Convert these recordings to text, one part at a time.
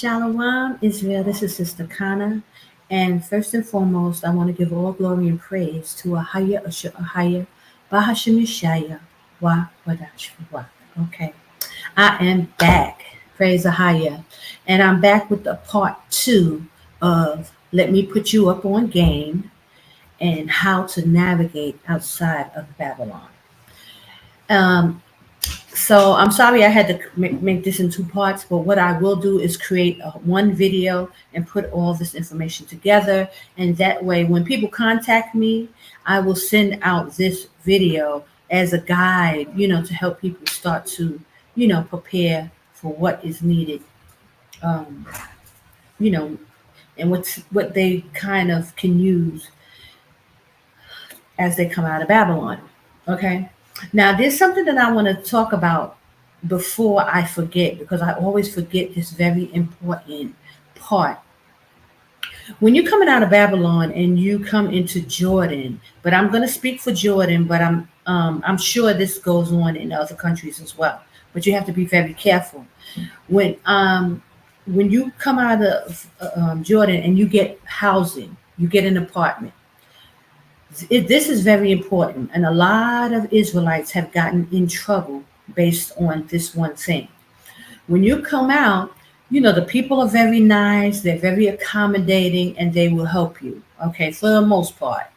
Shalom, Israel. This is Sister Kana. And first and foremost, I want to give all glory and praise to AHAYAH, Bahashim Yashaya, Wadash. Okay. I am back. Praise AHAYAH. And I'm back with the part 2 of Let Me Put You Up on Game and how to navigate outside of Babylon. Um, So I'm sorry I had to make this in 2 parts, but what I will do is create one video and put all this information together. And that way, when people contact me, I will send out this video as a guide, to help people start to, prepare for what is needed, um, you know, and what they kind of can use as they come out of Babylon. Okay. Now, there's something that I want to talk about before I forget, because I always forget this very important part. When you're coming out of Babylon and you come into Jordan, but I'm going to speak for Jordan, but I'm sure this goes on in other countries as well. But you have to be very careful when you come out of Jordan and you get housing, you get an apartment. This is very important, and a lot of Israelites have gotten in trouble based on this one thing. When you come out, the people are very nice, they're very accommodating, and they will help you, okay, for the most part.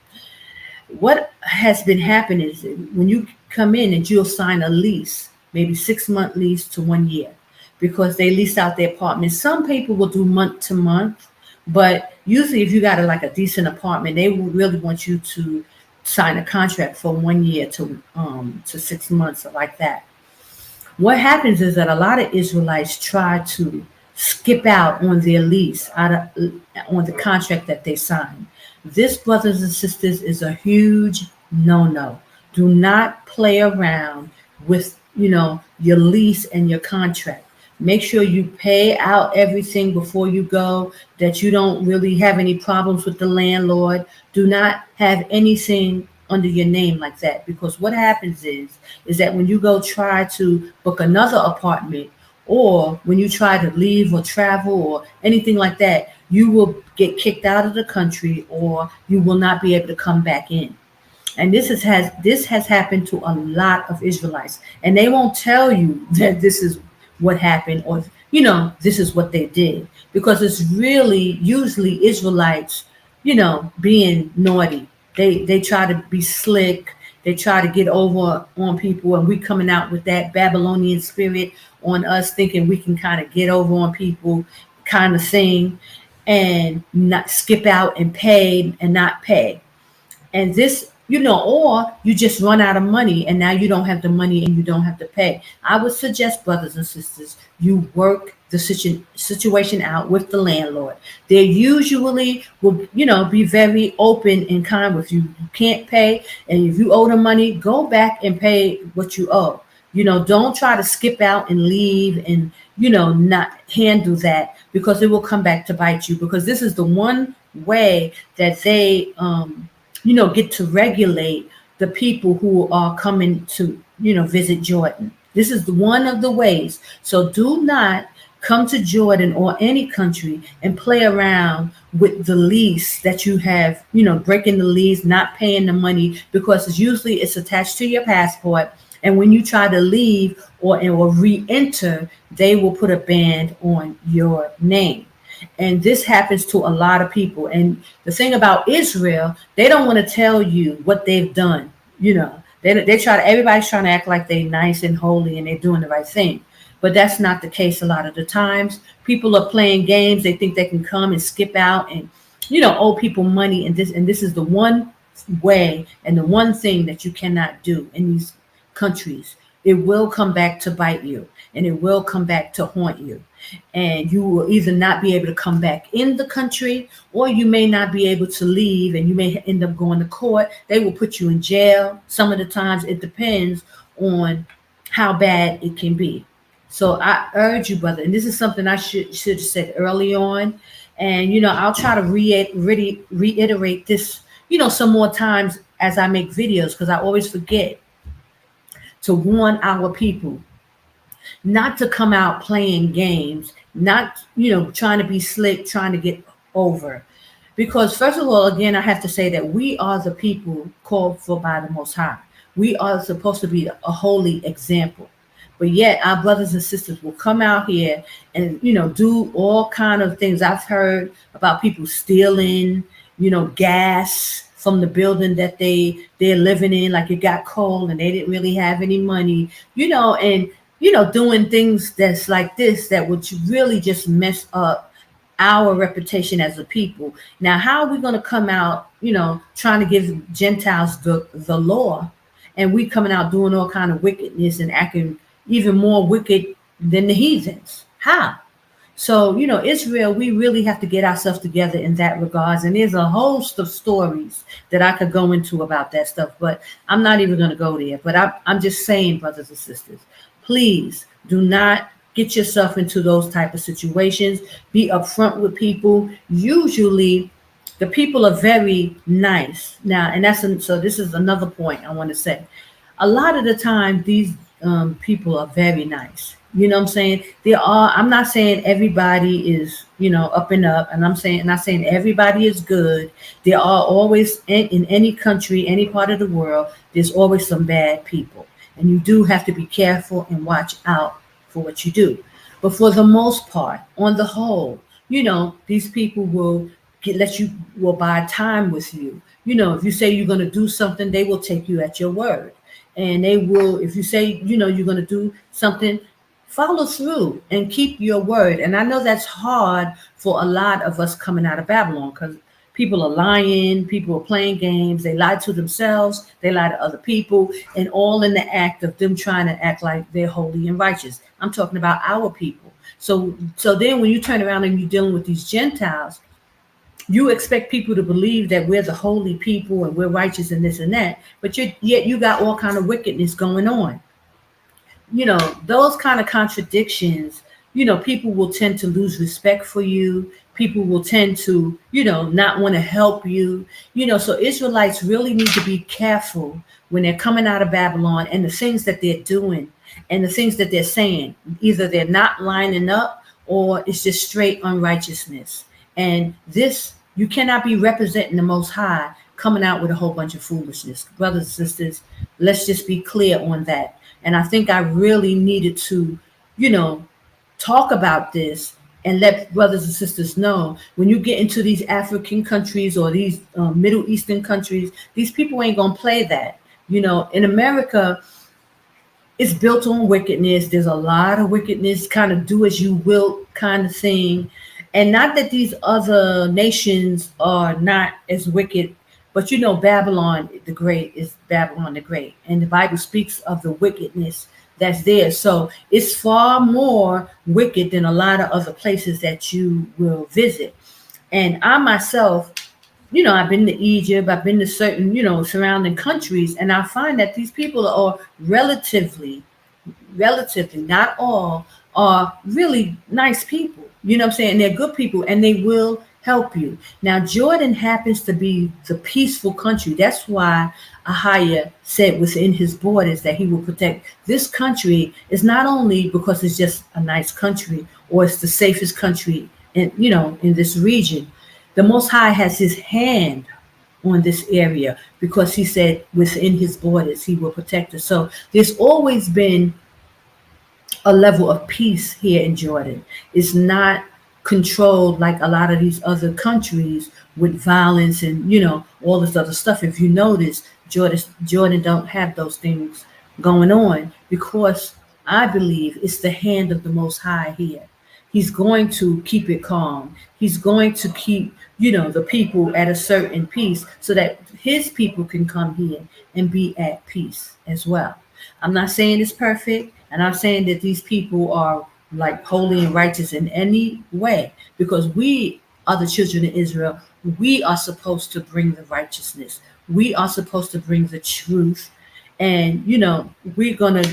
What has been happening is when you come in and you'll sign a lease, maybe 6-month lease to 1 year, because they lease out their apartment. Some people will do month to month, but usually if you got a decent apartment, they will really want you to sign a contract for 1 year to 6 months or like that. What happens is that a lot of Israelites try to skip out on their lease, on the contract that they sign. This, brothers and sisters, is a huge no-no. Do not play around with, your lease and your contract. Make sure you pay out everything before you go, that you don't really have any problems with the landlord. Do not have anything under your name like that, because what happens is that when you go try to book another apartment, or when you try to leave or travel or anything like that, you will get kicked out of the country, or you will not be able to come back in. And this has happened to a lot of Israelites, and they won't tell you that this is what happened, or this is what they did, because it's really usually Israelites being naughty. They try to be slick, they try to get over on people, and we coming out with that Babylonian spirit on us, thinking we can kind of get over on people kind of thing, and not skip out and pay and not pay. And this, or you just run out of money and now you don't have the money and you don't have to pay. I would suggest, brothers and sisters, you work the situation out with the landlord. They usually will, be very open and kind with you. You can't pay, and if you owe them money, go back and pay what you owe. Don't try to skip out and leave and, not handle that, because it will come back to bite you, because this is the one way that they, get to regulate the people who are coming to, visit Jordan. This is one of the ways. So do not come to Jordan or any country and play around with the lease that you have, breaking the lease, not paying the money, because it's attached to your passport. And when you try to leave or re-enter, they will put a ban on your name. And this happens to a lot of people. And the thing about Israel, they don't want to tell you what they've done. Everybody's trying to act like they're nice and holy and they're doing the right thing. But that's not the case a lot of the times. People are playing games. They think they can come and skip out and, owe people money. And this is the one way and the one thing that you cannot do in these countries. It will come back to bite you, and it will come back to haunt you. And you will either not be able to come back in the country, or you may not be able to leave, and you may end up going to court. They will put you in jail. Some of the times it depends on how bad it can be. So I urge you, brother, and this is something I should have said early on. And, I'll try to reiterate this, some more times as I make videos, because I always forget to warn our people. not to come out playing games, not, trying to be slick, trying to get over. Because first of all, again, I have to say that we are the people called for by the Most High. We are supposed to be a holy example. But yet our brothers and sisters will come out here and, do all kind of things. I've heard about people stealing, gas from the building that they're living in, like it got cold and they didn't really have any money, and doing things that's like this that would really just mess up our reputation as a people. Now, how are we going to come out, trying to give Gentiles the law, and we coming out doing all kind of wickedness and acting even more wicked than the heathens? How? So, Israel, we really have to get ourselves together in that regards. And there's a host of stories that I could go into about that stuff, but I'm not even going to go there. But I'm just saying, brothers and sisters, please do not get yourself into those type of situations. Be upfront with people. Usually the people are very nice. Now, so this is another point I want to say. A lot of the time, these people are very nice. You know what I'm saying? I'm not saying everybody is, up and up. And not saying everybody is good. There are always, in any country, any part of the world, there's always some bad people. And you do have to be careful and watch out for what you do. But for the most part, on the whole, these people will buy time with you. If you say you're going to do something, they will take you at your word. And they will, if you say, you're going to do something, follow through and keep your word. And I know that's hard for a lot of us coming out of Babylon, because people are lying, people are playing games, they lie to themselves, they lie to other people, and all in the act of them trying to act like they're holy and righteous. I'm talking about our people. So then when you turn around and you're dealing with these Gentiles, you expect people to believe that we're the holy people and we're righteous and this and that, but yet you got all kind of wickedness going on. Those kind of contradictions, people will tend to lose respect for you. People will tend to, not want to help you. So Israelites really need to be careful when they're coming out of Babylon and the things that they're doing and the things that they're saying. Either they're not lining up or it's just straight unrighteousness. And this, you cannot be representing the Most High coming out with a whole bunch of foolishness. Brothers and sisters, let's just be clear on that. And I think I really needed to, talk about this and let brothers and sisters know, when you get into these African countries or these Middle Eastern countries, these people ain't going to play that. In America, it's built on wickedness. There's a lot of wickedness, kind of do as you will kind of thing. And not that these other nations are not as wicked, but Babylon the Great is Babylon the Great. And the Bible speaks of the wickedness that's there. So it's far more wicked than a lot of other places that you will visit. And I myself, I've been to Egypt, I've been to certain, surrounding countries, and I find that these people are relatively, not all, are really nice people. You know what I'm saying? They're good people and they will help you. Now, Jordan happens to be the peaceful country. That's why AHAYAH said within his borders that he will protect this country. Is not only because it's just a nice country or it's the safest country in this region. The Most High has his hand on this area because he said within his borders he will protect us. So there's always been a level of peace here in Jordan. It's not controlled like a lot of these other countries with violence and all this other stuff. If you notice, Jordan don't have those things going on because I believe it's the hand of the Most High here. He's going to keep it calm. He's going to keep the people at a certain peace so that his people can come here and be at peace as well. I'm not saying it's perfect, and I'm saying that these people are like holy and righteous in any way, because we are the children of Israel. We are supposed to bring the righteousness. We are supposed to bring the truth, and we're gonna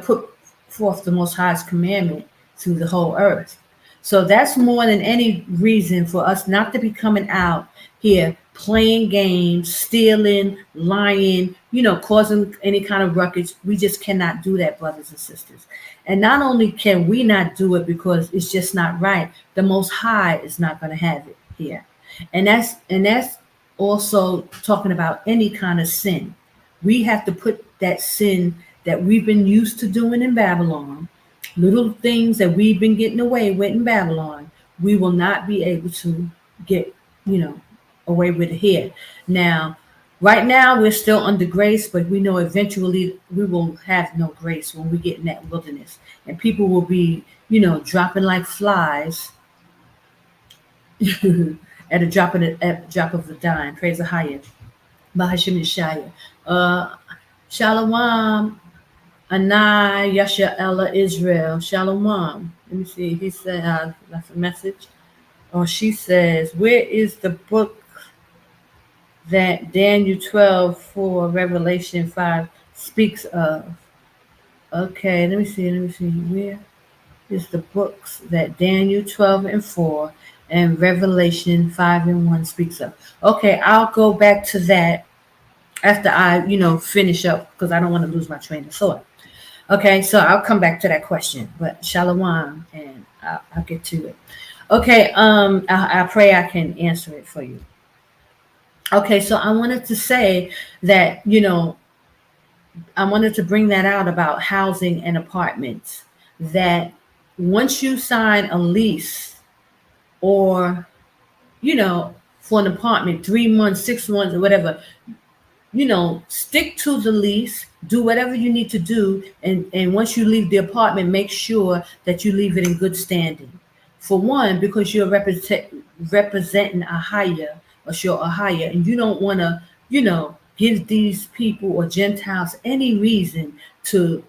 put forth the Most High's commandment to the whole earth. So that's more than any reason for us not to be coming out here playing games, stealing, lying, causing any kind of ruckus. We just cannot do that, brothers and sisters. And not only can we not do it because it's just not right, the Most High is not going to have it here. And that's also talking about any kind of sin. We have to put that sin that we've been used to doing in Babylon, little things that we've been getting away with in Babylon, we will not be able to get, away with it here. Now, right now, we're still under grace, but we know eventually we will have no grace when we get in that wilderness. And people will be, dropping like flies at a drop of the dime. Praise AHAYAH. Bahashim Yashaya. Shalom. Anai Yashaya Israel. Shalom. Let me see. He said, that's a message. Or she says, where is the book that Daniel 12:4, Revelation 5 speaks of? Okay, let me see. Where is the books that Daniel 12:4 and Revelation 5:1 speaks of? Okay, I'll go back to that after I, finish up, because I don't want to lose my train of thought. Okay, so I'll come back to that question, but shalom, and I'll get to it. Okay, I pray I can answer it for you. Okay, so I wanted to say that, I wanted to bring that out about housing and apartments, that once you sign a lease or, for an apartment, 3 months, 6 months, or whatever, stick to the lease, do whatever you need to do. And once you leave the apartment, make sure that you leave it in good standing. For one, because you're representing AHAYAH, or your AHAYAH, and you don't want to, give these people or Gentiles any reason to,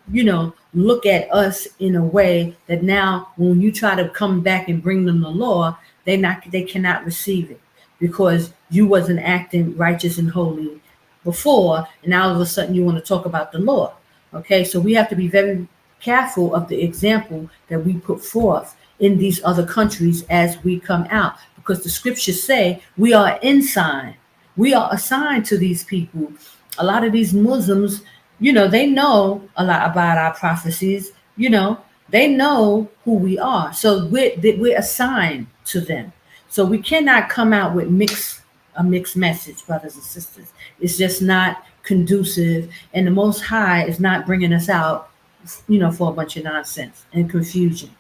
look at us in a way that now when you try to come back and bring them the law, they cannot receive it, because you wasn't acting righteous and holy before, and now all of a sudden you want to talk about the law. Okay, so we have to be very careful of the example that we put forth in these other countries as we come out, because the scriptures say we are ensign. We are assigned to these people. A lot of these Muslims, they know a lot about our prophecies. They know who we are. So we're assigned to them. So we cannot come out with a mixed message, brothers and sisters. It's just not conducive, and the Most High is not bringing us out, for a bunch of nonsense and confusion.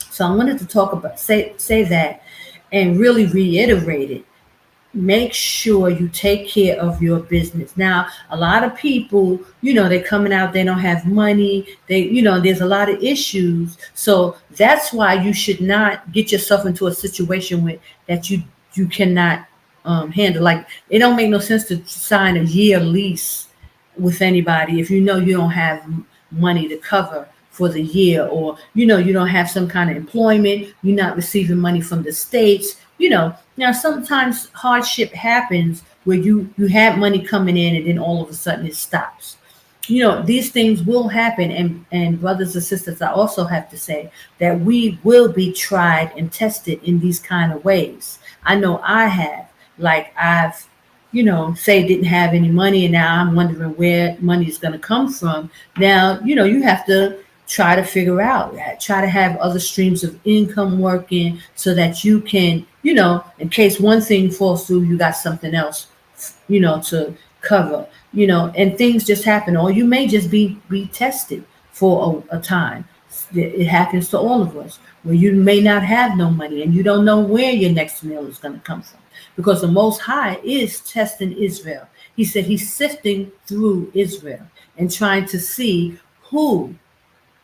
So I wanted to talk about, say that, and really reiterate it. Make sure you take care of your business. Now, a lot of people, they're coming out, they don't have money. There's a lot of issues. So that's why you should not get yourself into a situation that you cannot handle. Like, it don't make no sense to sign a year lease with anybody if you don't have money to cover for the year, or you don't have some kind of employment, you're not receiving money from the states. Now sometimes hardship happens where you had money coming in and then all of a sudden it stops. These things will happen, and brothers and sisters, I also have to say that we will be tried and tested in these kind of ways. I know I have. Like, I've, say didn't have any money, and now I'm wondering where money is going to come from. Now, you have to try to figure out, try to have other streams of income working so that you can, in case one thing falls through, you got something else, to cover, and things just happen. Or you may just be tested for a time. It happens to all of us, where you may not have no money and you don't know where your next meal is going to come from, because the Most High is testing Israel. He said he's sifting through Israel and trying to see who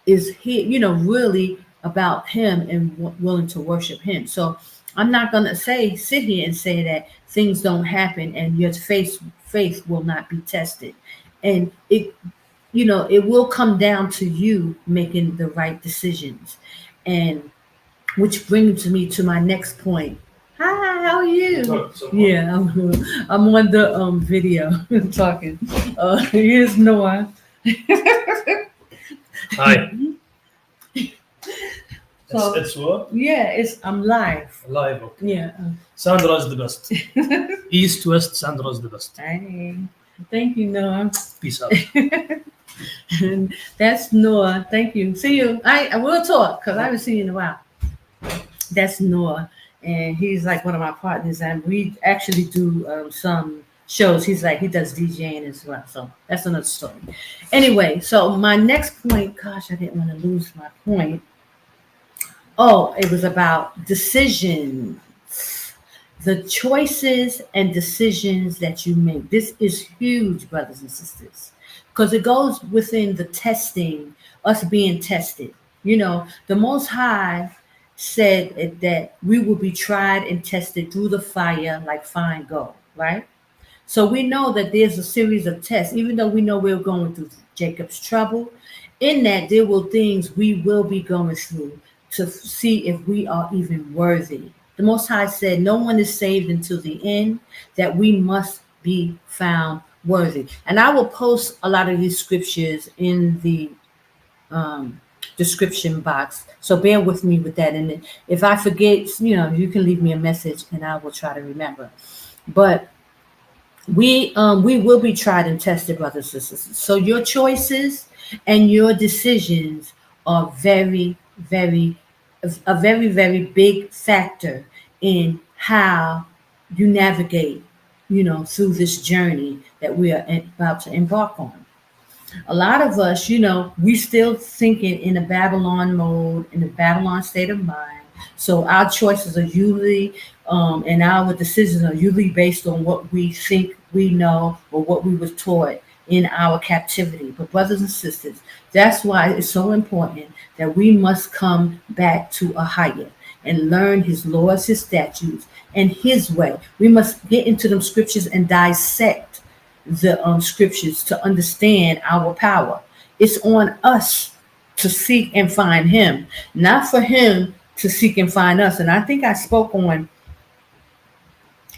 is here, really about him and willing to worship him. So I'm not going to sit here and say that things don't happen and your faith will not be tested. And it will come down to you making the right decisions. And which brings me to my next point. Hi, how are you? Yeah, I'm on the video talking. Here's Noah. Hi. So It's what? Yeah, I'm live. Live, okay. Yeah. Sandra's the best. East, West, Sandra's the best. Hey, thank you, Noah. Peace out. And that's Noah. Thank you. See you. I will talk because I haven't seen you in a while. That's Noah, and he's like one of my partners, and we actually do some shows. He does DJing as well. So that's another story. Anyway, so my next point, gosh, I didn't want to lose my point. Oh, it was about decisions. The choices and decisions that you make. This is huge, brothers and sisters, because it goes within the testing, us being tested. The Most High said that we will be tried and tested through the fire like fine gold, right? So we know that there's a series of tests, even though we know we're going through Jacob's trouble. In that, there will things we will be going through to see if we are even worthy. The Most High said, no one is saved until the end, that we must be found worthy. And I will post a lot of these scriptures in the description box. So bear with me with that. And if I forget, you can leave me a message and I will try to remember. But we will be tried and tested, brothers and sisters. So your choices and your decisions are very, very, a very, very big factor in how you navigate, through this journey that we are about to embark on. A lot of us, we still thinking in a Babylon mode, in a Babylon state of mind. So our choices are usually, and our decisions are usually based on what we think we know or what we were taught in our captivity. But brothers and sisters, that's why it's so important that we must come back to AHAYAH and learn his laws, his statutes, and his way. We must get into them scriptures and dissect the scriptures to understand our power. It's on us to seek and find him, not for him to seek and find us. And I think I spoke on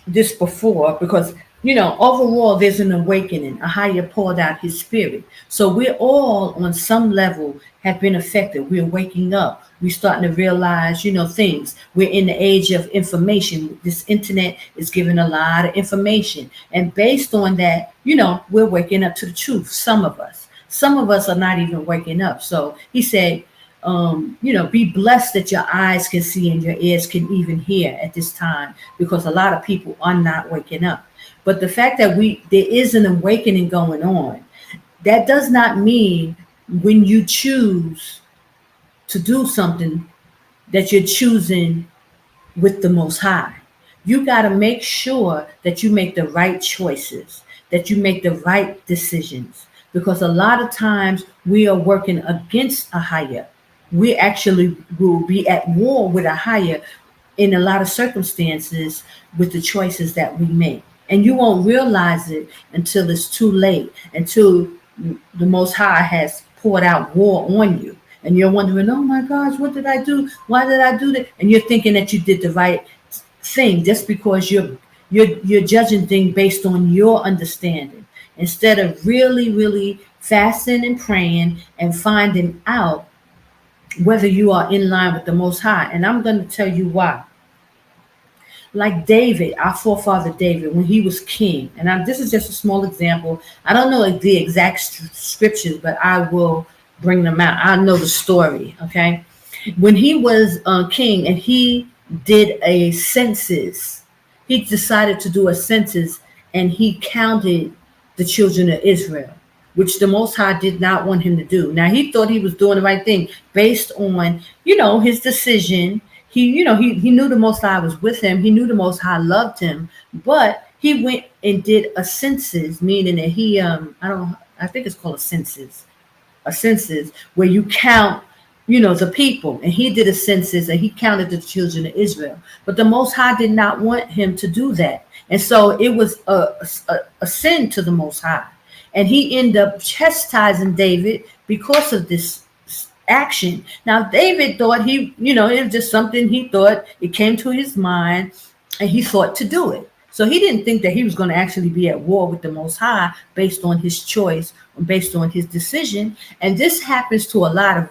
this before because, overall there's an awakening. AHAYAH poured out his spirit. So we're all on some level have been affected. We're waking up. We're starting to realize, things. We're in the age of information. This internet is giving a lot of information. And based on that, we're waking up to the truth. Some of us are not even waking up. So he said, be blessed that your eyes can see and your ears can even hear at this time, because a lot of people are not waking up. But the fact that there is an awakening going on, that does not mean when you choose to do something that you're choosing with the Most High. You got to make sure that you make the right choices, that you make the right decisions, because a lot of times we are working against AHAYAH. We actually will be at war with AHAYAH in a lot of circumstances with the choices that we make. And you won't realize it until it's too late, until the Most High has poured out war on you. And you're wondering, oh my gosh, what did I do? Why did I do that? And you're thinking that you did the right thing just because you're judging things based on your understanding, instead of really, really fasting and praying and finding out whether you are in line with the Most High. And I'm going to tell you why. Like David, our forefather David, when he was king, and this is just a small example. I don't know the exact scriptures, but I will bring them out. I know the story, okay? When he was king and he did a census, he decided to do a census and he counted the children of Israel, which the Most High did not want him to do. Now, he thought he was doing the right thing based on, his decision. He knew the Most High was with him. He knew the Most High loved him, but he went and did a census, meaning that he, I think it's called a census where you count, the people. And he did a census and he counted the children of Israel. But the Most High did not want him to do that. And so it was a sin to the Most High. And he ended up chastising David because of this action. Now, David thought it was just something he thought, it came to his mind and he thought to do it. So he didn't think that he was going to actually be at war with the Most High based on his choice, based on his decision. And this happens to a lot of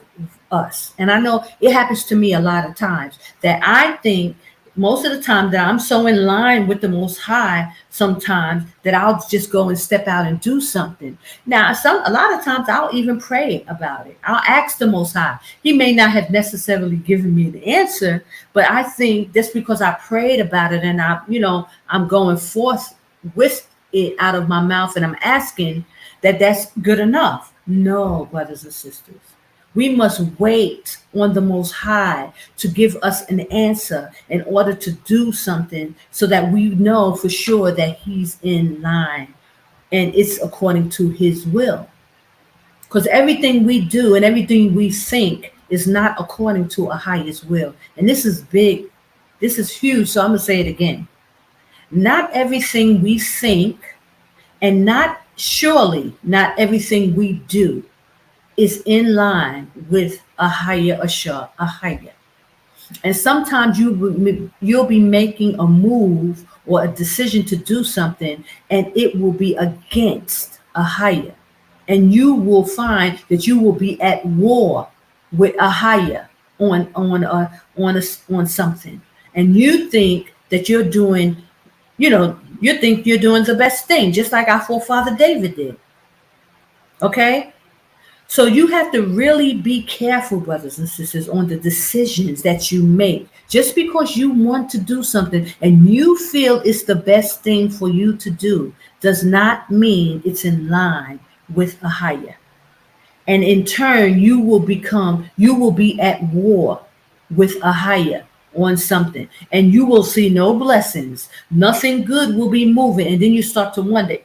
us. And I know it happens to me a lot of times that I think most of the time that I'm so in line with the Most High sometimes that I'll just go and step out and do something. Now, a lot of times I'll even pray about it. I'll ask the Most High. He may not have necessarily given me the answer, but I think that's because I prayed about it and I'm going forth with it out of my mouth and I'm asking that's good enough. No, brothers and sisters. We must wait on the Most High to give us an answer in order to do something so that we know for sure that He's in line and it's according to His will. Because everything we do and everything we think is not according to AHAYAH's will. And this is big. This is huge. So I'm going to say it again. Not everything we think and not everything we do is in line with AHAYAH. And sometimes you'll be making a move or a decision to do something, and it will be against AHAYAH. And you will find that you will be at war with AHAYAH on something. And you think that you're doing, you think you're doing the best thing, just like our forefather David did. Okay? So you have to really be careful, brothers and sisters, on the decisions that you make. Just because you want to do something and you feel it's the best thing for you to do does not mean it's in line with AHAYAH. And in turn, you will be at war with AHAYAH on something. And you will see no blessings. Nothing good will be moving. And then you start to wonder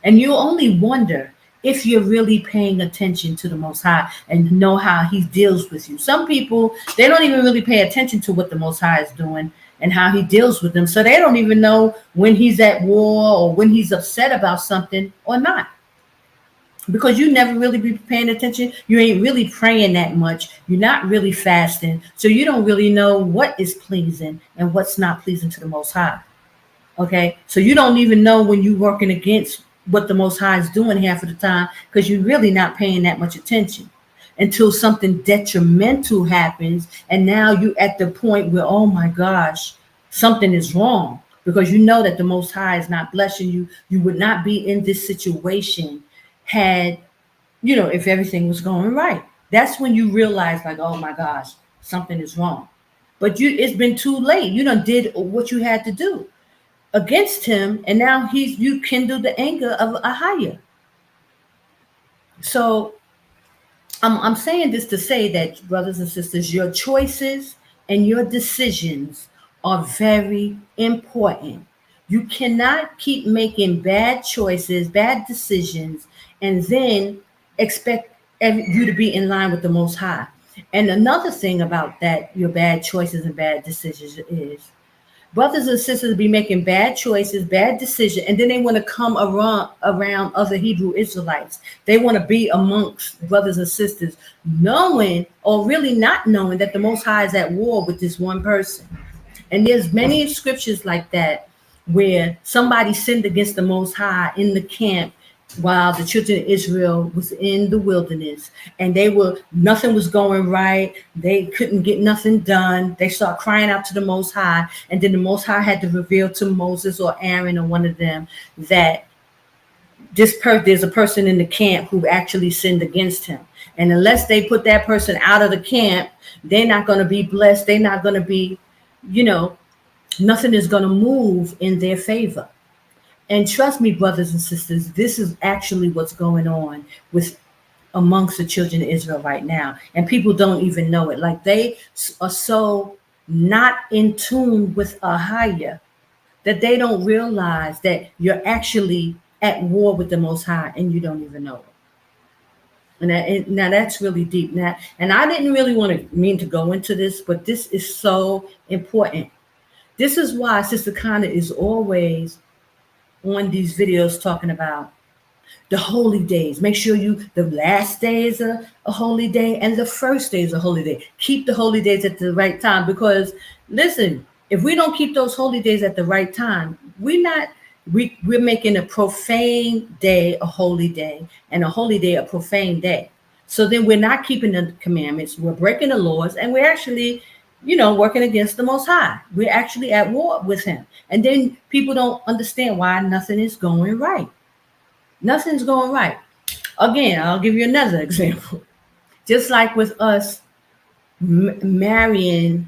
and you only wonder if you're really paying attention to the Most High and know how He deals with you. Some people, they don't even really pay attention to what the Most High is doing and how He deals with them. So they don't even know when He's at war or when He's upset about something or not. Because you never really be paying attention. You ain't really praying that much. You're not really fasting. So you don't really know what is pleasing and what's not pleasing to the Most High. Okay? So you don't even know when you're working against what the Most High is doing half of the time because you're really not paying that much attention until something detrimental happens. And now you at the point where, oh my gosh, something is wrong because you know that the Most High is not blessing you. You would not be in this situation had, if everything was going right. That's when you realize like, oh my gosh, something is wrong. But it's been too late. You done did what you had to do against him, and now you kindle the anger of AHAYAH. So I'm saying this to say that, brothers and sisters, your choices and your decisions are very important. You cannot keep making bad choices, bad decisions, and then expect you to be in line with the Most High. And another thing about that, your bad choices and bad decisions is, brothers and sisters be making bad choices, bad decisions, and then they want to come around other Hebrew Israelites. They want to be amongst brothers and sisters, knowing or really not knowing that the Most High is at war with this one person. And there's many scriptures like that where somebody sinned against the Most High in the camp while the children of Israel was in the wilderness, and nothing was going right. They couldn't get nothing done. They start crying out to the Most High, and then the Most High had to reveal to Moses or Aaron or one of them that there's a person in the camp who actually sinned against him. And unless they put that person out of the camp, they're not going to be blessed. They're not going to be, nothing is going to move in their favor. And trust me, brothers and sisters, this is actually what's going on amongst the children of Israel right now. And people don't even know it. Like they are so not in tune with AHAYAH that they don't realize that you're actually at war with the Most High and you don't even know it. Now that's really deep. And I didn't really mean to go into this, but this is so important. This is why Sister Connor is always on these videos talking about the holy days. Make sure the last day is a holy day and the first day is a holy day. Keep the holy days at the right time, because listen, if we don't keep those holy days at the right time, we're making a profane day a holy day and a holy day a profane day. So then we're not keeping the commandments, we're breaking the laws, and we're actually, working against the Most High. We're actually at war with him. And then people don't understand why nothing is going right. Nothing's going right. Again, I'll give you another example. Just like with us marrying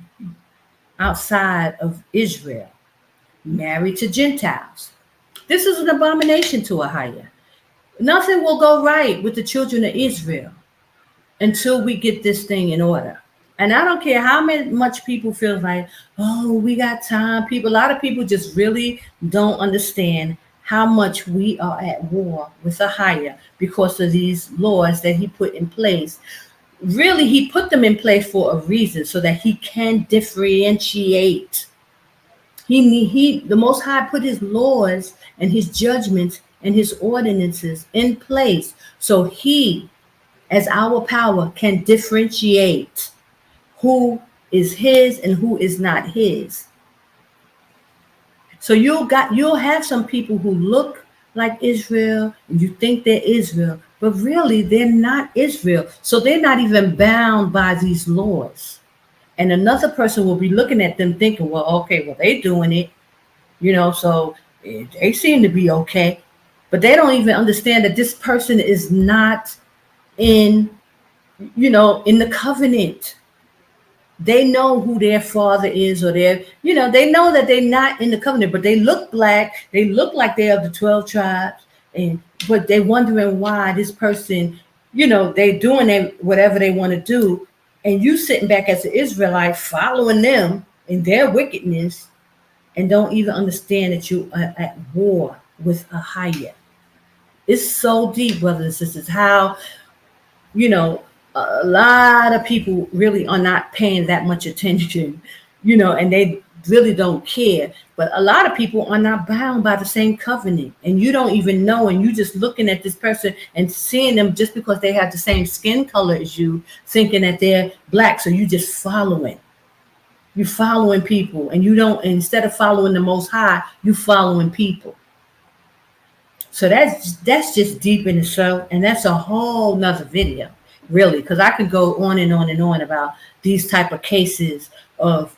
outside of Israel, married to Gentiles. This is an abomination to AHAYAH. Nothing will go right with the children of Israel until we get this thing in order. And I don't care how much people feel like, oh, we got time. A lot of people just really don't understand how much we are at war with AHAYAH because of these laws that he put in place. Really, he put them in place for a reason, so that he can differentiate. The Most High put his laws and his judgments and his ordinances in place, so he, as our power, can differentiate who is his and who is not his. So you'll have some people who look like Israel and you think they're Israel, but really they're not Israel. So they're not even bound by these laws. And another person will be looking at them thinking, well, okay, well, they're doing it, so they seem to be okay. But they don't even understand that this person is not in the covenant. They know who their father is, or they know that they're not in the covenant, but they look black. They look like they're of the 12 tribes, but they're wondering why this person, they're doing whatever they want to do. And you sitting back as an Israelite following them in their wickedness and don't even understand that you are at war with AHAYAH. It's so deep, brothers and sisters, how, a lot of people really are not paying that much attention, and they really don't care. But a lot of people are not bound by the same covenant, and you don't even know, and you just looking at this person and seeing them just because they have the same skin color as you, thinking that they're black. So you just following. You're following people, and instead of following the Most High, you following people. So that's just deep in itself, and that's a whole nother video, really, because I could go on and on and on about these type of cases of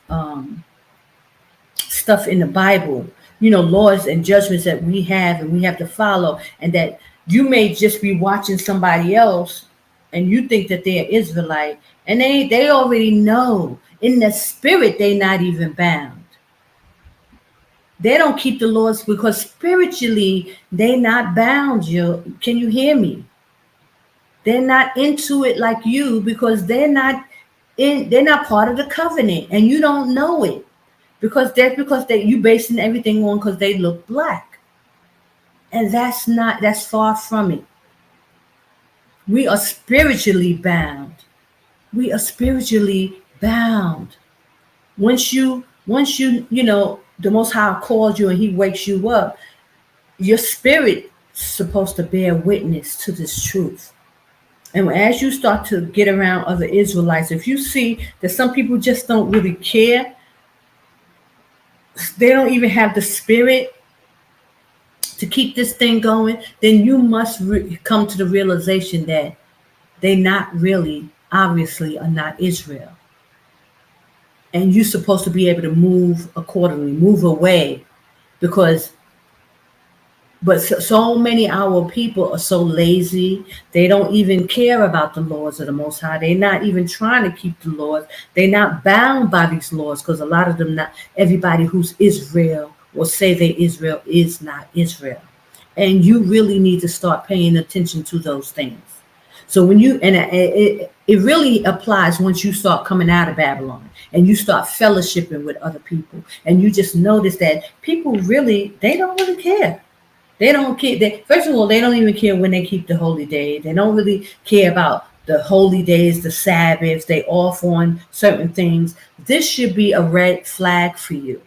stuff in the Bible, laws and judgments that we have and we have to follow, and that you may just be watching somebody else and you think that they're Israelite, and they already know in the spirit they're not even bound. They don't keep the laws because spiritually they're not bound. Can you hear me? They're not into it like you because they're not part of the covenant, and you don't know it because you basing everything on because they look black. And that's far from it. We are spiritually bound. We are spiritually bound. Once you the Most High calls you and he wakes you up, your spirit is supposed to bear witness to this truth. And as you start to get around other Israelites, if you see that some people just don't really care, they don't even have the spirit to keep this thing going, then you must come to the realization that they not really, obviously, are not Israel. And you're supposed to be able to move accordingly, move away, but so many of our people are so lazy. They don't even care about the laws of the Most High. They're not even trying to keep the laws. They're not bound by these laws because a lot of them, not everybody who's Israel or say they Israel is not Israel. And you really need to start paying attention to those things. So when it really applies once you start coming out of Babylon and you start fellowshipping with other people, and you just notice that people really, they don't really care. They don't care. First of all, they don't even care when they keep the holy day. They don't really care about the holy days, the Sabbaths. They off on certain things. This should be a red flag for you,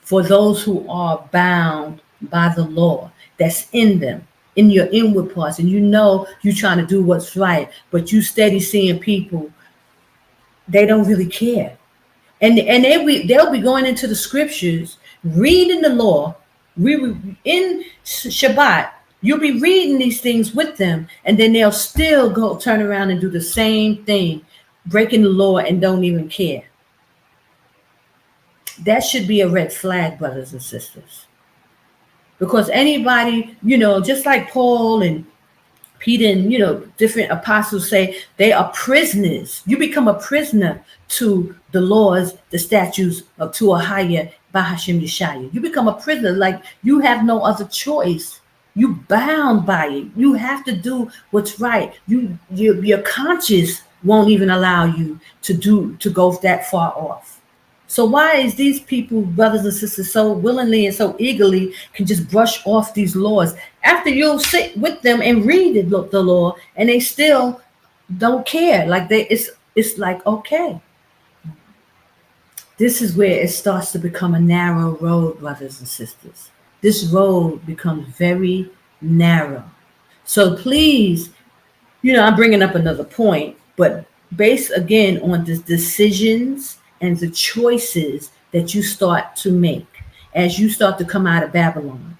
for those who are bound by the law that's in them, in your inward parts, and you're trying to do what's right, but you steady seeing people, they don't really care. And they'll be going into the scriptures, reading the law. We in Shabbat, You'll be reading these things with them, and then they'll still go turn around and do the same thing, breaking the law and don't even care. That should be a red flag, brothers and sisters. Because anybody, just like Paul and Peter and different apostles say, they are prisoners. You become a prisoner to the laws, the statutes of to AHAYAH Bahashim Yashaya. You become a prisoner, like you have no other choice. You bound by it. You have to do what's right. Your conscience won't even allow you to go that far off. So why is these people, brothers and sisters, so willingly and so eagerly can just brush off these laws after you'll sit with them and read the law, and they still don't care? Like it's like, okay, this is where it starts to become a narrow road, brothers and sisters. This road becomes very narrow. So please, I'm bringing up another point, but based again on the decisions and the choices that you start to make as you start to come out of Babylon,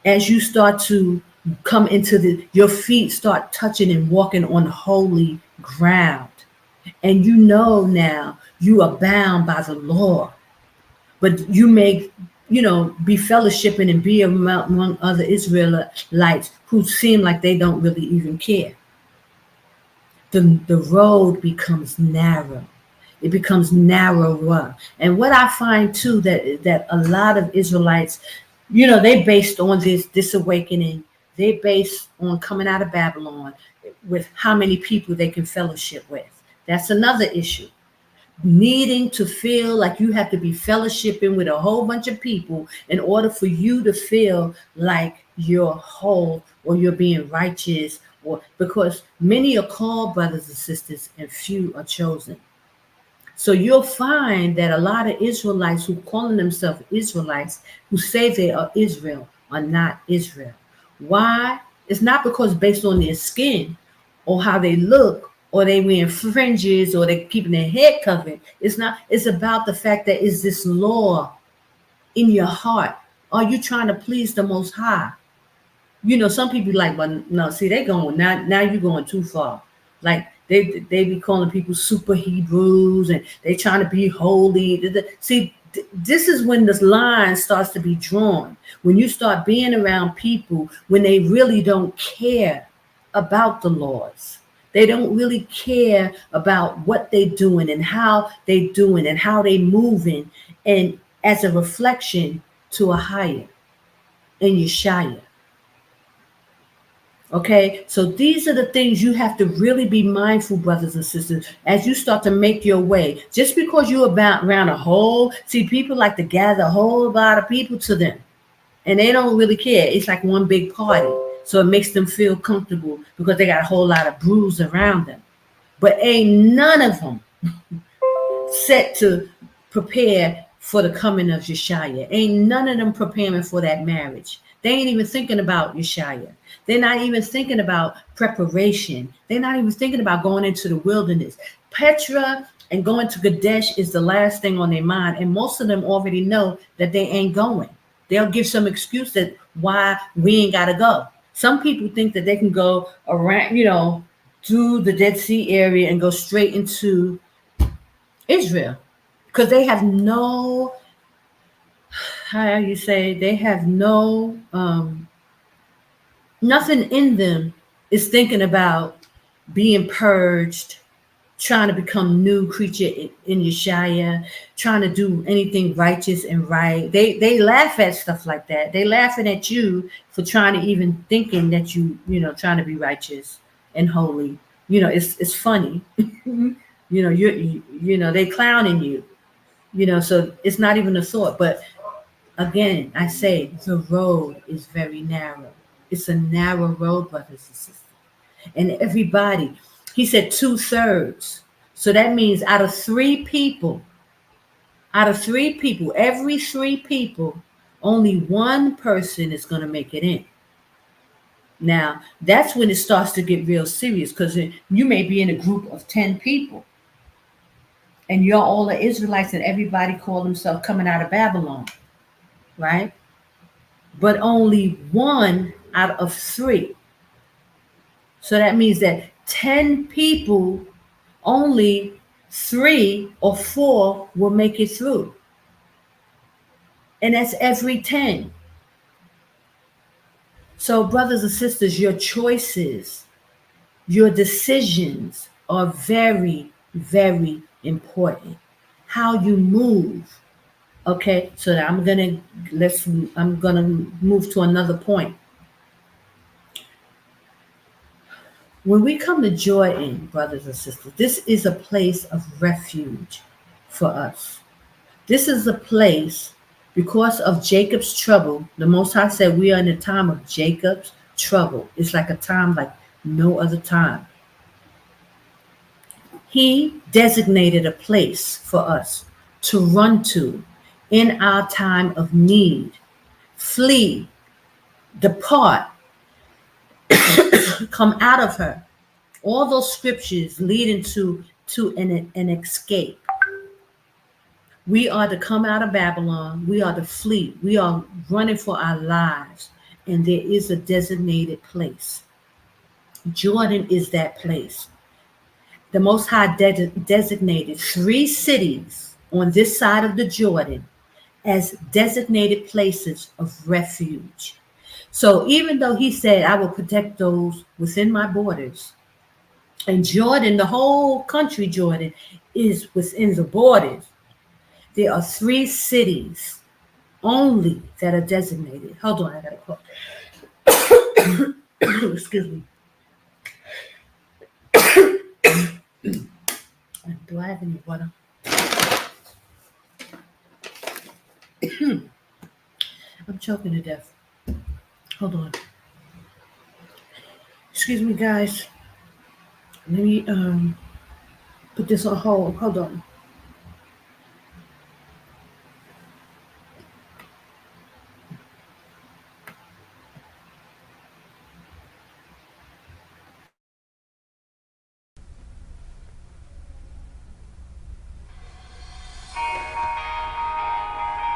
as you start to come into your feet start touching and walking on holy ground. And now you are bound by the law, but you may, be fellowshipping and be among other Israelites who seem like they don't really even care. The road becomes narrow. It becomes narrower. And what I find too, that a lot of Israelites, they based on this awakening, they based on coming out of Babylon with how many people they can fellowship with. That's another issue. Needing to feel like you have to be fellowshipping with a whole bunch of people in order for you to feel like you're whole or you're being righteous, or because many are called, brothers and sisters, and few are chosen. So you'll find that a lot of Israelites who calling themselves Israelites, who say they are Israel, are not Israel. Why? It's not because based on their skin or how they look, or they wearing fringes, or they keeping their head covered. It's not. It's about the fact that is this law in your heart? Are you trying to please the Most High? Some people like, but no, see, they going now you're going too far. Like they be calling people super Hebrews, and they trying to be holy. See, this is when this line starts to be drawn. When you start being around people when they really don't care about the laws. They don't really care about what they're doing and how they doing and how they moving, and as a reflection to AHAYAH and Yashaya. Okay, so these are the things you have to really be mindful, brothers and sisters, as you start to make your way. Just because you're around people like to gather a whole lot of people to them, and they don't really care. It's like one big party. So it makes them feel comfortable because they got a whole lot of brews around them. But ain't none of them set to prepare for the coming of Yashaya. Ain't none of them preparing for that marriage. They ain't even thinking about Yashaya. They're not even thinking about preparation. They're not even thinking about going into the wilderness. Petra and going to Kadesh is the last thing on their mind. And most of them already know that they ain't going. They'll give some excuse that why we ain't got to go. Some people think that they can go around, through the Dead Sea area and go straight into Israel because they have no, they have no, nothing in them is thinking about being purged, trying to become new creature in Yashaya, trying to do anything righteous and right. They laugh at stuff like that. They laughing at you for trying to even thinking that trying to be righteous and holy. It's funny. They clowning you. So it's not even a thought. But again, I say the road is very narrow. It's a narrow road, brothers and sisters. And everybody, he said 2/3. So that means out of three people, every three people, only one person is going to make it in. Now, that's when it starts to get real serious, because you may be in a group of 10 people and you're all the Israelites and everybody call themselves coming out of Babylon, right? But only one out of 3. So that means that 10 people, only 3 or 4 will make it through. And that's every 10. So, brothers and sisters, your choices, your decisions are very, very important. How you move. Okay, so I'm gonna move to another point. When we come to Jordan, brothers and sisters, this is a place of refuge for us. This is a place, because of Jacob's trouble. The Most High said we are in a time of Jacob's trouble. It's like a time like no other time. He designated a place for us to run to in our time of need, flee, depart, come out of her. All those scriptures leading to an escape. We are to come out of Babylon. We are to flee. We are running for our lives. And there is a designated place. Jordan is that place. The Most High designated 3 cities on this side of the Jordan as designated places of refuge. So even though he said, I will protect those within my borders, and Jordan, the whole country Jordan, is within the borders, there are 3 cities only that are designated. Hold on, I gotta call. Excuse me. Do I have any water? I'm choking to death. Hold on. Excuse me, guys. Let me put this on hold. Hold on.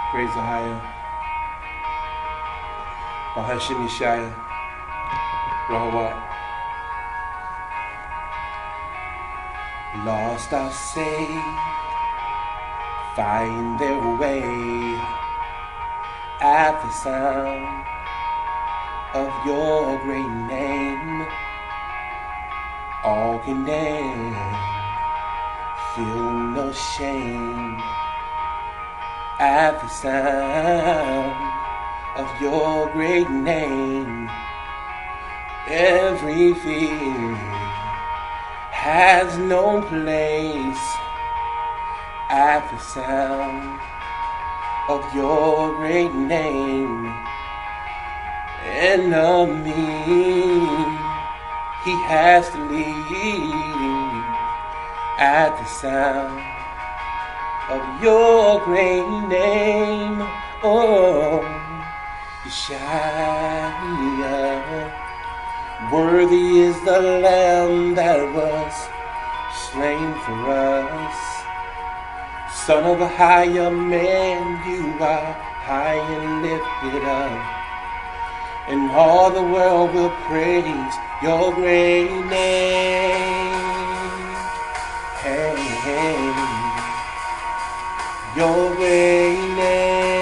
Praise AHAYAH. Yashaya. Rahawat. Lost are saved, find their way at the sound of your great name. All condemned, feel no shame at the sound of your great name. Every fear has no place at the sound of your great name. Enemy, he has to leave at the sound of your great name. Oh, Yashaya. Worthy is the Lamb that was slain for us. Son of a higher man, you are high and lifted up, and all the world will praise your great name. Hey, hey, your great name.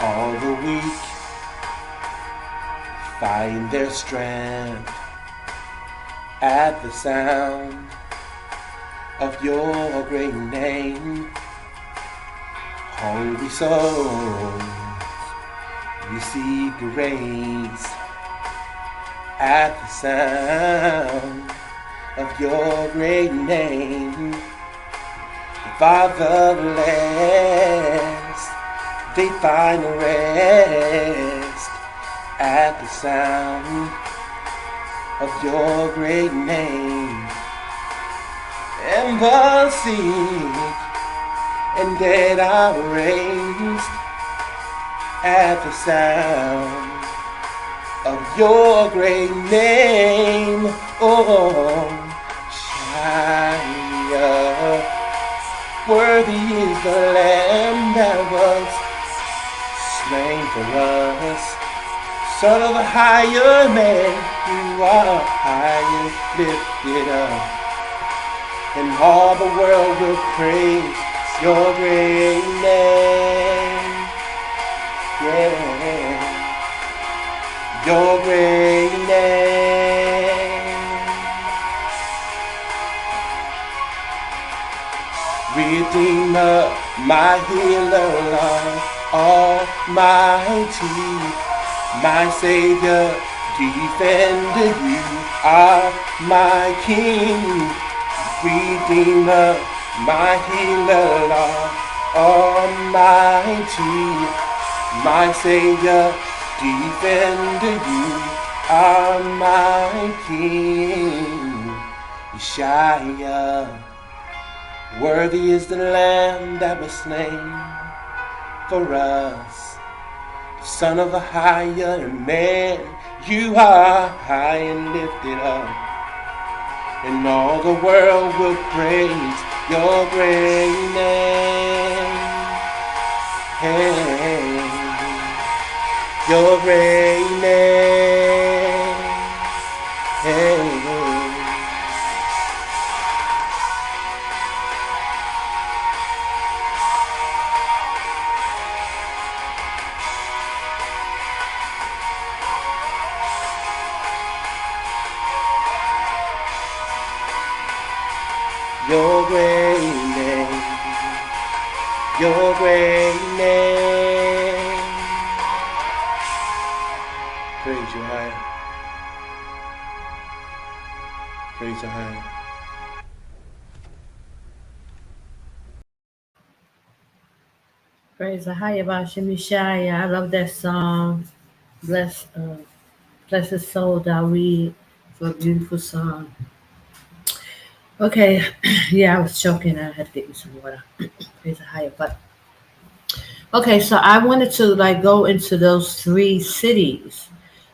All the weak find their strength at the sound of your great name. Hungry souls receive grace at the sound of your great name. The fatherless, they find rest at the sound of your great name. And the sick and dead are raised at the sound of your great name. Oh, Yashaya. Worthy is the Lamb that was for us. Son of the higher man, you are high and lifted up, and all the world will praise your great name. Yeah, your great name. Redeemer, my healer, Lord Almighty, my Savior, defender, you are my King. Redeemer, my healer, Lord Almighty, my Savior, defender, you are my King. Yashaya, worthy is the Lamb that was slain for us. Son of a higher man, you are high and lifted up, and all the world will praise your great name. Hey, your great name. Hey. Your great name, your great name. Praise your high. Praise your high. Praise AHAYAH, Yashaya. I love that song. Bless his soul, Dawid, for a beautiful song. Okay, yeah, I was choking. I had to get me some water. Praise AHAYAH. But okay, so I wanted to go into those three cities.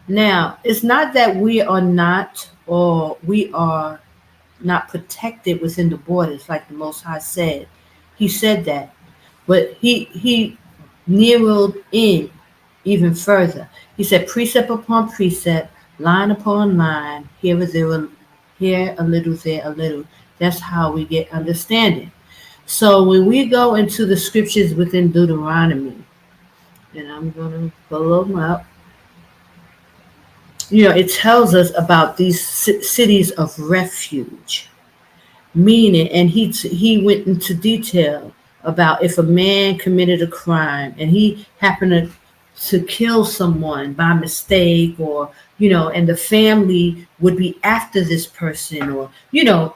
Now, it's not that we are not protected within the borders, like the Most High said. He said that, but he narrowed in even further. He said, precept upon precept, line upon line, here a little, there a little. That's how we get understanding. So when we go into the scriptures within Deuteronomy, and I'm going to pull them up, it tells us about these cities of refuge, meaning, and he went into detail about if a man committed a crime and he happened to kill someone by mistake, or and the family would be after this person, or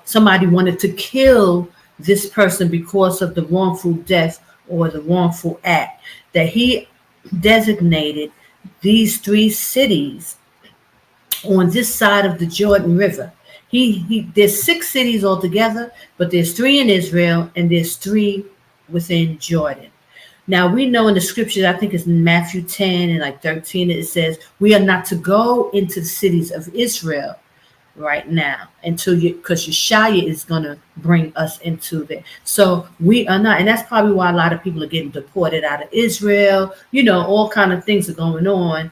somebody wanted to kill this person because of the wrongful death or the wrongful act, that he designated these three cities on this side of the Jordan River. There's 6 cities altogether, but there's 3 in Israel and there's 3 within Jordan. Now we know in the scriptures, I think it's in Matthew 10 and 13, it says we are not to go into the cities of Israel right now because Yashaya is going to bring us into there. So we are not, and that's probably why a lot of people are getting deported out of Israel. All kind of things are going on.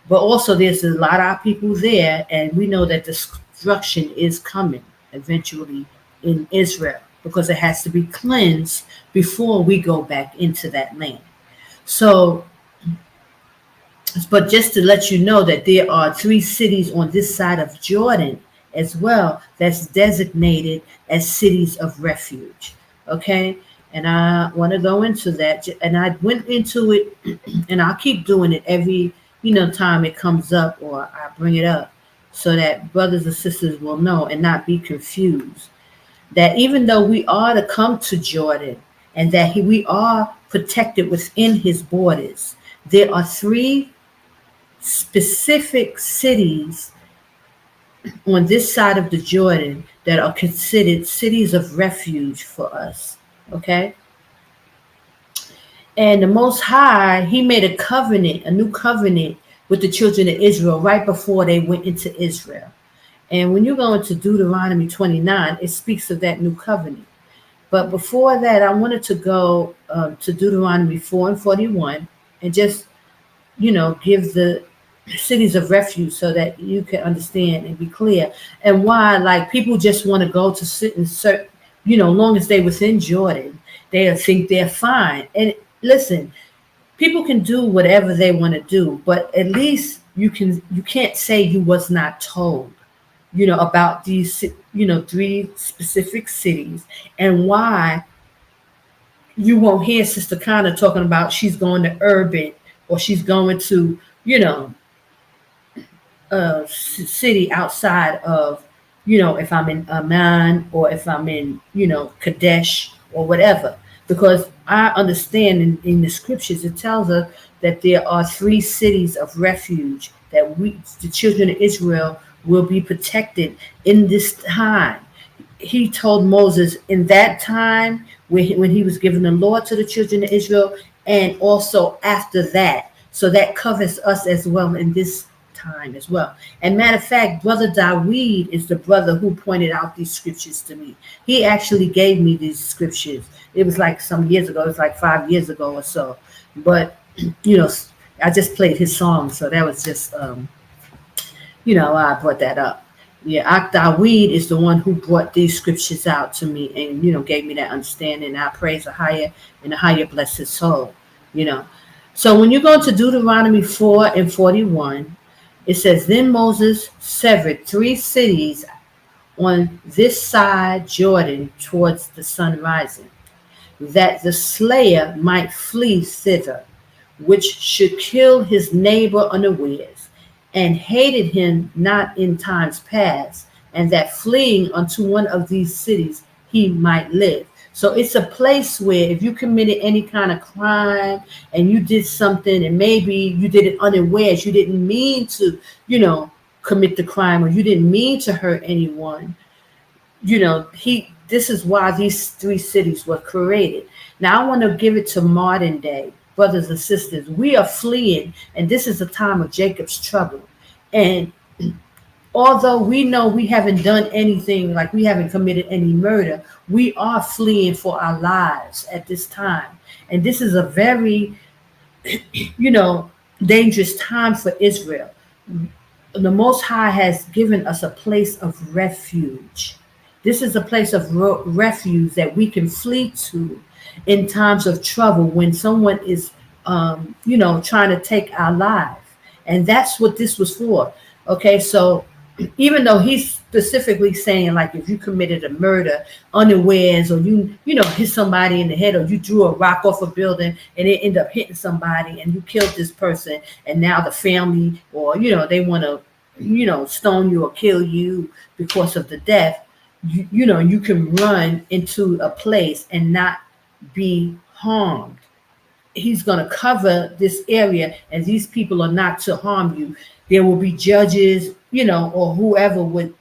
But also there's a lot of people there, and we know that destruction is coming eventually in Israel because it has to be cleansed before we go back into that land. So, but just to let you know that there are 3 cities on this side of Jordan as well that's designated as cities of refuge. Okay? And I want to go into that. And I went into it, and I'll keep doing it every time it comes up or I bring it up, so that brothers and sisters will know and not be confused. That even though we are to come to Jordan and that we are protected within his borders, there are 3 specific cities on this side of the Jordan that are considered cities of refuge for us. Okay? And the Most High, he made a new covenant with the children of Israel right before they went into Israel. And when you go into Deuteronomy 29, it speaks of that new covenant. But before that, I wanted to go to Deuteronomy 4 and 41 and just, give the cities of refuge so that you can understand and be clear, and why like people just want to go to sit and search, long as they within Jordan, they think they're fine. And listen, people can do whatever they want to do, but at least you can't say you was not told, about these, three specific cities, and why you won't hear Sister Connor talking about she's going to urban, or she's going to, city outside of, if I'm in Amman, or if I'm in, Kadesh or whatever. Because I understand in the scriptures, it tells us that there are three cities of refuge that the children of Israel, will be protected in this time. He told Moses in that time when he was giving the law to the children of Israel, and also after that. So that covers us as well in this time as well. And matter of fact, Brother Daweed is the brother who pointed out these scriptures to me. He actually gave me these scriptures. It was like some years ago. It was like 5 years ago or so. But, I just played his song. So that was just, I brought that up. Yeah, Daweed is the one who brought these scriptures out to me and, gave me that understanding. I praise AHAYAH, and AHAYAH bless his soul, So when you go to Deuteronomy 4:41, it says, then Moses severed 3 cities on this side Jordan towards the sun rising, that the slayer might flee thither, which should kill his neighbor unawares, and hated him not in times past, and that fleeing unto one of these cities he might live. So it's a place where if you committed any kind of crime and you did something, and maybe you did it unawares, you didn't mean to, commit the crime, or you didn't mean to hurt anyone, this is why these 3 cities were created. Now I want to give it to modern day brothers and sisters. We are fleeing, and this is a time of Jacob's trouble. And although we know we haven't done anything, like we haven't committed any murder, we are fleeing for our lives at this time. And this is a very, dangerous time for Israel. The Most High has given us a place of refuge. This is a place of refuge that we can flee to in times of trouble, when someone is, trying to take our life. And that's what this was for. Okay, so even though he's specifically saying, like, if you committed a murder unawares, or you hit somebody in the head, or you threw a rock off a building and it ended up hitting somebody and you killed this person, and now the family, or they want to stone you or kill you because of the death, you can run into a place and not be harmed. He's going to cover this area, and these people are not to harm you. There will be judges, or whoever would,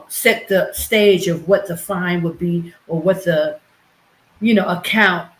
set the stage of what the fine would be, or what the, account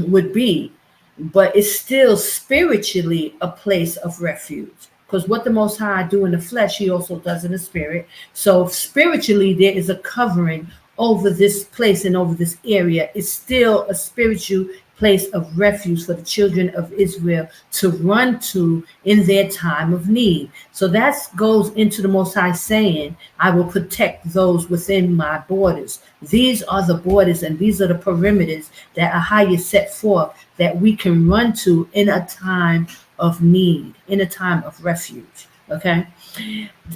would be. But it's still spiritually a place of refuge, because what the Most High do in the flesh, he also does in the spirit. So spiritually, there is a covering over this place and over this area. It's still a spiritual place of refuge for the children of Israel to run to in their time of need. So that goes into the Most High saying, I will protect those within my borders. These are the borders, and these are the perimeters that AHAYAH set forth, that we can run to in a time of need, in a time of refuge. Okay.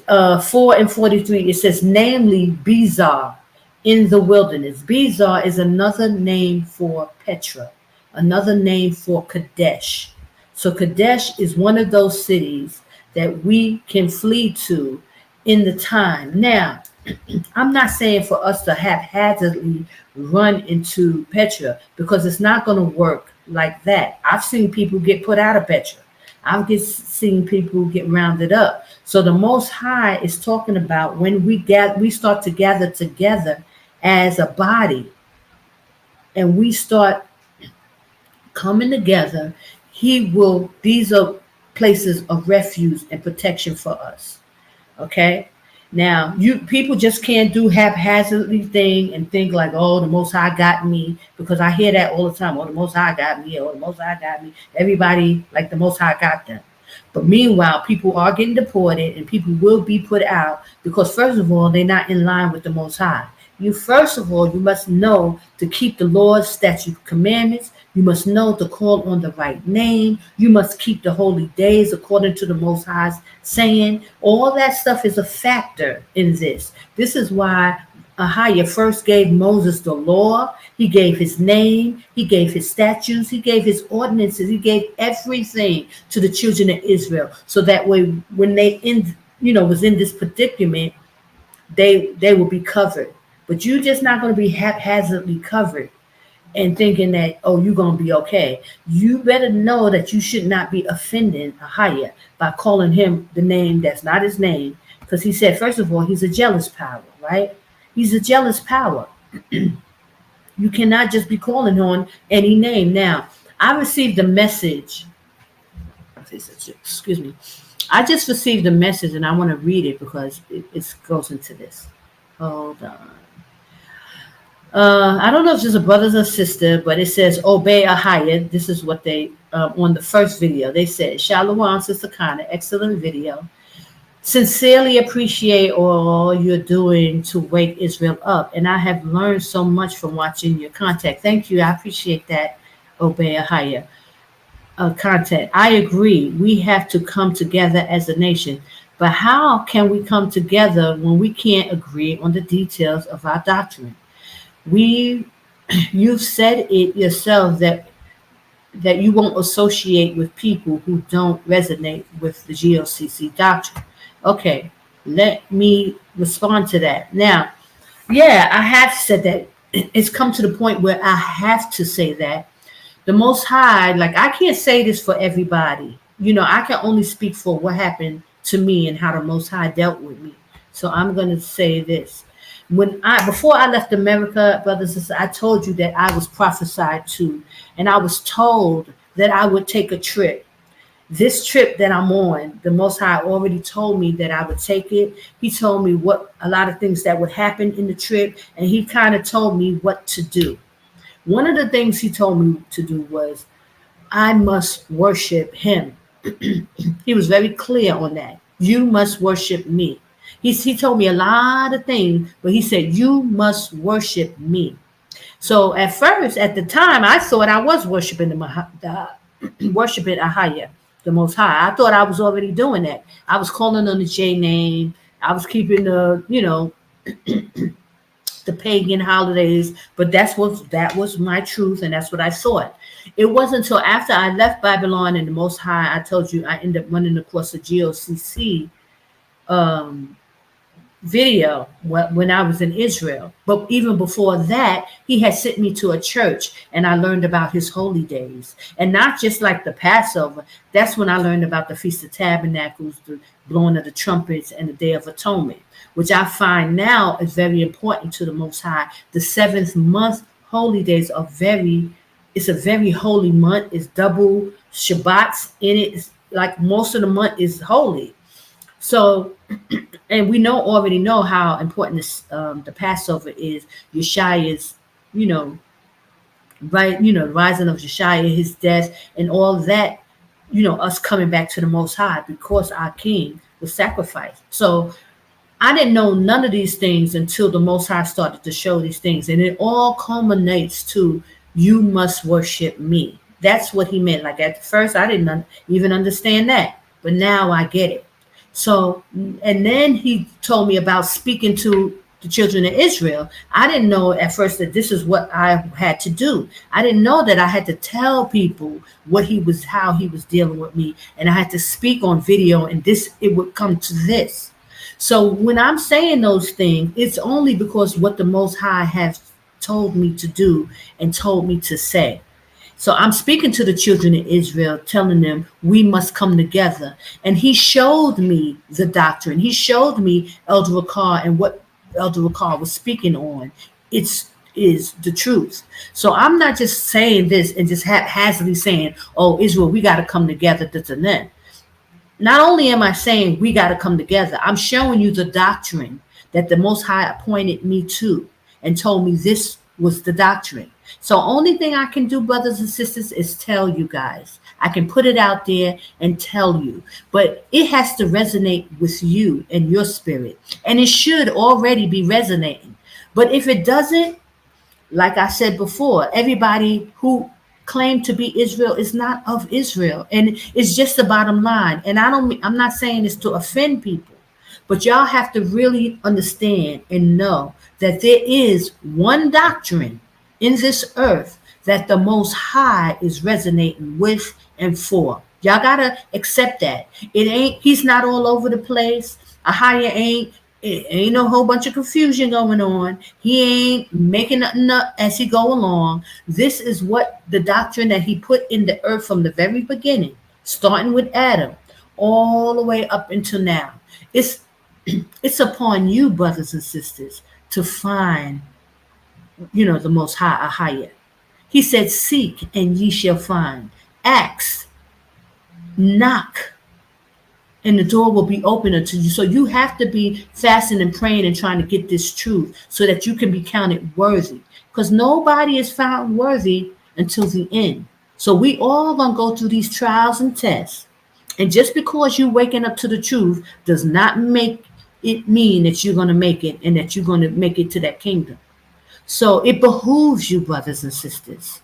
4:43, it says, namely Bezar in the wilderness. Bezar is another name for Petra, another name for Kadesh. So Kadesh is one of those cities that we can flee to in the time. Now, I'm not saying for us to haphazardly run into Petra, because it's not going to work like that. I've seen people get put out of Petra. I've seen people get rounded up. So the Most High is talking about when we start to gather together as a body, and we start coming together, these are places of refuge and protection for us. Okay. Now, you people just can't do haphazardly thing and think like, oh, the Most High got me, because I hear that all the time. Oh, the Most High got me. Oh, the Most High got me. Everybody like the Most High got them. But meanwhile, people are getting deported and people will be put out because, first of all, they're not in line with the Most High. You, first of all, you must know to keep the laws, statutes, commandments. You must know to call on the right name. You must keep the holy days according to the Most High's saying. All that stuff is a factor in this. This is why AHAYAH first gave Moses the law. He gave his name. He gave his statutes. He gave his ordinances. He gave everything to the children of Israel, so that way, when they was in this predicament, they will be covered. But you're just not going to be haphazardly covered and thinking that, oh, you're going to be okay. You better know that you should not be offending AHAYAH by calling him the name that's not his name, because he said, first of all, he's a jealous power, right? He's a jealous power. You cannot just be calling on any name. Now, I received a message. Excuse me. I just received a message and I want to read it because it goes into this. Hold on. I don't know if it's a brother or sister, but it says, obey AHAYAH. This is what they, on the first video, they said, Shalom, Sister Connor, excellent video. Sincerely appreciate all you're doing to wake Israel up. And I have learned so much from watching your content. Thank you. I appreciate that, obey AHAYAH. Content. I agree. We have to come together as a nation. But how can we come together when we can't agree on the details of our doctrine? You've said it yourself that you won't associate with people who don't resonate with the GOCC doctrine. Okay, let me respond to that. Now, yeah, I have said that. It's come to the point where I have to say that. The Most High, like, I can't say this for everybody. I can only speak for what happened to me and how the Most High dealt with me. So I'm going to say this. Before I left America, brothers and sisters, I told you that I was prophesied to, and I was told that I would take a trip. This trip that I'm on, the Most High already told me that I would take it. He told me a lot of things that would happen in the trip, and he kind of told me what to do. One of the things he told me to do was I must worship him. He was very clear on that. You must worship me. He told me a lot of things, but he said, you must worship me. So at first, at the time, I thought I was worshiping worshiping AHAYAH, the Most High. I thought I was already doing that. I was calling on the J name. I was keeping the, the pagan holidays, but that was my truth, and that's what I thought. It wasn't until after I left Babylon and the Most High, I told you, I ended up running across a GOCC video when I was in Israel. But even before that, he had sent me to a church, and I learned about his holy days, and not just like the Passover. That's when I learned about the Feast of Tabernacles, the blowing of the trumpets, and the Day of Atonement, which I find now is very important to the Most High. The 7th month holy days are it's a very holy month. It's double Shabbats in it. It's like most of the month is holy. So, and we already know how important this, the Passover is. Yashaya's, right, the rising of Yashaya, his death, and all that, us coming back to the Most High because our King was sacrificed. So I didn't know none of these things until the Most High started to show these things. And it all culminates to, you must worship me. That's what he meant. Like at first, I didn't even understand that, but now I get it. So, and then he told me about speaking to the children of Israel. I didn't know at first that this is what I had to do. I didn't know that I had to tell people how he was dealing with me. And I had to speak on video, and it would come to this. So when I'm saying those things, it's only because what the Most High has told me to do and told me to say. So I'm speaking to the children of Israel, telling them we must come together. And he showed me the doctrine. He showed me Elder Ricard and what Elder Ricard was speaking on. Is the truth. So I'm not just saying this and just haphazardly saying, oh, Israel, we got to come together. not only am I saying we got to come together, I'm showing you the doctrine that the Most High appointed me to and told me this was the doctrine. So only thing I can do, brothers and sisters, is tell you guys. I can put it out there and tell you, but it has to resonate with you and your spirit, and it should already be resonating. But if it doesn't, like I said before, everybody who claim to be Israel is not of Israel, and it's just the bottom line. And I'm not saying this to offend people, but y'all have to really understand and know that there is one doctrine in this earth that the Most High is resonating with and for. Y'all gotta accept that. He's not all over the place. AHAYAH ain't no whole bunch of confusion going on. He ain't making nothing up as he go along. This is what the doctrine that he put in the earth from the very beginning, starting with Adam, all the way up until now. It's upon you, brothers and sisters, to find, the Most High, AHAYAH. He said, seek and ye shall find. Ask, knock, and the door will be open unto you. So you have to be fasting and praying and trying to get this truth so that you can be counted worthy. Because nobody is found worthy until the end. So we all gonna go through these trials and tests. And just because you waking up to the truth does not make it mean that you're gonna make it and that you're gonna make it to that kingdom. So it behooves you, brothers and sisters.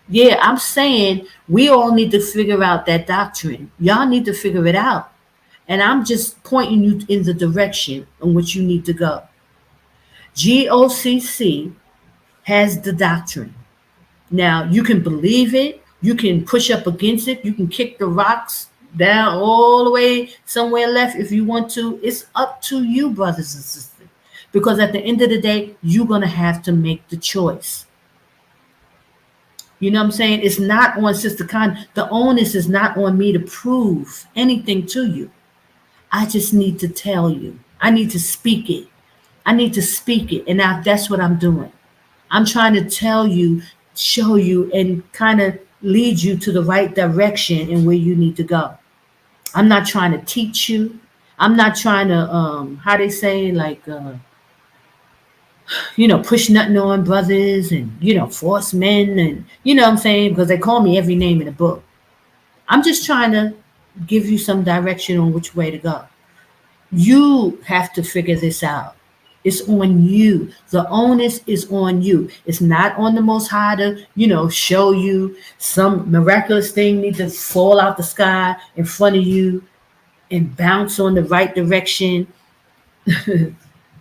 Yeah, I'm saying we all need to figure out that doctrine. Y'all need to figure it out. And I'm just pointing you in the direction in which you need to go. GOCC has the doctrine. Now, you can believe it. You can push up against it. You can kick the rocks down all the way somewhere left if you want to. It's up to you, brothers and sisters. Because at the end of the day, you're going to have to make the choice. You know what I'm saying? It's not on Sister Con. The onus is not on me to prove anything to you. I just need to tell you. I need to speak it. I need to speak it. And now that's what I'm doing. I'm trying to tell you, show you, and kind of lead you to the right direction and where you need to go. I'm not trying to teach you. I'm not trying to, how they say, like, push nothing on brothers and, force men and, what I'm saying? Because they call me every name in the book. I'm just trying to give you some direction on which way to go. You have to figure this out. It's on you. The onus is on you. It's not on the Most High to, show you some miraculous thing need to fall out the sky in front of you and bounce on the right direction.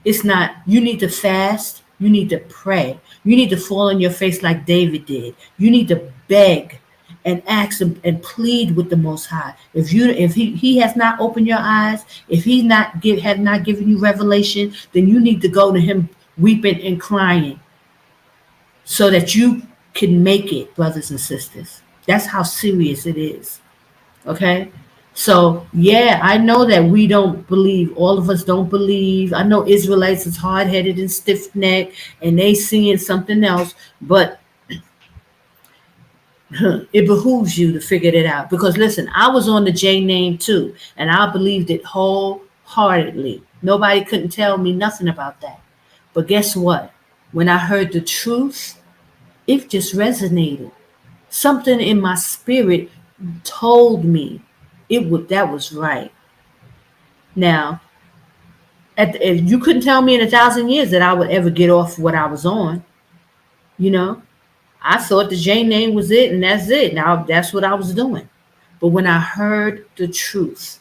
It's not. You need to fast. You need to pray. You need to fall on your face like David did. You need to beg and ask him and plead with the Most High. If he has not opened your eyes, if he have not given you revelation, then you need to go to him weeping and crying so that you can make it, brothers and sisters. That's how serious it is. Okay? So, yeah, I know that we don't believe. All of us don't believe. I know Israelites is hard-headed and stiff-necked, and they seeing something else, but it behooves you to figure it out. Because, listen, I was on the J name too, and I believed it wholeheartedly. Nobody couldn't tell me nothing about that. But guess what? When I heard the truth, it just resonated. Something in my spirit told me that was right. Now, you couldn't tell me in 1,000 years that I would ever get off what I was on. I thought the J name was it, and that's it. Now that's what I was doing. But when I heard the truth,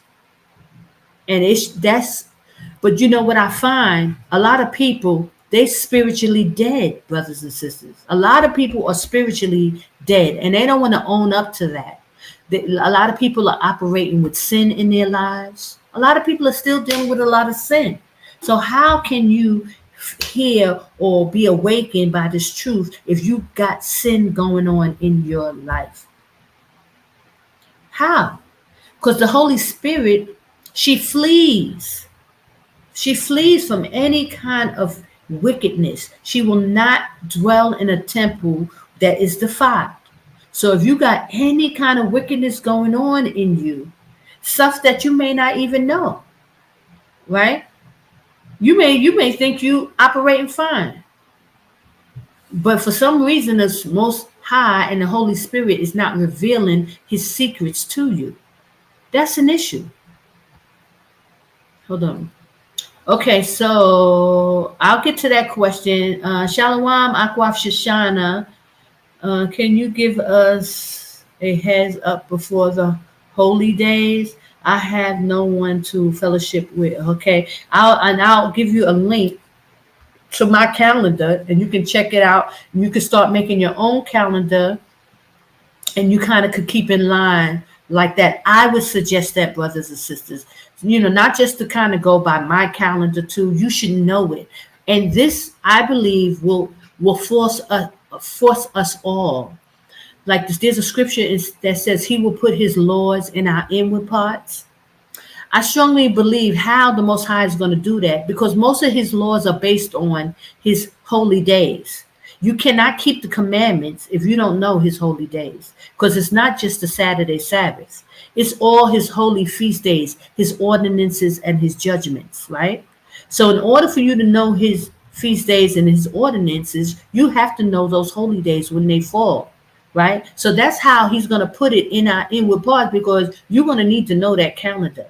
but you know what I find? A lot of people, they spiritually dead, brothers and sisters. A lot of people are spiritually dead, and they don't want to own up to that. A lot of people are operating with sin in their lives. A lot of people are still dealing with a lot of sin. So how can you hear or be awakened by this truth if you got sin going on in your life? How? Because the Holy Spirit, she flees from any kind of wickedness. She will not dwell in a temple that is defiled. So if you got any kind of wickedness going on in you, stuff that you may not even know, right? You may think you operating fine, but for some reason, the Most High and the Holy Spirit is not revealing His secrets to you. That's an issue. Hold on. Okay, so I'll get to that question. Shalom, Akwaf Shoshana. Can you give us a heads up before the holy days? I have no one to fellowship with. Okay, I'll give you a link to my calendar, and you can check it out. You can start making your own calendar, and you kind of could keep in line like that. I would suggest that, brothers and sisters, not just to kind of go by my calendar too. You should know it, and this, I believe, will force us all. Like this, there's a scripture that says He will put His laws in our inward parts. I strongly believe how the Most High is going to do that, because most of His laws are based on His holy days. You cannot keep the commandments if you don't know His holy days, because it's not just the Saturday Sabbath. It's all His holy feast days, His ordinances and His judgments, right? So in order for you to know His feast days and His ordinances, you have to know those holy days when they fall, right? So that's how He's going to put it in our inward parts, because you're going to need to know that calendar.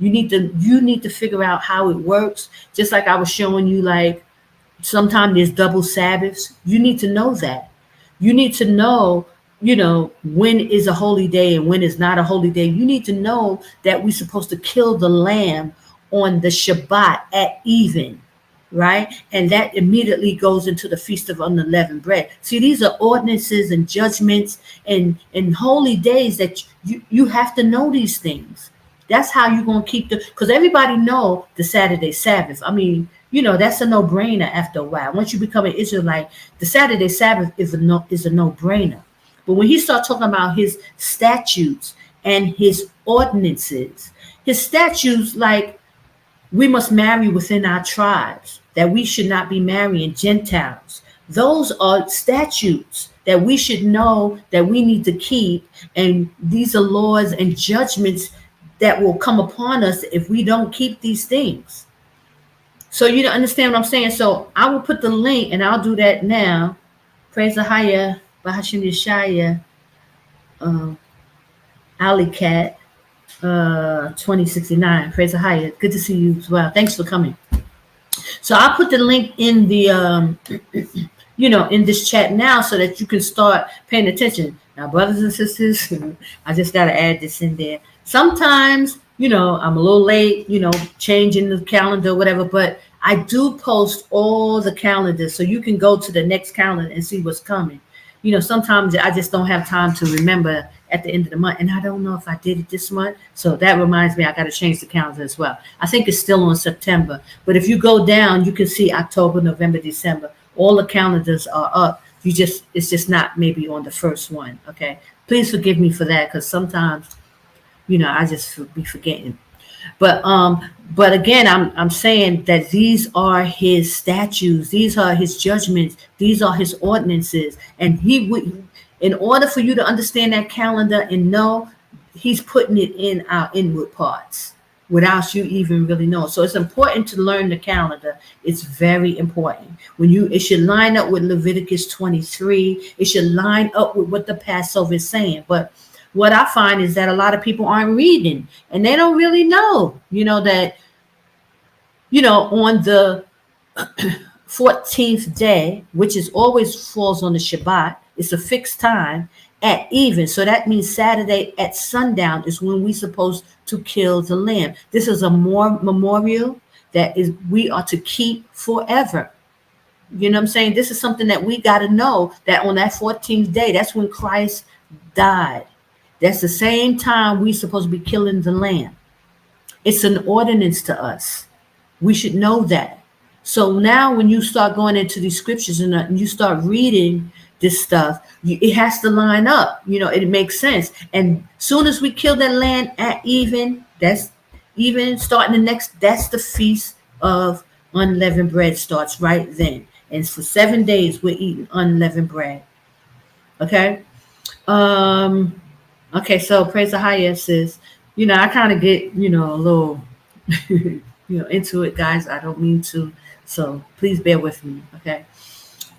You need to figure out how it works. Just like I was showing you, like sometimes there's double Sabbaths. You need to know that. You need to know, when is a holy day and when is not a holy day. You need to know that we're supposed to kill the lamb on the Shabbat at even, right? And that immediately goes into the Feast of Unleavened Bread. See, these are ordinances and judgments and holy days that you have to know these things. That's how you're going to keep because everybody know the Saturday Sabbath. I mean, that's a no-brainer after a while. Once you become an Israelite, the Saturday Sabbath is a no-brainer. But when He starts talking about His statutes and His ordinances, His statutes, like we must marry within our tribes, that we should not be marrying Gentiles. Those are statutes that we should know that we need to keep. And these are laws and judgments that will come upon us if we don't keep these things. So you don't understand what I'm saying. So I will put the link, and I'll do that now. Praise AHAYAH, Bahashim Yashaya, Alicat, 2069. Praise AHAYAH. Good to see you as well. Thanks for coming. So I'll put the link in the, in this chat now, so that you can start paying attention. Now, brothers and sisters, I just got to add this in there. Sometimes, I'm a little late, changing the calendar, whatever, but I do post all the calendars, so you can go to the next calendar and see what's coming. Sometimes I just don't have time to remember at the end of the month, and I don't know if I did it this month. So that reminds me, I got to change the calendar as well. I think it's still on September, but if you go down, you can see October, November, December. All the calendars are up. It's just not maybe on the first one. Okay. Please forgive me for that, because sometimes, I just be forgetting. But again, I'm saying that these are His statutes, these are His judgments, these are His ordinances, and in order for you to understand that calendar and know, He's putting it in our inward parts without you even really know. So it's important to learn the calendar. It's very important. It should line up with Leviticus 23. It should line up with what the Passover is saying. But what I find is that a lot of people aren't reading, and they don't really know, that, on the 14th day, which is always falls on the Shabbat, it's a fixed time at even. So that means Saturday at sundown is when we're supposed to kill the lamb. This is a memorial that we are to keep forever. You know what I'm saying? This is something that we got to know, that on that 14th day, that's when Christ died. That's the same time we're supposed to be killing the lamb. It's an ordinance to us. We should know that. So now when you start going into these scriptures and you start reading this stuff, it has to line up. It makes sense. And soon as we kill that lamb at even, that's even starting that's the Feast of Unleavened Bread starts right then. And for 7 days, we're eating unleavened bread. Okay? Okay, so praise AHAYAH says, I kind of get, a little, into it, guys. I don't mean to. So please bear with me. Okay.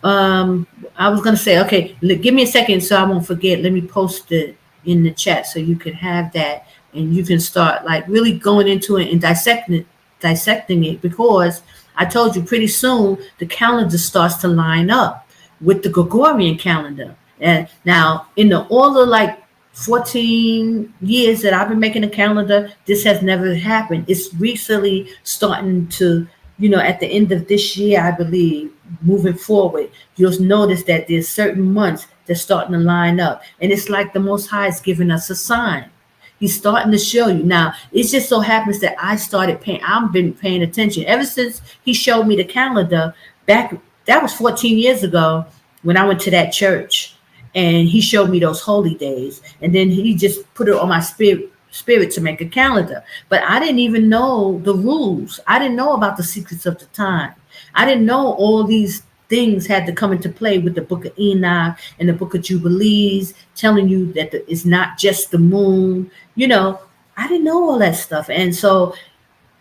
I was gonna say, okay, give me a second so I won't forget. Let me post it in the chat so you can have that and you can start like really going into it and dissecting it because I told you pretty soon the calendar starts to line up with the Gregorian calendar. And now in all the like 14 years that I've been making a calendar, this has never happened. It's recently starting to, at the end of this year, I believe, moving forward, you'll notice that there's certain months that's starting to line up. And it's like the Most High is giving us a sign. He's starting to show you. Now, it just so happens that I've been paying attention ever since he showed me the calendar back. That was 14 years ago when I went to that church and he showed me those holy days. And then he just put it on my spirit to make a calendar. But I didn't even know the rules. I didn't know about the secrets of the time. I didn't know all these things had to come into play with the book of Enoch and the book of Jubilees, telling you that it's not just the moon. I didn't know all that stuff. And so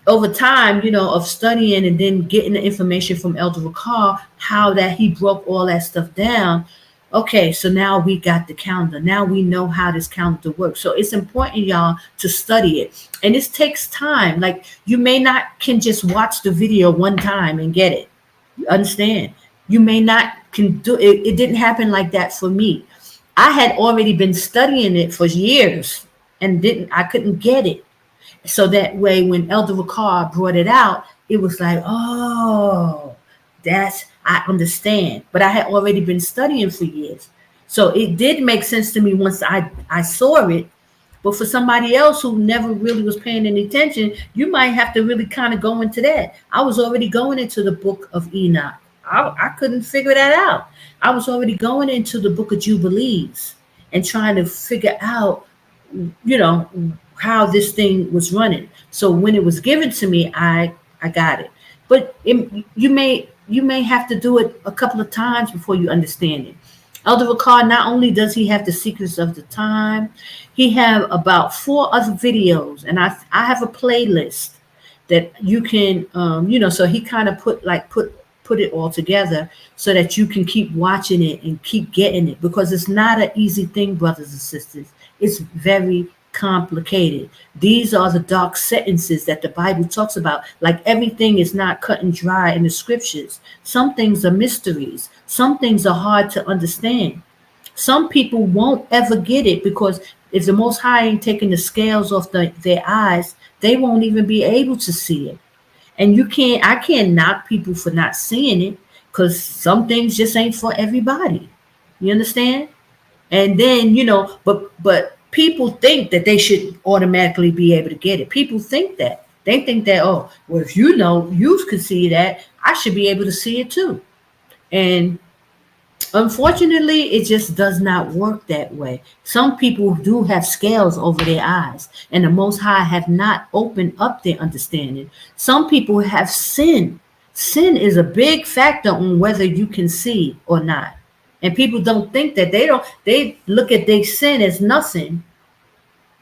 over time, of studying and then getting the information from Elder Ricard, how that he broke all that stuff down. Okay, so now we got the calendar. Now we know how this calendar works. So it's important, y'all, to study it. And this takes time. Like you may not can just watch the video one time and get it. You understand? You may not can do it. It didn't happen like that for me. I had already been studying it for years and I couldn't get it. So that way, when Elder Ricard brought it out, it was like, oh, I understand. But I had already been studying for years. So it did make sense to me once I saw it. But for somebody else who never really was paying any attention, you might have to really kind of go into that. I was already going into the book of Enoch. I couldn't figure that out. I was already going into the book of Jubilees and trying to figure out, how this thing was running. So when it was given to me, I got it. But you may have to do it a couple of times before you understand it. Elder Ricard, not only does he have the secrets of the time, he have about 4 other videos, and I have a playlist that you can, so he kind of put it all together so that you can keep watching it and keep getting it, because it's not an easy thing, brothers and sisters. It's very complicated. These are the dark sentences that the Bible talks about. Like everything is not cut and dry in the scriptures. Some things are mysteries. Some things are hard to understand. Some people won't ever get it because if the Most High ain't taking the scales off their eyes, they won't even be able to see it. And I can't knock people for not seeing it because some things just ain't for everybody. You understand? And then, but people think that they should automatically be able to get it. People think that. They think that, oh, well, if you could see that, I should be able to see it too. And unfortunately, it just does not work that way. Some people do have scales over their eyes, and the Most High have not opened up their understanding. Some people have sin. Sin is a big factor on whether you can see or not. And people don't think that. They look at their sin as nothing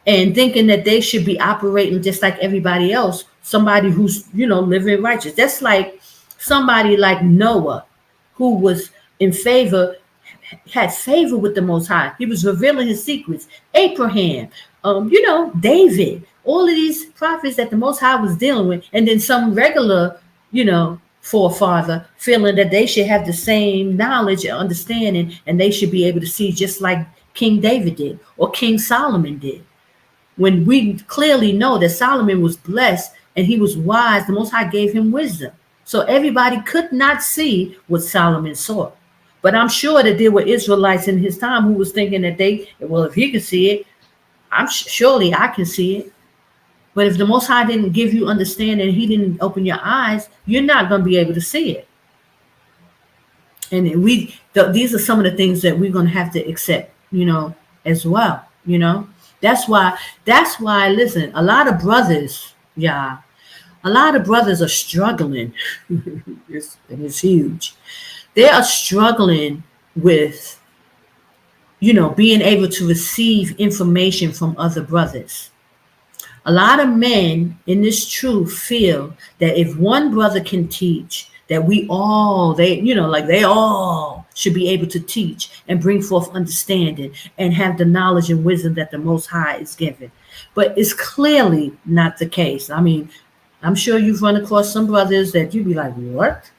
and thinking that they should be operating just like everybody else, somebody who's, living righteous. That's like somebody like Noah, who was in favor, had favor with the Most High. He was revealing his secrets. Abraham, David, all of these prophets that the Most High was dealing with. And then some regular, forefather feeling that they should have the same knowledge and understanding and they should be able to see just like King David did or King Solomon did. When we clearly know that Solomon was blessed and he was wise, the Most High gave him wisdom. So everybody could not see what Solomon saw. But I'm sure that there were Israelites in his time who was thinking that if he could see it, surely I can see it. But if the Most High didn't give you understanding, he didn't open your eyes, you're not going to be able to see it. And these are some of the things that we're going to have to accept, as well, That's why, listen, a lot of brothers are struggling. It's huge. They are struggling with, being able to receive information from other brothers. A lot of men in this truth feel that if one brother can teach, that they all should be able to teach and bring forth understanding and have the knowledge and wisdom that the Most High is given. But it's clearly not the case. I mean, I'm sure you've run across some brothers that you'd be like, what?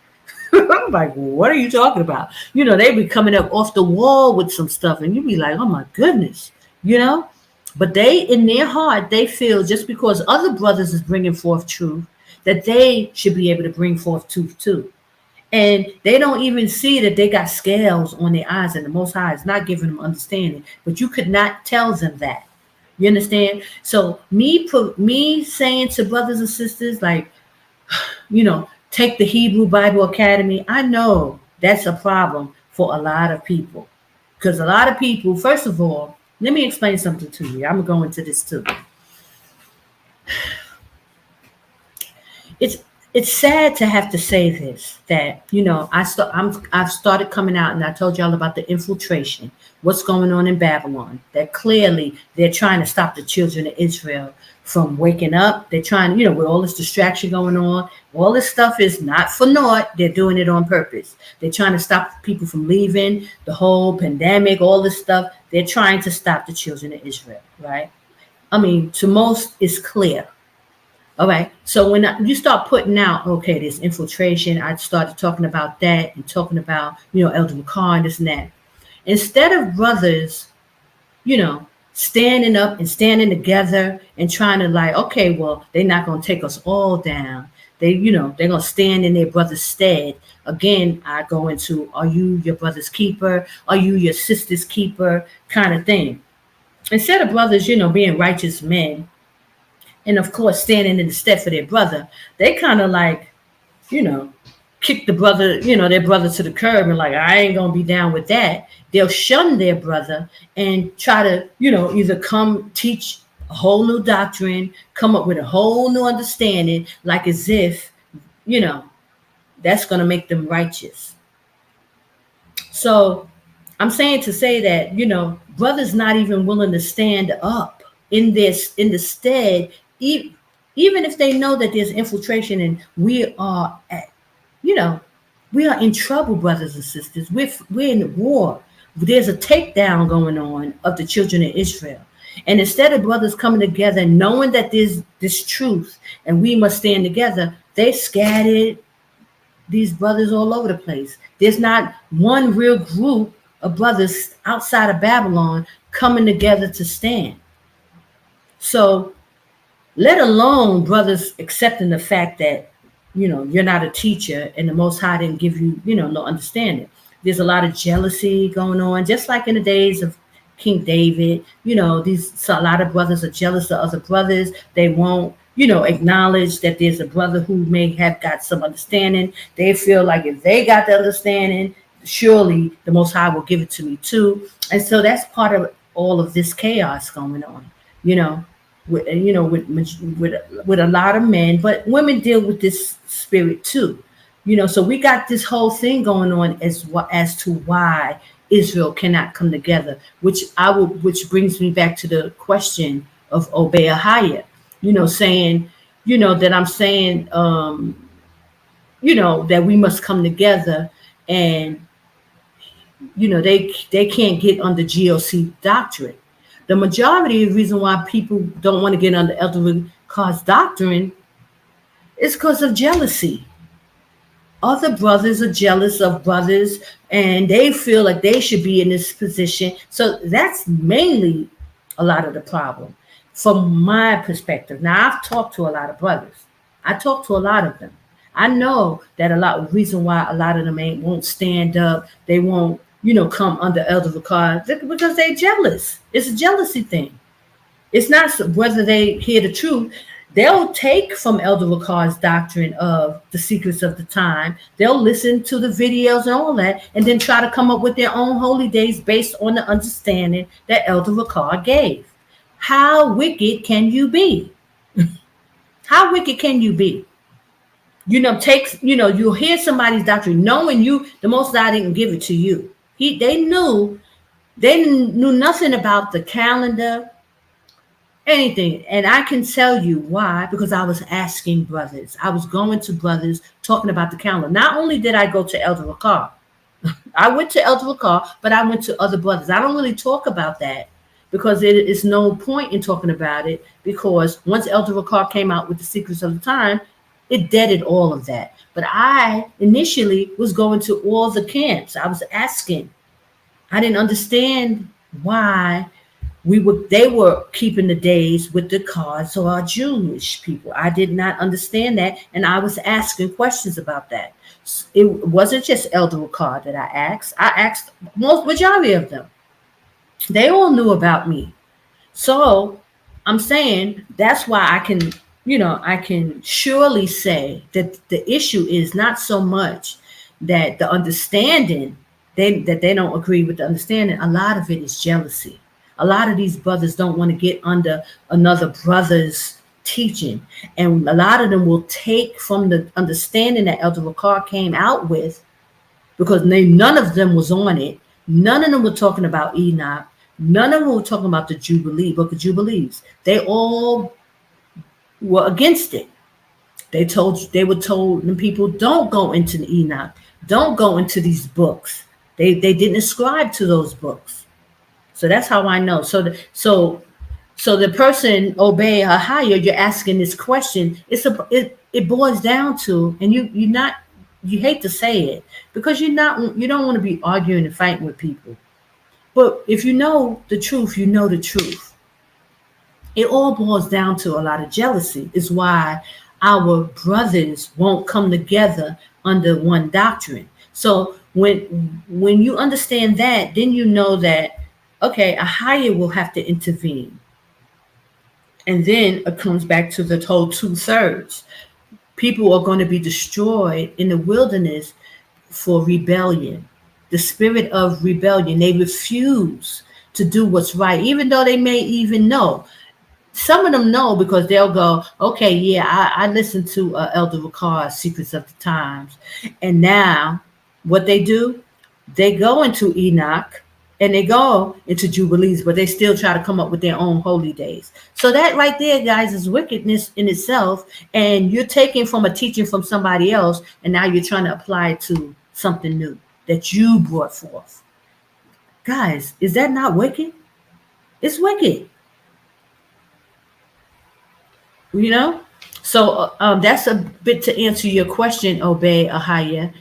Like, what are you talking about? They be coming up off the wall with some stuff and you'd be like, oh my goodness, But they, in their heart, they feel just because other brothers is bringing forth truth, that they should be able to bring forth truth too. And they don't even see that they got scales on their eyes, and the Most High is not giving them understanding. But you could not tell them that. You understand? So me saying to brothers and sisters, like, take the Hebrew Bible Academy, I know that's a problem for a lot of people. Because a lot of people, first of all, let me explain something to you. I'm going to this too. It's sad to have to say this, that, I've started coming out and I told y'all about the infiltration, what's going on in Babylon, that clearly they're trying to stop the children of Israel from waking up. They're trying, with all this distraction going on, all this stuff is not for naught. They're doing it on purpose. They're trying to stop people from leaving, the whole pandemic, all this stuff. They're trying to stop the children of Israel, right? I mean, to most, it's clear. All right. So when you start putting out, okay, this infiltration, I started talking about that and talking about, Elder McCarr and this and that. Instead of brothers, standing up and standing together and trying to like, okay, well, they're not going to take us all down. They're going to stand in their brother's stead. Again, I go into, are you your brother's keeper? Are you your sister's keeper? Kind of thing. Instead of brothers, being righteous men, and of course, standing in the stead for their brother, they kind of like, kick the brother, their brother to the curb and like, I ain't going to be down with that. They'll shun their brother and try to, either come teach a whole new doctrine, come up with a whole new understanding, like as if, that's going to make them righteous. So I'm saying to say that, brothers not even willing to stand up in the stead, even if they know that there's infiltration and we are in trouble, brothers and sisters. We're in war. There's a takedown going on of the children of Israel. And instead of brothers coming together, knowing that there's this truth and we must stand together, they scattered these brothers all over the place. There's not one real group of brothers outside of Babylon coming together to stand. So let alone brothers accepting the fact that, you're not a teacher and the Most High didn't give you, no understanding. There's a lot of jealousy going on, just like in the days of King David. A lot of brothers are jealous of other brothers. They won't, acknowledge that there's a brother who may have got some understanding. They feel like if they got the understanding, surely the Most High will give it to me too. And so that's part of all of this chaos going on, with a lot of men, but women deal with this spirit too, so we got this whole thing going on as to why Israel cannot come together, which brings me back to the question of AHAYAH, saying, that I'm saying, that we must come together and, they can't get under GOC doctrine. The majority of the reason why people don't want to get under Elder McCarr's doctrine is because of jealousy. Other brothers are jealous of brothers and they feel like they should be in this position. So that's mainly a lot of the problem from my perspective. Now, I've talked to a lot of brothers. I talked to a lot of them. I know that the reason why a lot of them won't stand up, they won't, come under Elder McCarr, because they're jealous. It's a jealousy thing. It's not whether they hear the truth. They'll take from Elder McCarr's doctrine of the secrets of the time. They'll listen to the videos and all that, and then try to come up with their own holy days based on the understanding that Elder McCarr gave. How wicked can you be? How wicked can you be? You'll hear somebody's doctrine knowing the Most High didn't give it to you. They knew nothing about the calendar anything. And I can tell you why, because I was asking brothers. I was going to brothers talking about the calendar. Not only did I go to Elder Ricard, I went to Elder Ricard, but I went to other brothers. I don't really talk about that because there is no point in talking about it, because once Elder Ricard came out with the Secrets of the Time, it deaded all of that. But I initially was going to all the camps. I was asking. I didn't understand why they were keeping the days with the cards or our Jewish people. I did not understand that, and I was asking questions about that. It wasn't just Elder Ricard that I asked. I asked majority of them. They all knew about me. So I'm saying that's why I can surely say that the issue is not so much that the understanding, that they don't agree with the understanding. A lot of it is jealousy. A lot of these brothers don't want to get under another brother's teaching. And a lot of them will take from the understanding that Elder Ricard came out with, because none of them was on it. None of them were talking about Enoch. None of them were talking about the Jubilee, Book of Jubilees. They all were against it. They were told the people, don't go into the Enoch. Don't go into these books. They didn't ascribe to those books. So that's how I know. So the person obey AHAYAH, you're asking this question. It boils down to, and you hate to say it, because you don't want to be arguing and fighting with people. But if you know the truth, you know the truth. It all boils down to a lot of jealousy. Is why our brothers won't come together under one doctrine. So when you understand that, then you know that, okay, AHAYAH will have to intervene. And then it comes back to the whole 2/3. People are going to be destroyed in the wilderness for rebellion. The spirit of rebellion. They refuse to do what's right, even though they may even know. Some of them know, because they'll go, okay, yeah, I listened to Elder Ricard's Secrets of the Times. And now what they do, they go into Enoch and they go into Jubilees, but they still try to come up with their own holy days. So that right there, guys, is wickedness in itself. And you're taking from a teaching from somebody else, and now you're trying to apply it to something new that you brought forth. Guys, is that not wicked? It's wicked. You know? So that's a bit to answer your question, Obey AHAYAH.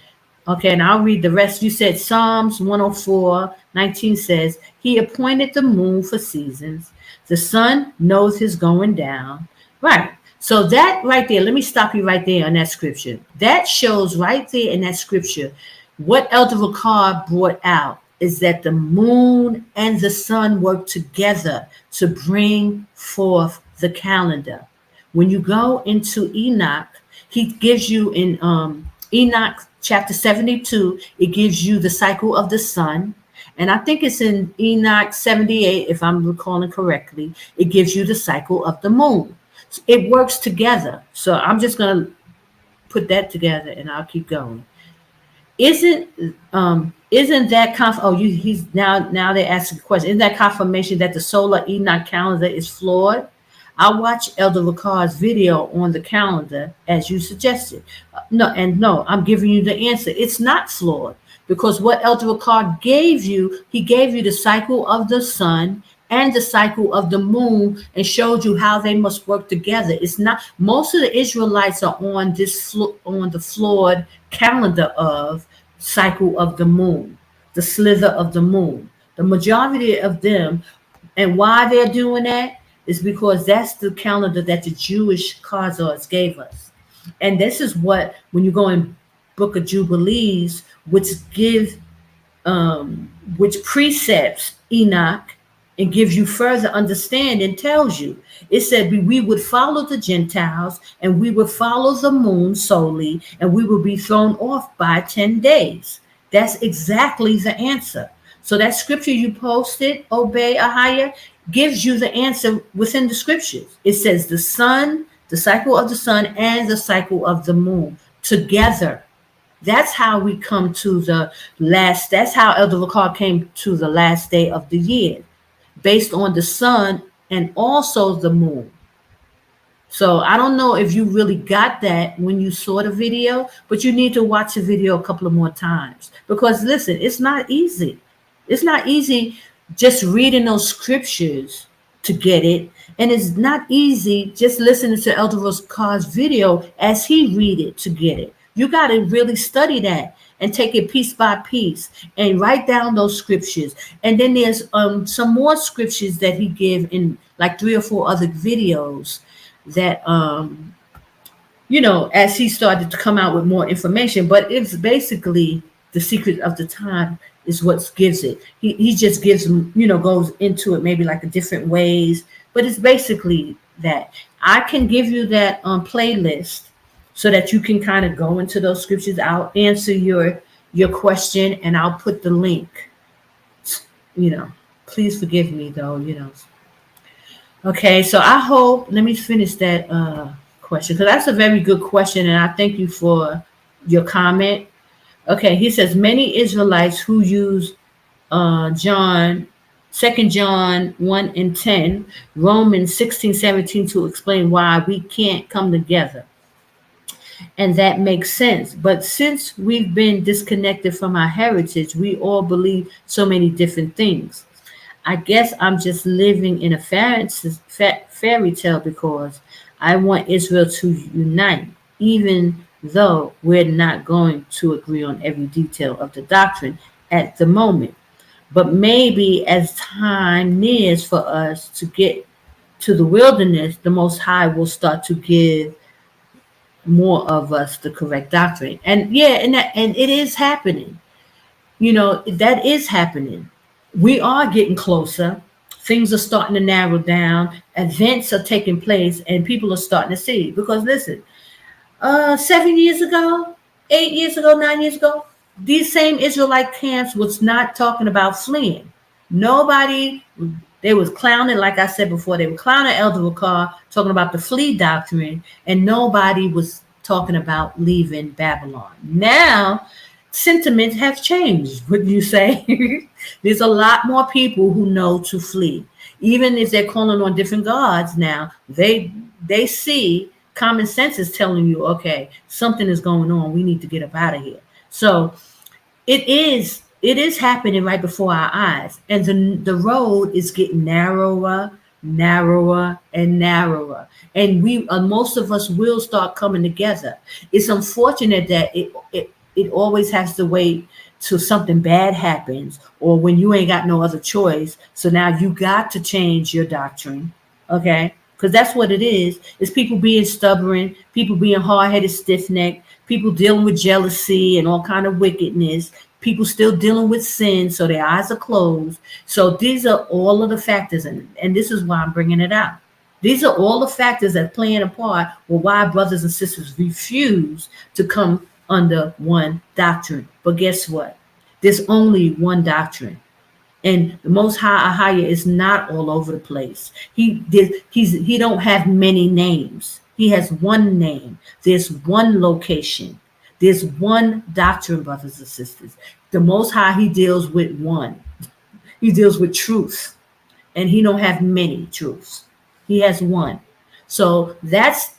Okay, and I'll read the rest. You said Psalms 104:19 says, he appointed the moon for seasons. The sun knows his going down. Right. So that right there, let me stop you right there on that scripture. That shows right there in that scripture what Elder Ricard brought out is that the moon and the sun work together to bring forth the calendar. When you go into Enoch, he gives you in Enoch chapter 72, it gives you the cycle of the sun. And I think it's in Enoch 78, if I'm recalling correctly, it gives you the cycle of the moon. So it works together. So I'm just going to put that together and I'll keep going. Isn't that he's now they're asking a question. Isn't that confirmation that the solar Enoch calendar is flawed? I watched Elder Ricard's video on the calendar as you suggested. No, I'm giving you the answer. It's not flawed, because what Elder Ricard gave you, he gave you the cycle of the sun and the cycle of the moon and showed you how they must work together. It's not, most of the Israelites are on the flawed calendar of cycle of the moon, the slither of the moon. The majority of them, and why they're doing that, is because that's the calendar that the Jewish Khazars gave us. And this is what, when you go in Book of Jubilees, which precepts Enoch and gives you further understanding, tells you. It said we would follow the Gentiles and we would follow the moon solely, and we would be thrown off by 10 days. That's exactly the answer. So that scripture you posted, Obey AHAYAH, gives you the answer within the scriptures. It says the sun, the cycle of the sun, and the cycle of the moon together. That's how we come to the that's how Elder Ricard came to the last day of the year, based on the sun and also the moon. So I don't know if you really got that when you saw the video, but you need to watch the video a couple of more times, because listen, it's not easy. It's not easy just reading those scriptures to get it. And it's not easy just listening to Elder Carr's video as he read it to get it. You got to really study that and take it piece by piece and write down those scriptures. And then there's some more scriptures that he give in like 3 or 4 other videos that as he started to come out with more information. But it's basically the secret of the time is what gives it. He just gives them, goes into it maybe like a different ways, but it's basically that. I can give you that playlist so that you can kind of go into those scriptures. I'll answer your question, and I'll put the link. Please forgive me though. Okay, so I hope, let me finish that question, because that's a very good question, and I thank you for your comment. Okay, he says, many Israelites who use 2 John 1 and 10, Romans 16:17 to explain why we can't come together. And that makes sense. But since we've been disconnected from our heritage, we all believe so many different things. I guess I'm just living in a fairy tale because I want Israel to unite, even though we're not going to agree on every detail of the doctrine at the moment. But maybe as time nears for us to get to the wilderness, the Most High will start to give more of us the correct doctrine. And and it is happening. That is happening. We are getting closer. Things are starting to narrow down. Events are taking place, and people are starting to see. Because listen, 7 years ago, 8 years ago, 9 years ago, these same Israelite camps was not talking about fleeing. Nobody, they was clowning, like I said before, they were clowning Elder Carr, talking about the flee doctrine, and nobody was talking about leaving Babylon. Now, sentiments have changed, wouldn't you say? There's a lot more people who know to flee. Even if they're calling on different gods now, they see common sense is telling you, okay, something is going on. We need to get up out of here. So it is happening right before our eyes. And the road is getting narrower, and narrower. And most of us will start coming together. It's unfortunate that it always has to wait till something bad happens, or when you ain't got no other choice. So now you got to change your doctrine, okay? Because that's what it is. It's people being stubborn, people being hard-headed, stiff-necked, people dealing with jealousy and all kind of wickedness, people still dealing with sin, so their eyes are closed. So these are all of the factors, and this is why I'm bringing it out. These are all the factors that playing a part with why brothers and sisters refuse to come under one doctrine. But guess what? There's only one doctrine. And the Most High AHAYAH is not all over the place. He don't have many names. He has one name. There's one location. There's one doctrine, brothers and sisters. The Most High, he deals with one. He deals with truth. And he don't have many truths. He has one. So that's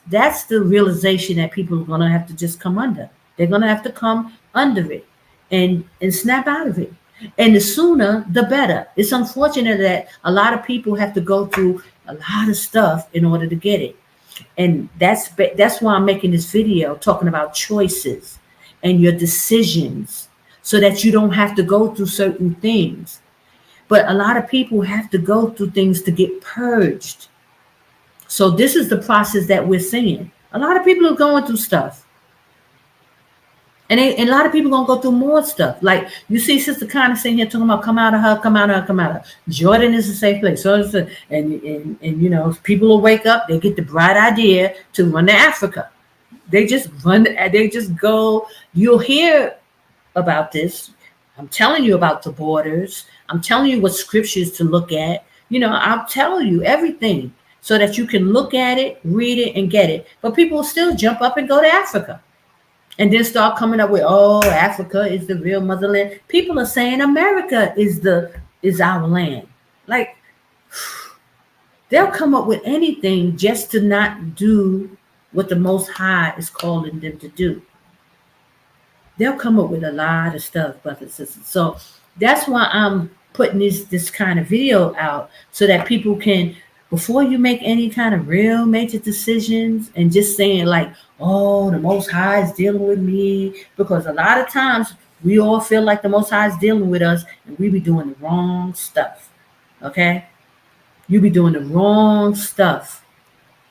the realization that people are going to have to just come under. They're going to have to come under it and snap out of it. And the sooner, the better. It's unfortunate that a lot of people have to go through a lot of stuff in order to get it. And that's why I'm making this video talking about choices and your decisions so that you don't have to go through certain things. But a lot of people have to go through things to get purged. So this is the process that we're seeing. A lot of people are going through stuff. And a lot of people going to go through more stuff. Like you see Sister Connie sitting here talking about come out of her, come out of her, come out of her. Jordan is a safe place. So and people will wake up, they get the bright idea to run to Africa. They just go. You'll hear about this. I'm telling you about the borders. I'm telling you what scriptures to look at. I'll tell you everything so that you can look at it, read it, and get it. But people will still jump up and go to Africa. And then start coming up with, Africa is the real motherland. People are saying America is our land. Like, They'll come up with anything just to not do what the Most High is calling them to do. They'll come up with a lot of stuff, brothers and sisters. So that's why I'm putting this kind of video out, so that people can, before you make any kind of real major decisions and just saying like, oh, the Most High is dealing with me, because a lot of times we all feel like the Most High is dealing with us and we be doing the wrong stuff. Okay? You be doing the wrong stuff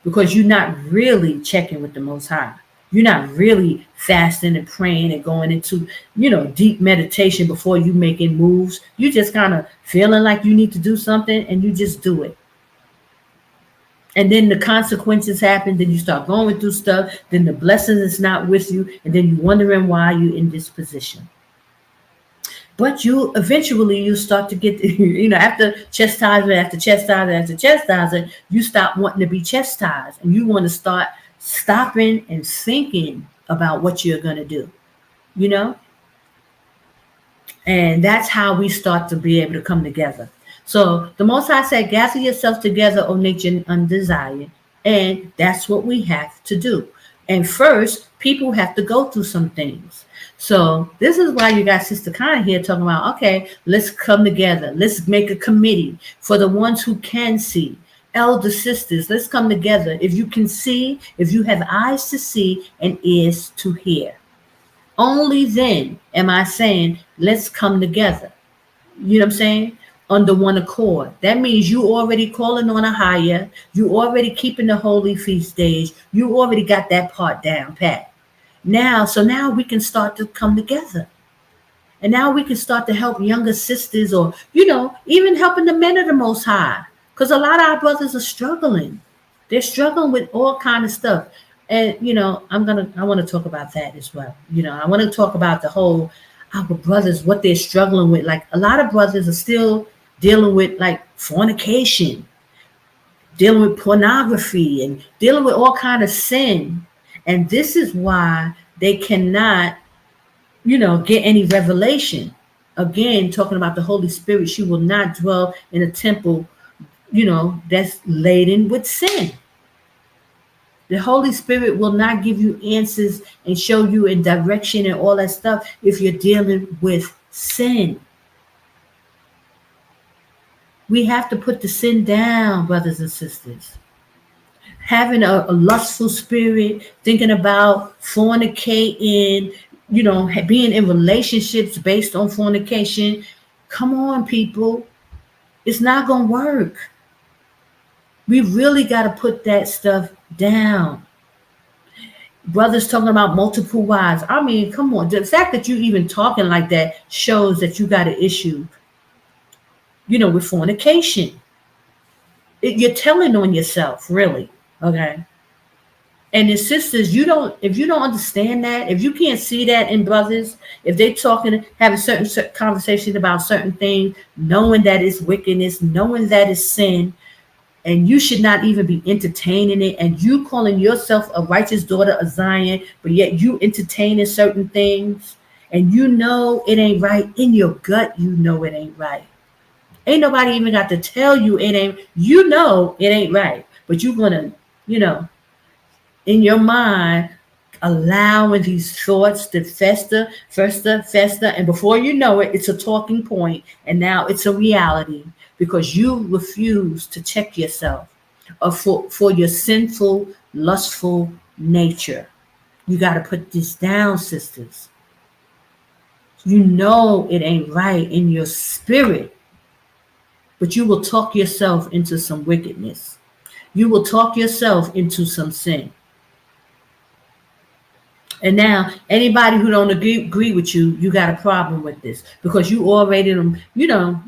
because you're not really checking with the Most High. You're not really fasting and praying and going into, deep meditation before you making moves. You just kind of feeling like you need to do something and you just do it. And then the consequences happen. Then you start going through stuff. Then the blessing is not with you. And then you're wondering why you're in this position. But you start to get, after chastisement, you stop wanting to be chastised. And you want to start stopping and thinking about what you're going to do, And that's how we start to be able to come together. So the Most High said, gather yourself together, O nature undesired. And that's what we have to do. And first, people have to go through some things. So this is why you got Sister Connie here talking about, okay, let's come together. Let's make a committee for the ones who can see. Elder sisters, let's come together. If you can see, if you have eyes to see and ears to hear. Only then am I saying, let's come together. You know what I'm saying? Under one accord. That means you already calling on AHAYAH. You already keeping the holy feast days. You already got that part down pat. Now we can start to come together. And now we can start to help younger sisters, or, even helping the men of the Most High. Because a lot of our brothers are struggling. They're struggling with all kind of stuff. And, I want to talk about that as well. I want to talk about our brothers, what they're struggling with. Like, a lot of brothers are still dealing with, like, fornication, dealing with pornography, and dealing with all kind of sin. And this is why they cannot, get any revelation. Again, talking about the Holy Spirit, she will not dwell in a temple, that's laden with sin. The Holy Spirit will not give you answers and show you in direction and all that stuff if you're dealing with sin. We have to put the sin down, brothers and sisters. Having a lustful spirit, thinking about fornicating, being in relationships based on fornication. Come on, people. It's not going to work. We really got to put that stuff down. Brothers talking about multiple wives. I mean, come on. The fact that you even talking like that shows that you got an issue, with fornication. You're telling on yourself, really. Okay. And the sisters, if you don't understand that, if you can't see that in brothers, if they talking, having certain conversations about certain things, knowing that it's wickedness, knowing that it's sin, and you should not even be entertaining it, and you calling yourself a righteous daughter of Zion, but yet you entertaining certain things, and it ain't right. In your gut, it ain't right. Ain't nobody even got to tell you it ain't, it ain't right. But you're going to, in your mind, allowing these thoughts to fester. And before you know it, it's a talking point. And now it's a reality because you refuse to check yourself for your sinful, lustful nature. You got to put this down, sisters. It ain't right in your spirit. But you will talk yourself into some wickedness. You will talk yourself into some sin. And now, anybody who don't agree with you, you got a problem with this because you already, you don't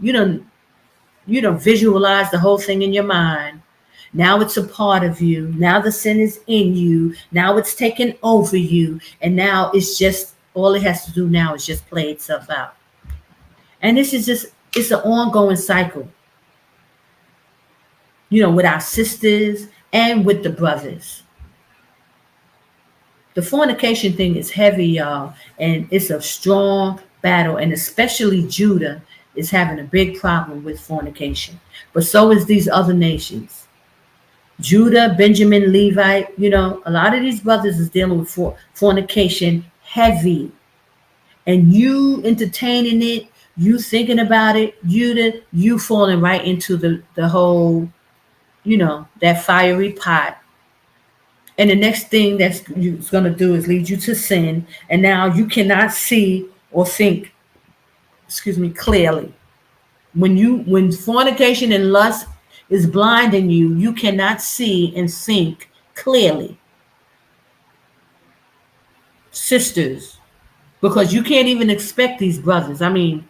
visualize the whole thing in your mind. Now it's a part of you. Now the sin is in you. Now it's taken over you. And now it's just, all it has to do now is just play itself out. And this is it's an ongoing cycle. With our sisters and with the brothers. The fornication thing is heavy, y'all, and it's a strong battle, and especially Judah is having a big problem with fornication. But so is these other nations. Judah, Benjamin, Levi, a lot of these brothers is dealing with fornication heavy. And you entertaining it, you thinking about it, you falling right into the whole, that fiery pot. And the next thing that's it's going to do is lead you to sin. And now you cannot see or think, clearly. When fornication and lust is blinding you, you cannot see and think clearly. Sisters, because you can't even expect these brothers. I mean,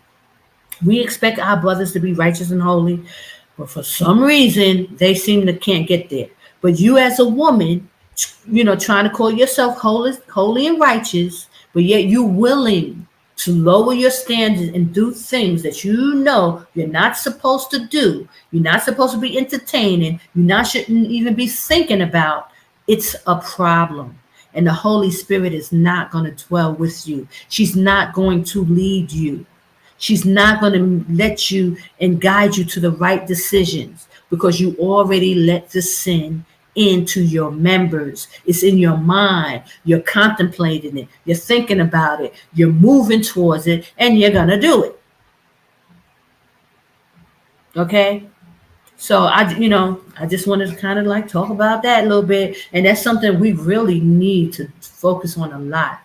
we expect our brothers to be righteous and holy, but for some reason they seem to can't get there. But you as a woman, trying to call yourself holy and righteous, but yet you willing to lower your standards and do things that you're not supposed to do. You're not supposed to be entertaining. Shouldn't even be thinking about. It's a problem. And the Holy Spirit is not going to dwell with you. She's not going to lead you. She's not going to let you and guide you to the right decisions because you already let the sin into your members. It's in your mind. You're contemplating it. You're thinking about it. You're moving towards it, and you're going to do it. Okay? So I just wanted to kind of like talk about that a little bit. And that's something we really need to focus on a lot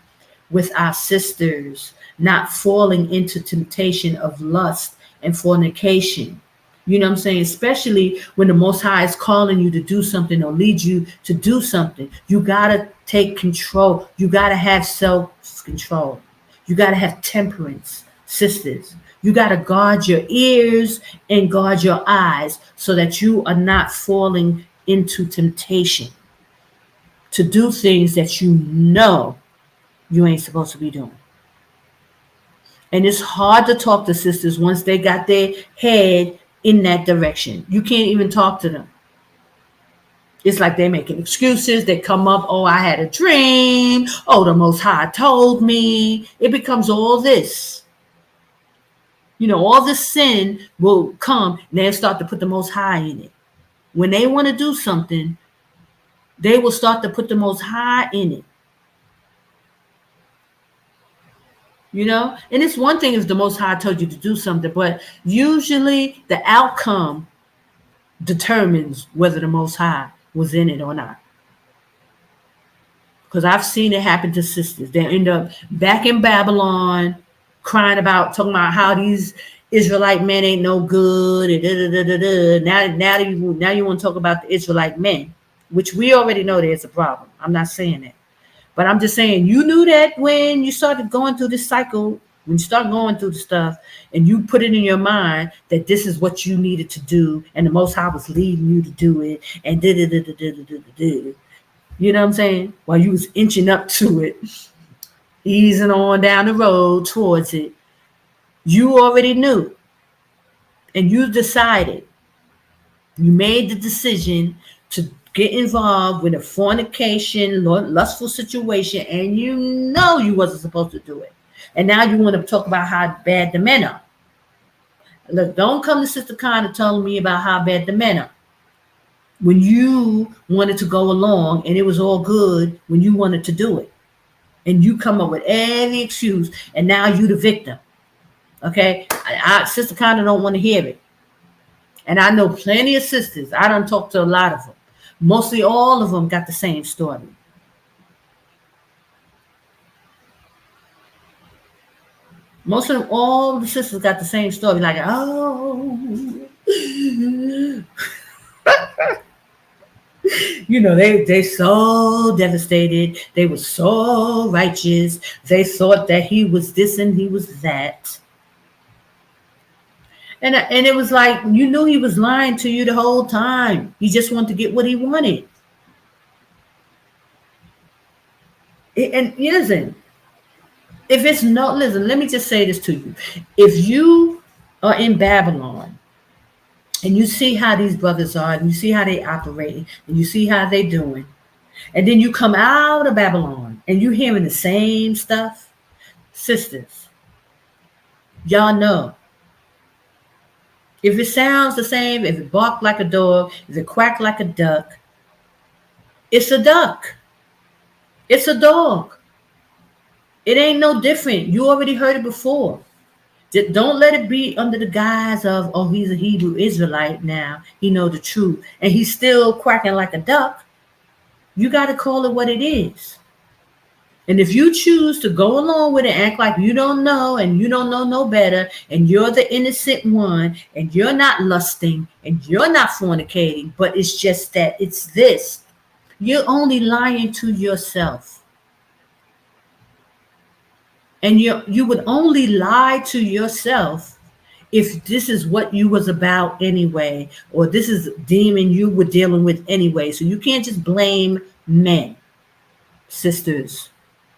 with our sisters, not falling into temptation of lust and fornication. You know what I'm saying? Especially when the Most High is calling you to do something or lead you to do something. You got to take control. You got to have self-control. You got to have temperance, sisters. You got to guard your ears and guard your eyes so that you are not falling into temptation to do things that you ain't supposed to be doing. And it's hard to talk to sisters once they got their head in that direction. You can't even talk to them. It's like they're making excuses. They come up, oh, I had a dream. Oh, the Most High told me. It becomes all this. All this sin will come and they'll start to put the Most High in it. When they want to do something, they will start to put the Most High in it. And it's one thing if the Most High told you to do something, but usually the outcome determines whether the Most High was in it or not. Because I've seen it happen to sisters. They end up back in Babylon crying talking about how these Israelite men ain't no good. And now you want to talk about the Israelite men, which we already know there's a problem. I'm not saying that. But I'm just saying, you knew that when you started going through this cycle, when you start going through the stuff, and you put it in your mind that this is what you needed to do, and the Most High was leading you to do it, and you know what I'm saying? While you was inching up to it, easing on down the road towards it, you already knew, and you decided, you made the decision to get involved with a fornication, lustful situation, and you wasn't supposed to do it. And now you want to talk about how bad the men are. Look, don't come to Sister Conner telling me about how bad the men are. When you wanted to go along and it was all good when you wanted to do it. And you come up with every excuse and now you the victim. Okay? Sister Conner don't want to hear it. And I know plenty of sisters. I done talked to a lot of them. Mostly all of them got the same story. Most of them, all the sisters got the same story. Like, oh, they so devastated. They were so righteous. They thought that he was this and he was that. And it was like, you knew he was lying to you the whole time. He just wanted to get what he wanted. And listen, let me just say this to you. If you are in Babylon and you see how these brothers are, and you see how they operate, and you see how they doing, and then you come out of Babylon and you hearing the same stuff, sisters, y'all know. If it sounds the same, if it bark like a dog, if it quack like a duck, It's a duck. It's a dog. It ain't no different. You already heard it before. Don't let it be under the guise of, oh, he's a Hebrew Israelite now. He know the truth. And he's still quacking like a duck. You got to call it what it is. And if you choose to go along with it, act like you don't know and you don't know no better, and you're the innocent one, and you're not lusting, and you're not fornicating, but it's just that it's this, you're only lying to yourself. And you would only lie to yourself if this is what you was about anyway, or this is a demon you were dealing with anyway. So you can't just blame men, sisters.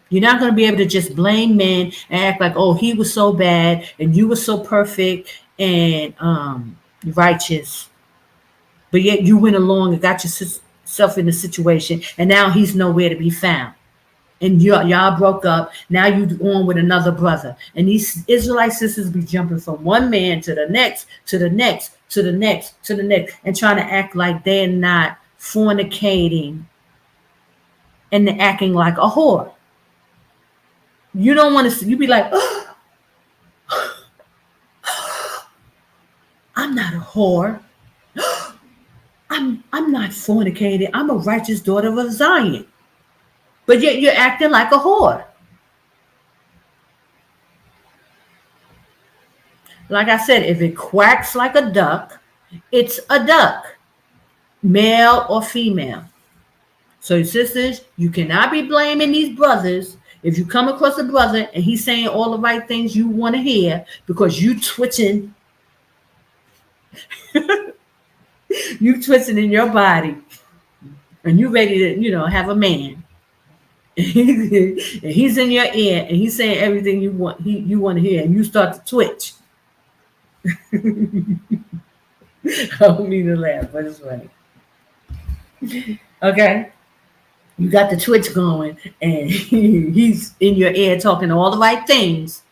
You're not going to be able to just blame men and act like, oh, he was so bad and you were so perfect and righteous. But yet you went along and got yourself in a situation, and now he's nowhere to be found. And y'all broke up. Now you on with another brother. And these Israelite sisters be jumping from one man to the next, to the next, to the next, to the next, and trying to act like they're not fornicating and they're acting like a whore. You don't want to, you be like, oh, I'm not a whore. I'm not fornicating. I'm a righteous daughter of Zion. But yet you're acting like a whore. Like I said, if it quacks like a duck, it's a duck, male or female. So sisters, you cannot be blaming these brothers if you come across a brother and he's saying all the right things you want to hear because you twitching. You twisting in your body and you ready to, have a man. And he's in your ear and he's saying everything you want to hear, and you start to twitch. I don't mean to laugh, but it's funny. Okay, you got the twitch going, and he's in your ear talking all the right things.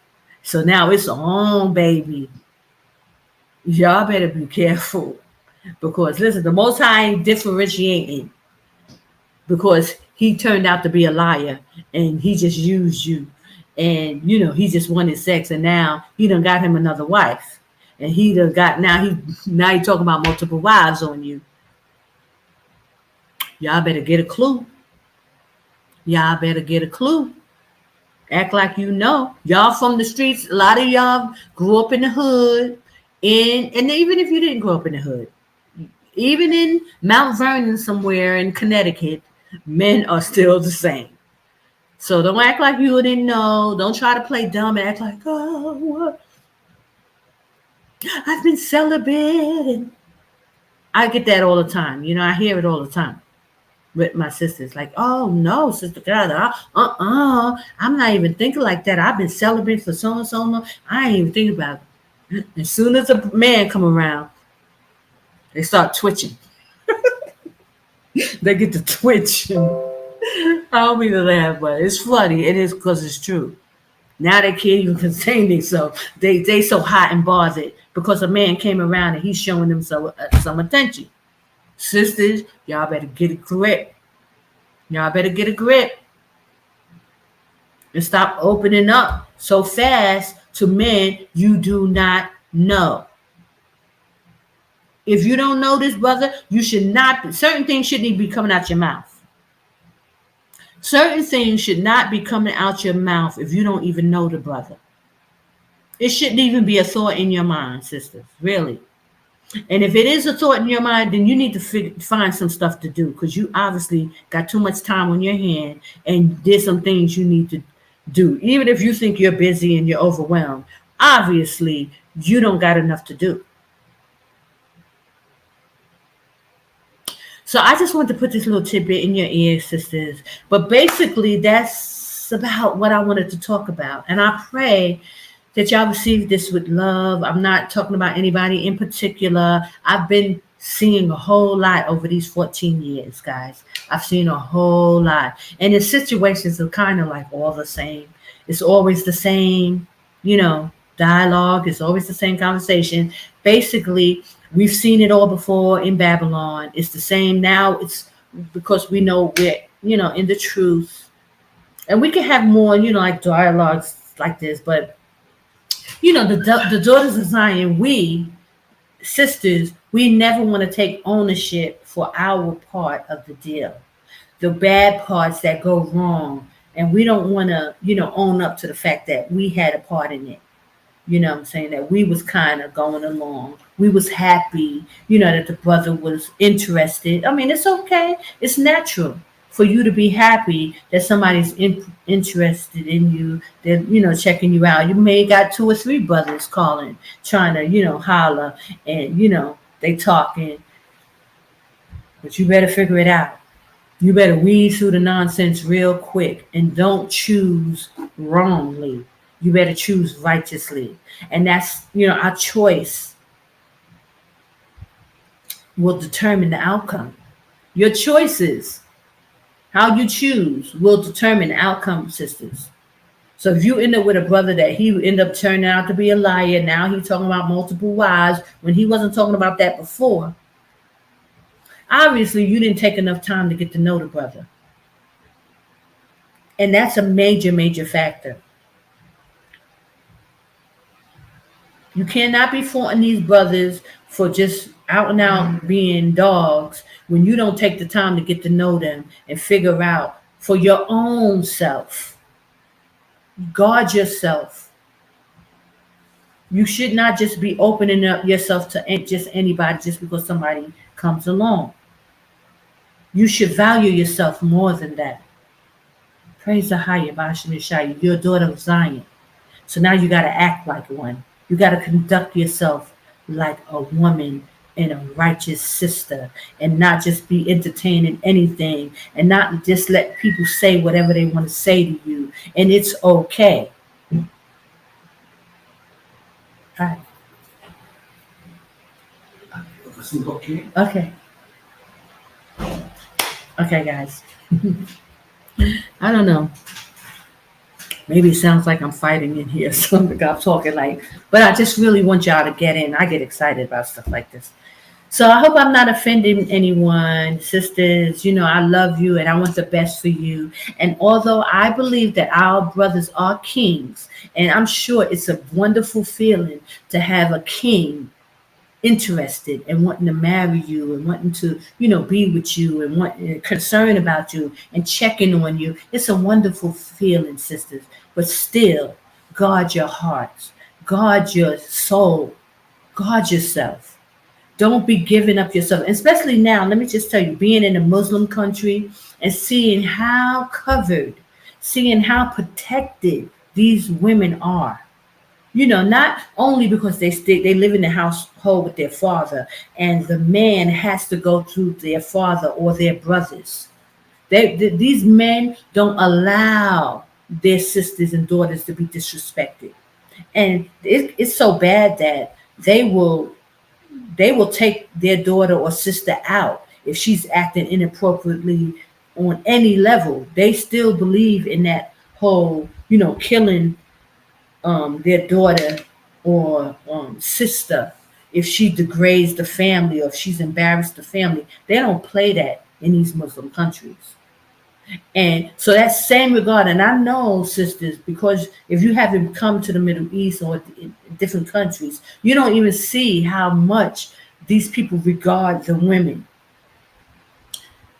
So now it's on, baby. Y'all better be careful, because listen, the Most High ain't differentiating, because he turned out to be a liar and he just used you, and he just wanted sex, and now he done got him another wife, and he done got now he talking about multiple wives on you. Y'all better get a clue. Y'all better get a clue. Act like you know. Y'all from the streets. A lot of y'all grew up in the hood, and even if you didn't grow up in the hood, even in Mount Vernon somewhere in Connecticut, men are still the same. So don't act like you didn't know. Don't try to play dumb and act like, oh, I've been celibate. I get that all the time. I hear it all the time with my sisters. Like, oh, no, Sister God, I'm not even thinking like that. I've been celibate for so and so long. I ain't even thinking about it. As soon as a man come around, they start twitching. They get to twitch. I don't mean to laugh, but it's funny. It is, because it's true. Now they can't even contain themselves. They so hot and bothered because a man came around and he's showing them some attention. Sisters, y'all better get a grip. Y'all better get a grip. And stop opening up so fast to men you do not know. If you don't know this brother, you should not, certain things shouldn't even be coming out your mouth. Certain things should not be coming out your mouth if you don't even know the brother. It shouldn't even be a thought in your mind, sisters, really. And if it is a thought in your mind, then you need to find some stuff to do, because you obviously got too much time on your hand and there's some things you need to do. Even if you think you're busy and you're overwhelmed, obviously you don't got enough to do. So I just wanted to put this little tidbit in your ear, sisters. But basically, that's about what I wanted to talk about. And I pray that y'all receive this with love. I'm not talking about anybody in particular. I've been seeing a whole lot over these 14 years, guys. I've seen a whole lot. And the situations are kind of like all the same. It's always the same, dialogue. It's always the same conversation. Basically, we've seen it all before in Babylon. It's the same now. It's because we know we're, in the truth. And we can have more, like dialogues like this. But, the daughters of Zion, we, sisters, we never want to take ownership for our part of the deal, the bad parts that go wrong. And we don't want to, own up to the fact that we had a part in it. You know what I'm saying? That we was kind of going along. We was happy, that the brother was interested. I mean, it's okay. It's natural for you to be happy that somebody's interested in you, that, checking you out. You may got 2 or 3 brothers calling, trying to, holler, and, they talking. But you better figure it out. You better weed through the nonsense real quick and don't choose wrongly. You better choose righteously. And that's, our choice will determine the outcome. Your choices, how you choose, will determine the outcome, sisters. So if you end up with a brother that he end up turning out to be a liar, now he's talking about multiple wives when he wasn't talking about that before. Obviously, you didn't take enough time to get to know the brother. And that's a major, major factor. You cannot be faulting these brothers for just out and out being dogs when you don't take the time to get to know them and figure out for your own self. Guard yourself. You should not just be opening up yourself to just anybody just because somebody comes along. You should value yourself more than that. Praise the AHAYAH, Yashaya. You're a daughter of Zion. So now you got to act like one. You got to conduct yourself like a woman and a righteous sister, and not just be entertaining anything, and not just let people say whatever they want to say to you. And it's okay. All right. Okay. Okay, guys. I don't know. Maybe it sounds like I'm fighting in here. So I'm talking but I just really want y'all to get in. I get excited about stuff like this. So I hope I'm not offending anyone. Sisters, I love you and I want the best for you. And although I believe that our brothers are kings, and I'm sure it's a wonderful feeling to have a king interested and wanting to marry you and wanting to, be with you and concerned about you and checking on you. It's a wonderful feeling, sisters. But still, guard your hearts, guard your soul, guard yourself. Don't be giving up yourself. And especially now, let me just tell you, being in a Muslim country and seeing how covered, seeing how protected these women are. Not only because they live in the household with their father, and the man has to go to their father or their brothers. These men don't allow their sisters and daughters to be disrespected, and it's so bad that they will take their daughter or sister out if she's acting inappropriately on any level. They still believe in that whole, killing their daughter or sister if she degrades the family or if she's embarrassed the family. They don't play that in these Muslim countries. And so that same regard, and I know, sisters, because if you haven't come to the Middle East or in different countries, you don't even see how much these people regard the women.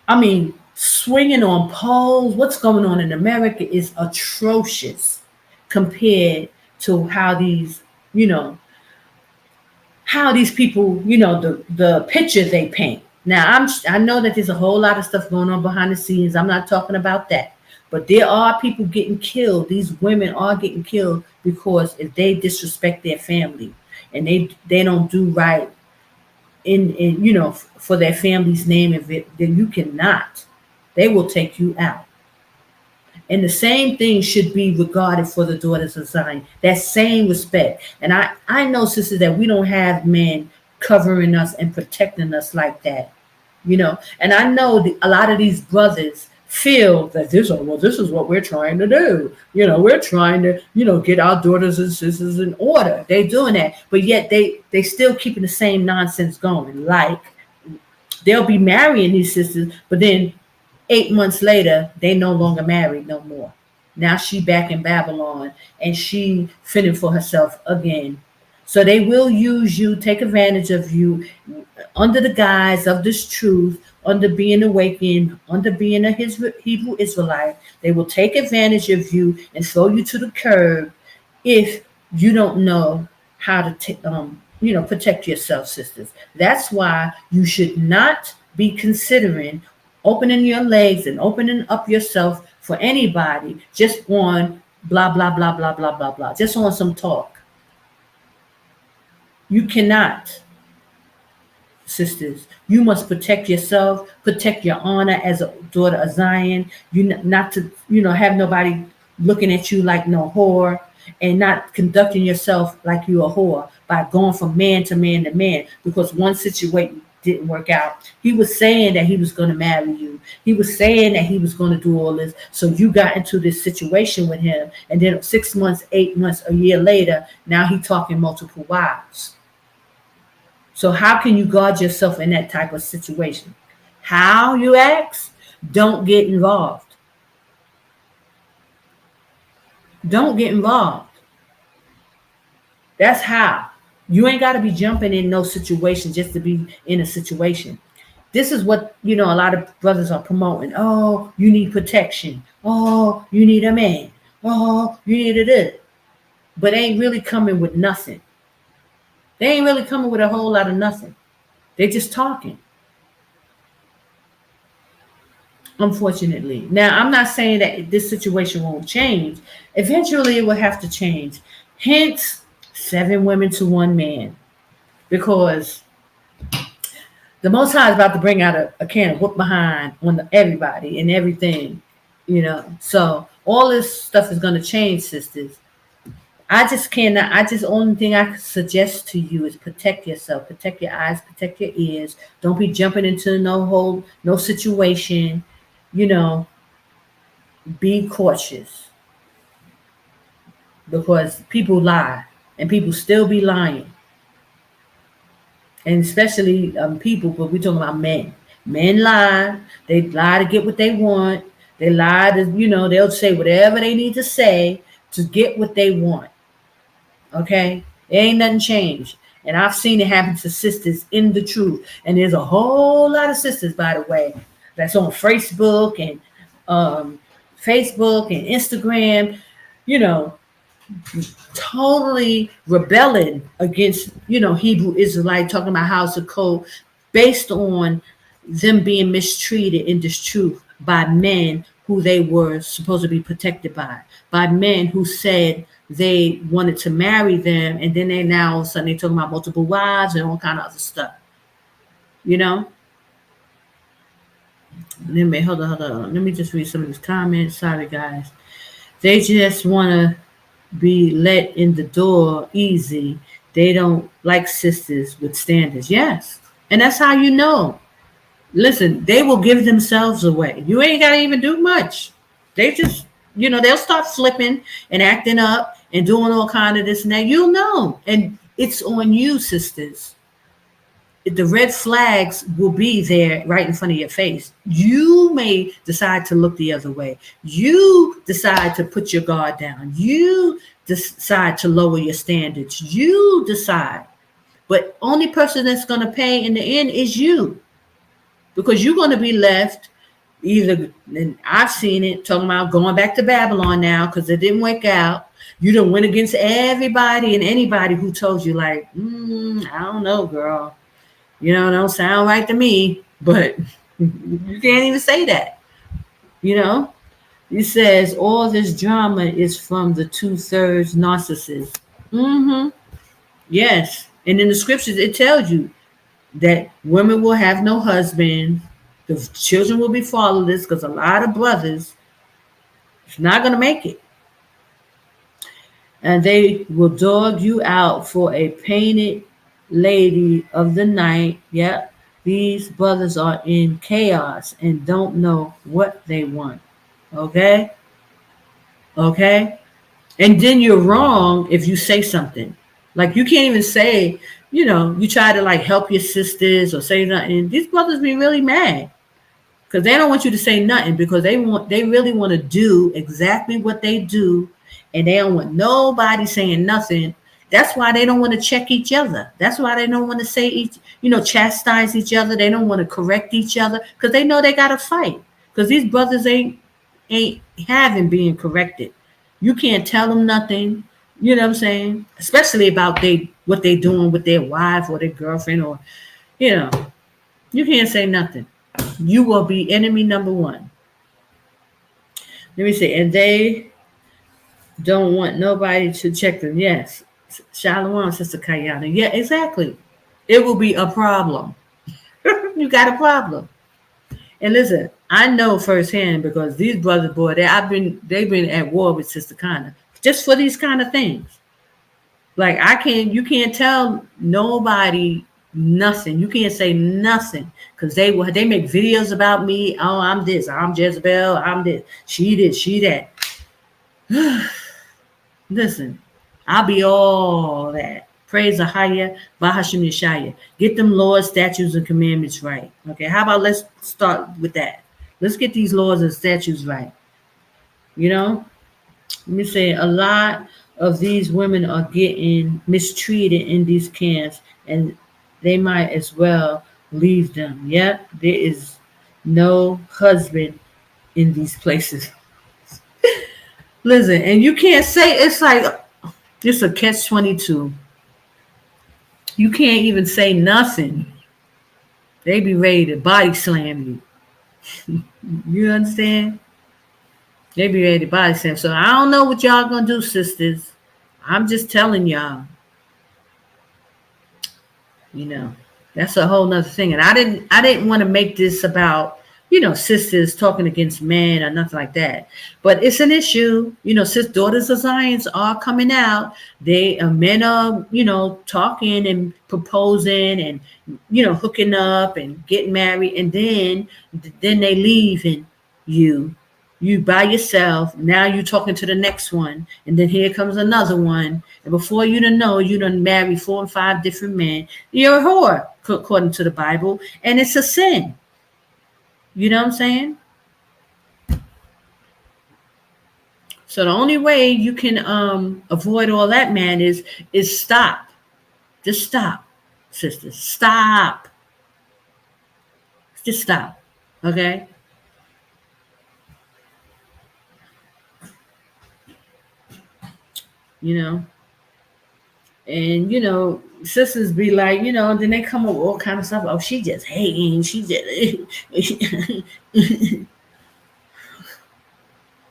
I mean, swinging on poles, what's going on in America is atrocious compared to how these, people, the picture they paint. Now, I know that there's a whole lot of stuff going on behind the scenes. I'm not talking about that. But there are people getting killed. These women are getting killed because if they disrespect their family and they don't do right in for their family's name, then you cannot. They will take you out. And the same thing should be regarded for the daughters of Zion. That same respect. And I know, sisters, that we don't have men covering us and protecting us like that. And I know a lot of these brothers feel that this is what we're trying to do. We're trying to, get our daughters and sisters in order. They're doing that. But yet they still keeping the same nonsense going. Like They'll be marrying these sisters, but then 8 months later, they no longer married no more. Now she back in Babylon and she fitting for herself again. So they will use you, take advantage of you under the guise of this truth, under being awakened, under being a Hebrew Israelite. They will take advantage of you and throw you to the curb if you don't know how to protect yourself, sisters. That's why you should not be considering opening your legs and opening up yourself for anybody just on blah blah blah blah blah blah blah, just on some talk. You cannot, sisters. You must protect yourself, protect your honor as a daughter of Zion. You not to have nobody looking at you like no whore, and not conducting yourself like you a whore by going from man to man to man because one situation didn't work out. He was saying that he was going to marry you. He was saying that he was going to do all this. So you got into this situation with him, and then 6 months, 8 months, a year later, now he talking multiple wives. So how can you guard yourself in that type of situation? How, you ask? Don't get involved. Don't get involved. That's how. You ain't got to be jumping in no situation just to be in a situation. This is what, a lot of brothers are promoting. Oh, you need protection. Oh, you need a man. Oh, you need it. But they ain't really coming with nothing. They ain't really coming with a whole lot of nothing. They're just talking. Unfortunately. Now, I'm not saying that this situation won't change. Eventually, it will have to change. Hence, 7 women to 1 man. Because the Most High is about to bring out a can of whoop behind on everybody and everything. So all this stuff is going to change, sisters. Only thing I suggest to you is protect yourself, protect your eyes, protect your ears. Don't be jumping into no situation, be cautious because people lie and people still be lying. And especially people, but we're talking about men. Men lie. They lie to get what they want. They lie to, they'll say whatever they need to say to get what they want. Okay, it ain't nothing changed. And I've seen it happen to sisters in the truth. And there's a whole lot of sisters, by the way, that's on Facebook and Instagram, totally rebelling against, Hebrew Israelite, talking about how's the code based on them being mistreated in this truth by men who they were supposed to be protected by men who said they wanted to marry them, and then they now all of a sudden they talking about multiple wives and all kind of other stuff. Hold on. Let me just read some of these comments. Sorry, guys. They just want to be let in the door easy. They don't like sisters with standards. Yes, and that's how you know. Listen, they will give themselves away. You ain't got to even do much. They just, they'll start flipping and acting up and doing all kind of this and that. You'll know. And it's on you, sisters. The red flags will be there right in front of your face. You may decide to look the other way. You decide to put your guard down. You decide to lower your standards. You decide. But only person that's going to pay in the end is you. Because you're going to be left either, and I've seen it, talking about going back to Babylon now because it didn't work out. You done went against everybody and anybody who told you like, I don't know, girl. Don't sound right to me. But you can't even say that. It says all this drama is from the 2/3 narcissist. Yes. And in the scriptures, it tells you that women will have no husband, the children will be fatherless because a lot of brothers is not going to make it. And they will dog you out for a painted lady of the night. Yeah, these brothers are in chaos and don't know what they want. Okay? And then you're wrong if you say something. Like you can't even say, you try to like help your sisters or say nothing. These brothers be really mad because they don't want you to say nothing because they really want to do exactly what they do, and they don't want nobody saying nothing. That's why they don't want to check each other. That's why they don't want to say chastise each other. They don't want to correct each other because they know they got to fight. Because these brothers ain't having being corrected. You can't tell them nothing. You know what I'm saying? Especially about what they doing with their wife or their girlfriend, or you can't say nothing. You will be enemy number one. Let me see. And they don't want nobody to check them. Yes. Shalom, Sister Kayana. Yeah, exactly. It will be a problem. You got a problem. And listen, I know firsthand because these brothers, boy, they've been at war with Sister Kana just for these kind of things. Like you can't tell nobody nothing. You can't say nothing because they make videos about me. Oh, I'm this. I'm Jezebel. I'm this. She this. She that. Listen, I'll be all that. Praise AHAYAH, Bahashim Yashaya. Get them laws, statutes, and commandments right. Okay, how about let's start with that. Let's get these laws and statutes right. Let me say a lot of these women are getting mistreated in these camps, and they might as well leave them. Yep, there is no husband in these places. Listen, and you can't say it's like it's a catch-22. You can't even say nothing. They be ready to body slam you. You understand? They be ready to body slam. So I don't know what y'all gonna do, sisters. I'm just telling y'all. That's a whole nother thing. And I didn't want to make this about sisters talking against men or nothing like that. But it's an issue. Sis daughters of Zion are coming out. Men are, talking and proposing and, hooking up and getting married. And then they leaving you by yourself. Now you're talking to the next one. And then here comes another one. And before you know, you done married 4 or 5 different men. You're a whore, according to the Bible. And it's a sin. You know what I'm saying? So the only way you can avoid all that, man, is stop. Just stop, sisters. Stop. Just stop. Okay? And sisters be like, then they come up with all kind of stuff. Oh, she just hating. She just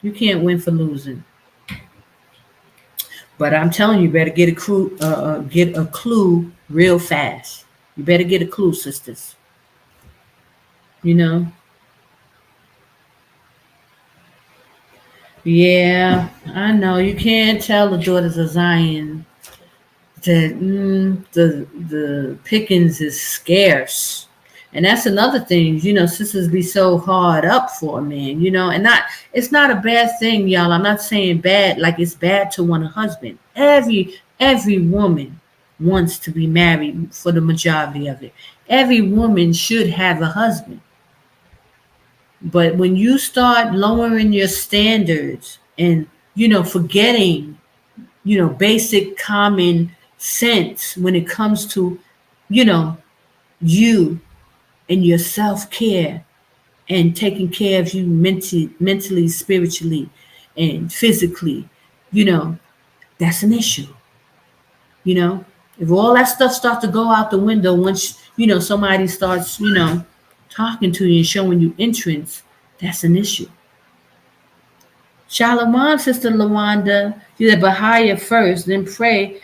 you can't win for losing. But I'm telling you, better get a clue real fast. You better get a clue, sisters. Yeah, I know. You can't tell the daughters of Zion that the pickings is scarce. And that's another thing, sisters be so hard up for a man, and it's not a bad thing, y'all. I'm not saying bad, like it's bad to want a husband. Every woman wants to be married for the majority of it. Every woman should have a husband. But when you start lowering your standards and, forgetting, basic common sense when it comes to, you and your self-care and taking care of you mentally, spiritually, and physically, that's an issue. If all that stuff starts to go out the window once, somebody starts, talking to you and showing you interest, that's an issue. Shalom, Sister Lawanda. You said AHAYAH first, then pray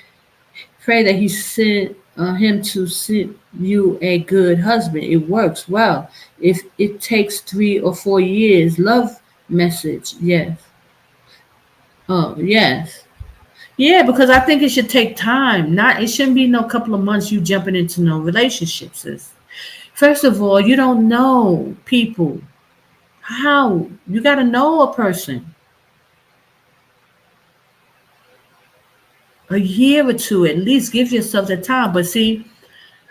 that he sent him to send you a good husband. It works well. If it takes 3 or 4 years, love message. Yes. Oh, yes. Yeah, because I think it should take time. It shouldn't be no couple of months you jumping into no relationships. First of all, you don't know people. How? You got to know a person. a year or two, at least give yourself the time. But see,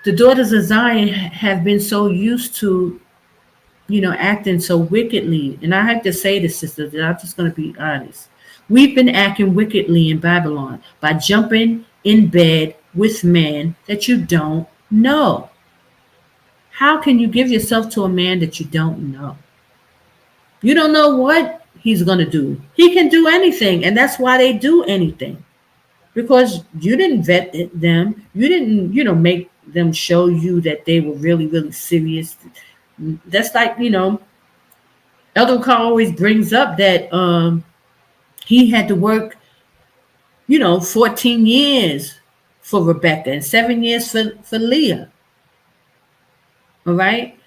the daughters of Zion have been so used to, acting so wickedly. And I have to say this, sisters, that I'm just going to be honest. We've been acting wickedly in Babylon by jumping in bed with men that you don't know. How can you give yourself to a man that you don't know? You don't know what he's going to do. He can do anything, and that's why they do anything. Because you didn't vet them. You didn't, make them show you that they were really, really serious. That's like, Elder Carl always brings up that he had to work, 14 years for Rebecca and 7 years for Leah. All right?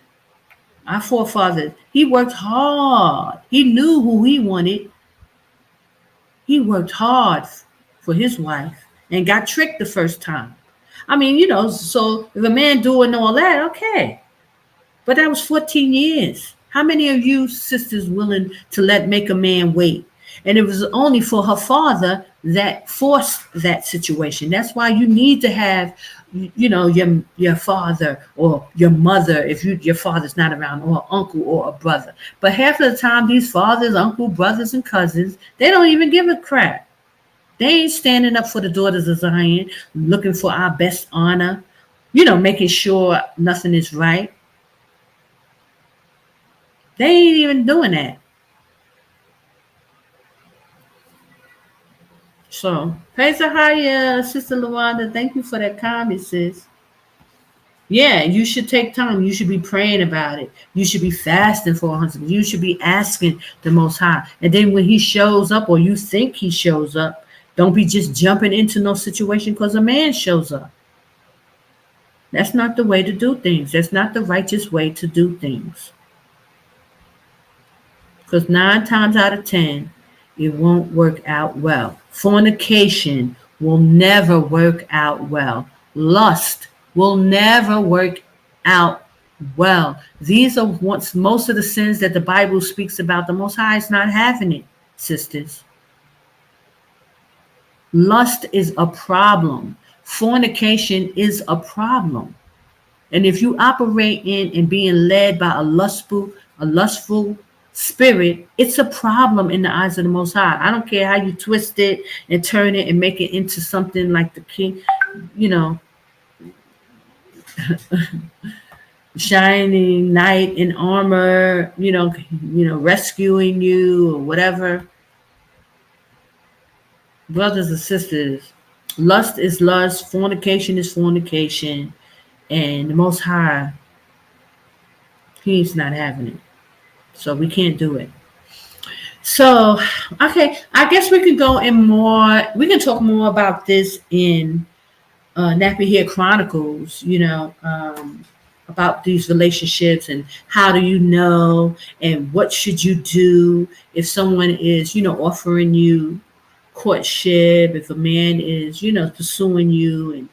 Our forefathers, he worked hard. He knew who he wanted. He worked hard for his wife and got tricked the first time. I mean, so if a man doing all that, okay. But that was 14 years. How many of you sisters willing to make a man wait? And it was only for her father that forced that situation. That's why you need to have, your father or your mother, if your father's not around, or uncle or a brother. But half of the time, these fathers, uncle, brothers, and cousins, they don't even give a crap. They ain't standing up for the daughters of Zion, looking for our best honor, making sure nothing is right. They ain't even doing that. So, praise AHAYAH, Sister Luanda. Thank you for that comment, sis. Yeah, you should take time. You should be praying about it. You should be fasting for a husband. You should be asking the Most High. And then when he shows up, or you think he shows up, don't be just jumping into no situation because a man shows up. That's not the way to do things. That's not the righteous way to do things. Because 9 times out of 10, it won't work out well. Fornication will never work out well. Lust will never work out well. These are most of the sins that the Bible speaks about. The Most High is not having it, sisters. Lust is a problem. Fornication is a problem. And if you operate in and being led by a lustful spirit, it's a problem in the eyes of the Most High. I don't care how you twist it and turn it and make it into something like the king, shining knight in armor, rescuing you or whatever. Brothers and sisters, lust is lust, fornication is fornication, and the Most High, he's not having it. So we can't do it. So, okay, I guess we can go in more. We can talk more about this in Nappy Hair Chronicles, about these relationships and how do you know and what should you do if someone is, offering you courtship, if a man is, pursuing you, and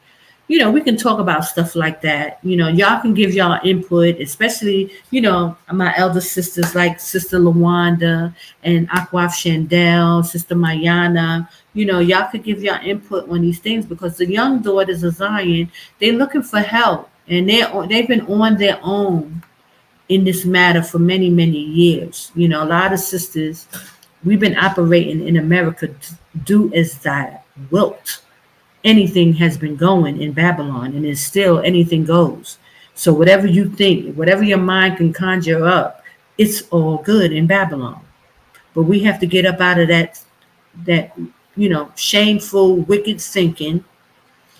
we can talk about stuff like that. Y'all can give y'all input, especially, my elder sisters like Sister Lawanda and Aquaf Chandel, Sister Mayana. Y'all could give y'all input on these things because the young daughters of Zion, they're looking for help. And they've been on their own in this matter for many, many years. A lot of sisters, we've been operating in America to do as thou wilt. Anything has been going in Babylon, and it's still anything goes. So whatever you think, whatever your mind can conjure up, it's all good in Babylon. But we have to get up out of that shameful, wicked thinking.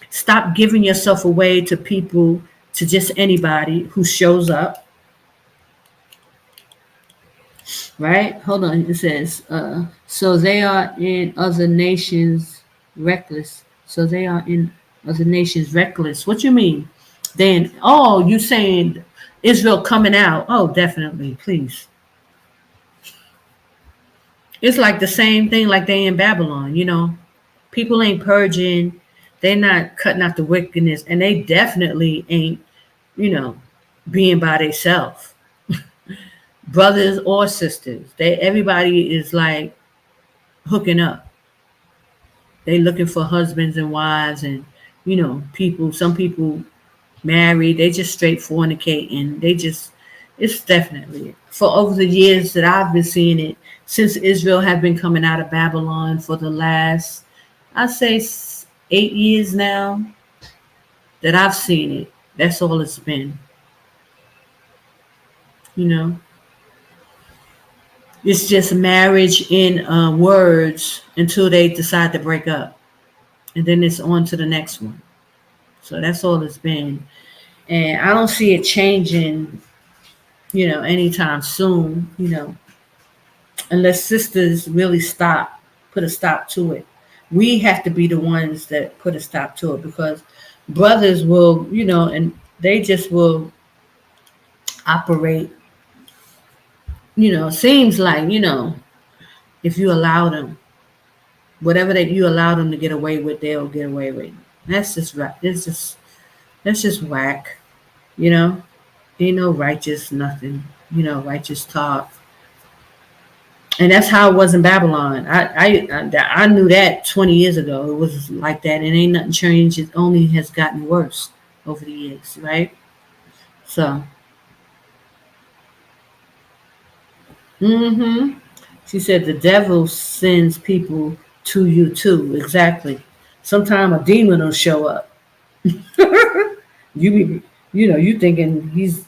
Stop giving yourself away to people, to just anybody who shows up. Right? Hold on. It says, so they are in other nations reckless. So they are in other nations reckless. What you mean? Then, you saying Israel coming out? Oh, definitely. Please. It's like the same thing like they in Babylon, People ain't purging. They're not cutting out the wickedness. And they definitely ain't, being by themselves. Brothers or sisters. Everybody is like hooking up. they looking for husbands and wives, and some people married, they just straight fornicating. It's definitely, for over the years that I've been seeing it, since Israel have been coming out of Babylon for the last, I say 8 years now that I've seen it. That's all it's been. It's just marriage in words until they decide to break up, and then it's on to the next one. So that's all it's been, and I don't see it changing, anytime soon. Unless sisters really put a stop to it. We have to be the ones that put a stop to it, because brothers will, and they just will operate. Seems like, if you allow them, whatever that you allow them to get away with, they'll get away with. That's just right. That's just whack. Ain't no righteous nothing. Righteous talk. And that's how it was in Babylon. I knew that 20 years ago. It was like that, and ain't nothing changed. It only has gotten worse over the years, right? So, she said the devil sends people to you too. Exactly. Sometime a demon will show up. You thinking he's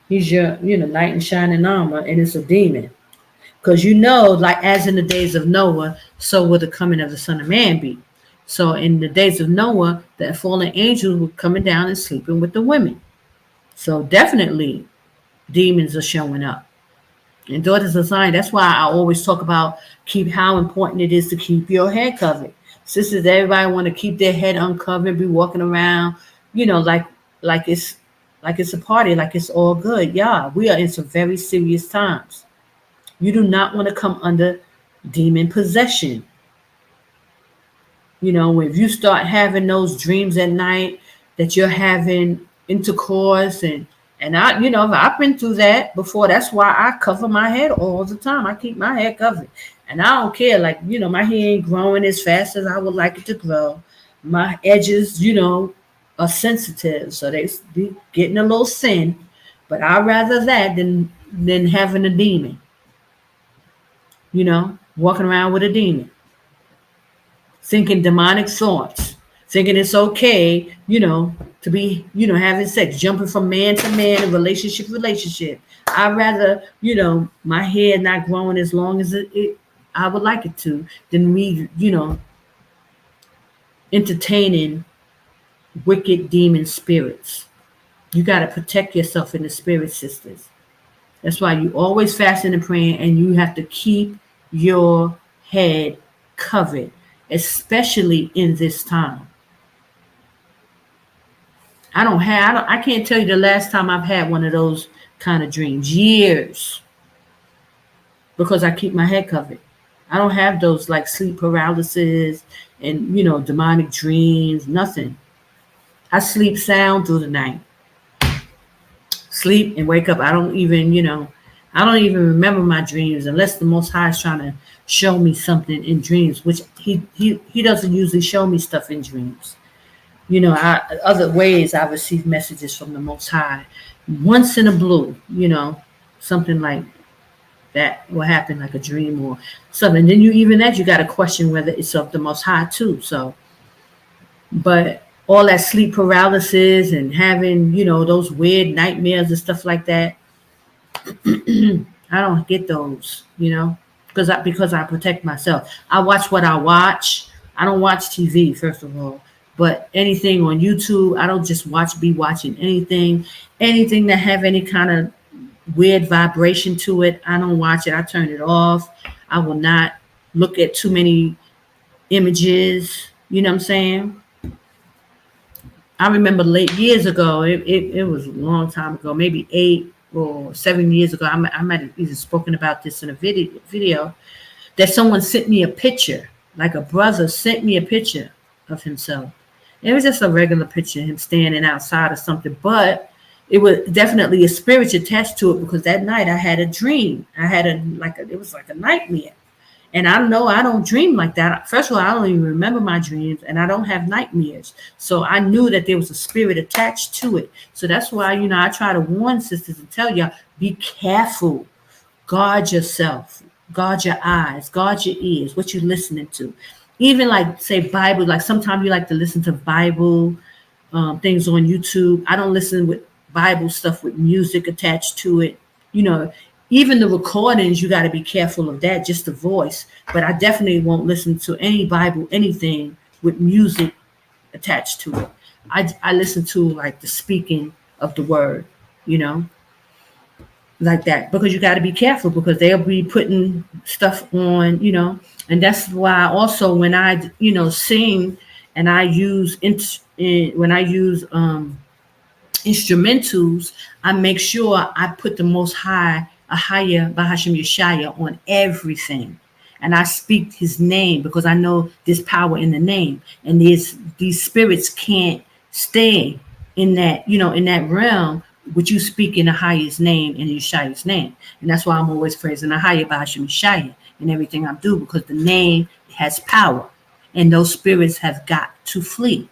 your knight in shining armor, and it's a demon. Because like as in the days of Noah, so will the coming of the Son of Man be. So in the days of Noah, the fallen angels were coming down and sleeping with the women. So definitely demons are showing up. And daughters of Zion, that's why I always talk about how important it is to keep your head covered. Sisters, everybody want to keep their head uncovered, be walking around, like it's a party, like it's all good. Yeah, we are in some very serious times. You do not want to come under demon possession. If you start having those dreams at night that you're having intercourse, and I've been through that before. That's why I cover my head all the time. I keep my head covered, and I don't care. Like, my hair ain't growing as fast as I would like it to grow. My edges, are sensitive, so they be getting a little thin. But I'd rather that than having a demon. Walking around with a demon, thinking demonic thoughts, thinking it's okay, to be, having sex, jumping from man to man, and relationship. I'd rather, my hair not growing as long as I would like it to, than me, entertaining wicked demon spirits. You got to protect yourself in the spirit, sisters. That's why you always fasting and praying, and you have to keep your head covered, especially in this time. I can't tell you the last time I've had one of those kind of dreams. Years. Because I keep my head covered. I don't have those like sleep paralysis and, demonic dreams, nothing. I sleep sound through the night. Sleep and wake up. I don't even remember my dreams unless the Most High is trying to show me something in dreams, which he doesn't usually show me stuff in dreams. Other ways I receive messages from the Most High. Once in a blue, something like that will happen, like a dream or something. Then you got to question whether it's of the Most High too. So, but all that sleep paralysis and having, those weird nightmares and stuff like that, I don't get those, because I protect myself. I watch what I watch. I don't watch TV, first of all, but anything on YouTube, I don't just be watching anything that have any kind of weird vibration to it. I don't watch it. I turn it off. I will not look at too many images. You know what I'm saying? I remember years ago, it was a long time ago, maybe 8 or 7 years ago. I might have even spoken about this in a video that someone sent me a picture, like a brother sent me a picture of himself. It was just a regular picture of him standing outside or something, but it was definitely a spirit attached to it, because that night I had a dream. It was like a nightmare. And I know I don't dream like that. First of all, I don't even remember my dreams, and I don't have nightmares. So I knew that there was a spirit attached to it. So that's why, I try to warn sisters and tell y'all, be careful. Guard yourself. Guard your eyes. Guard your ears. What you're listening to. Even like, say, Bible. Like sometimes you like to listen to Bible things on YouTube. I don't listen with Bible stuff with music attached to it. Even the recordings, you got to be careful of that, just the voice. But I definitely won't listen to any Bible, anything with music attached to it. I listen to like the speaking of the word, like that, because you got to be careful, because they'll be putting stuff on, and that's why also when I, sing and I use instrumentals, I make sure I put the Most High, AHAYAH, Yashaya on everything. And I speak his name, because I know there's power in the name. And these spirits can't stay in that, in that realm, which you speak in AHAYAH's name and Yashaya's name. And that's why I'm always praising AHAYAH, Yashaya in everything I do, because the name has power. And those spirits have got to flee.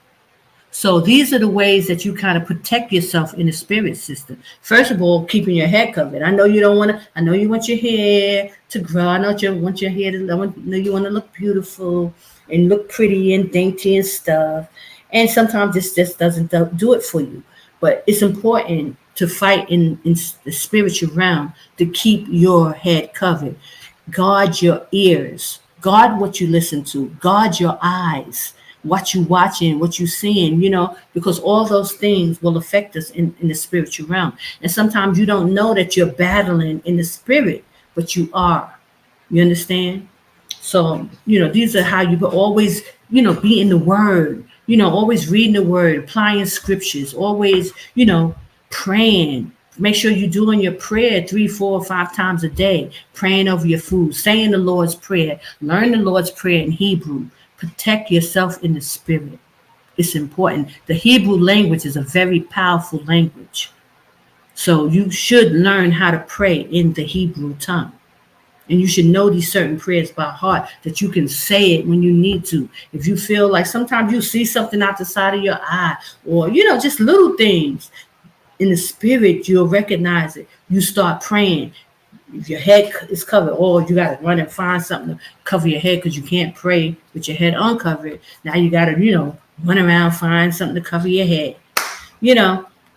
So these are the ways that you kind of protect yourself in the spirit system. First of all, keeping your head covered. I know you don't want to. I know you want your hair to grow. I know you want your hair to. I know you want to look beautiful and look pretty and dainty and stuff. And sometimes this just doesn't do it for you. But it's important to fight in the spiritual realm to keep your head covered. Guard your ears. Guard what you listen to. Guard your eyes. What you watching, what you seeing, because all those things will affect us in the spiritual realm. And sometimes you don't know that you're battling in the spirit, but you are. You understand? So, these are how you always, be in the word, always reading the word, applying scriptures, always, praying. Make sure you're doing your prayer 3, 4, 5 times a day, praying over your food, saying the Lord's Prayer, learn the Lord's Prayer in Hebrew. Protect yourself in the spirit. It's important. The Hebrew language is a very powerful language. So you should learn how to pray in the Hebrew tongue. And you should know these certain prayers by heart, that you can say it when you need to. If you feel like sometimes you see something out the side of your eye, or, just little things in the spirit, you'll recognize it. You start praying. If your head is covered, or you got to run and find something to cover your head because you can't pray with your head uncovered. Now you got to, run around, find something to cover your head.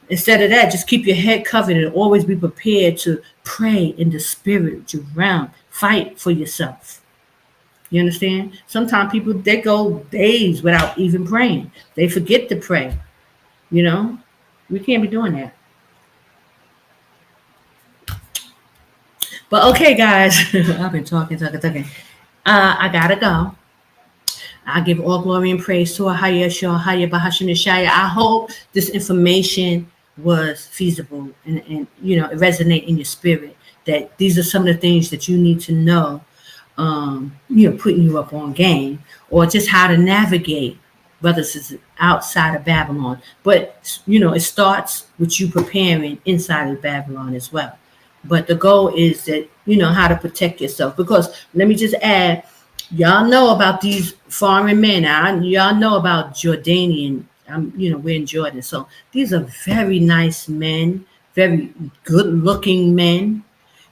Instead of that, just keep your head covered and always be prepared to pray in the spirit realm. Fight for yourself. You understand? Sometimes people, they go days without even praying. They forget to pray. We can't be doing that. But okay, guys, I've been talking. I gotta go. I give all glory and praise to AHAYAH, Yashaya. I hope this information was feasible and it resonate in your spirit. That these are some of the things that you need to know. Putting you up on game, or just how to navigate, whether it's outside of Babylon. But it starts with you preparing inside of Babylon as well. But the goal is that, how to protect yourself. Because let me just add, y'all know about these foreign men. Y'all know about Jordanian. We're in Jordan. So these are very nice men, very good looking men.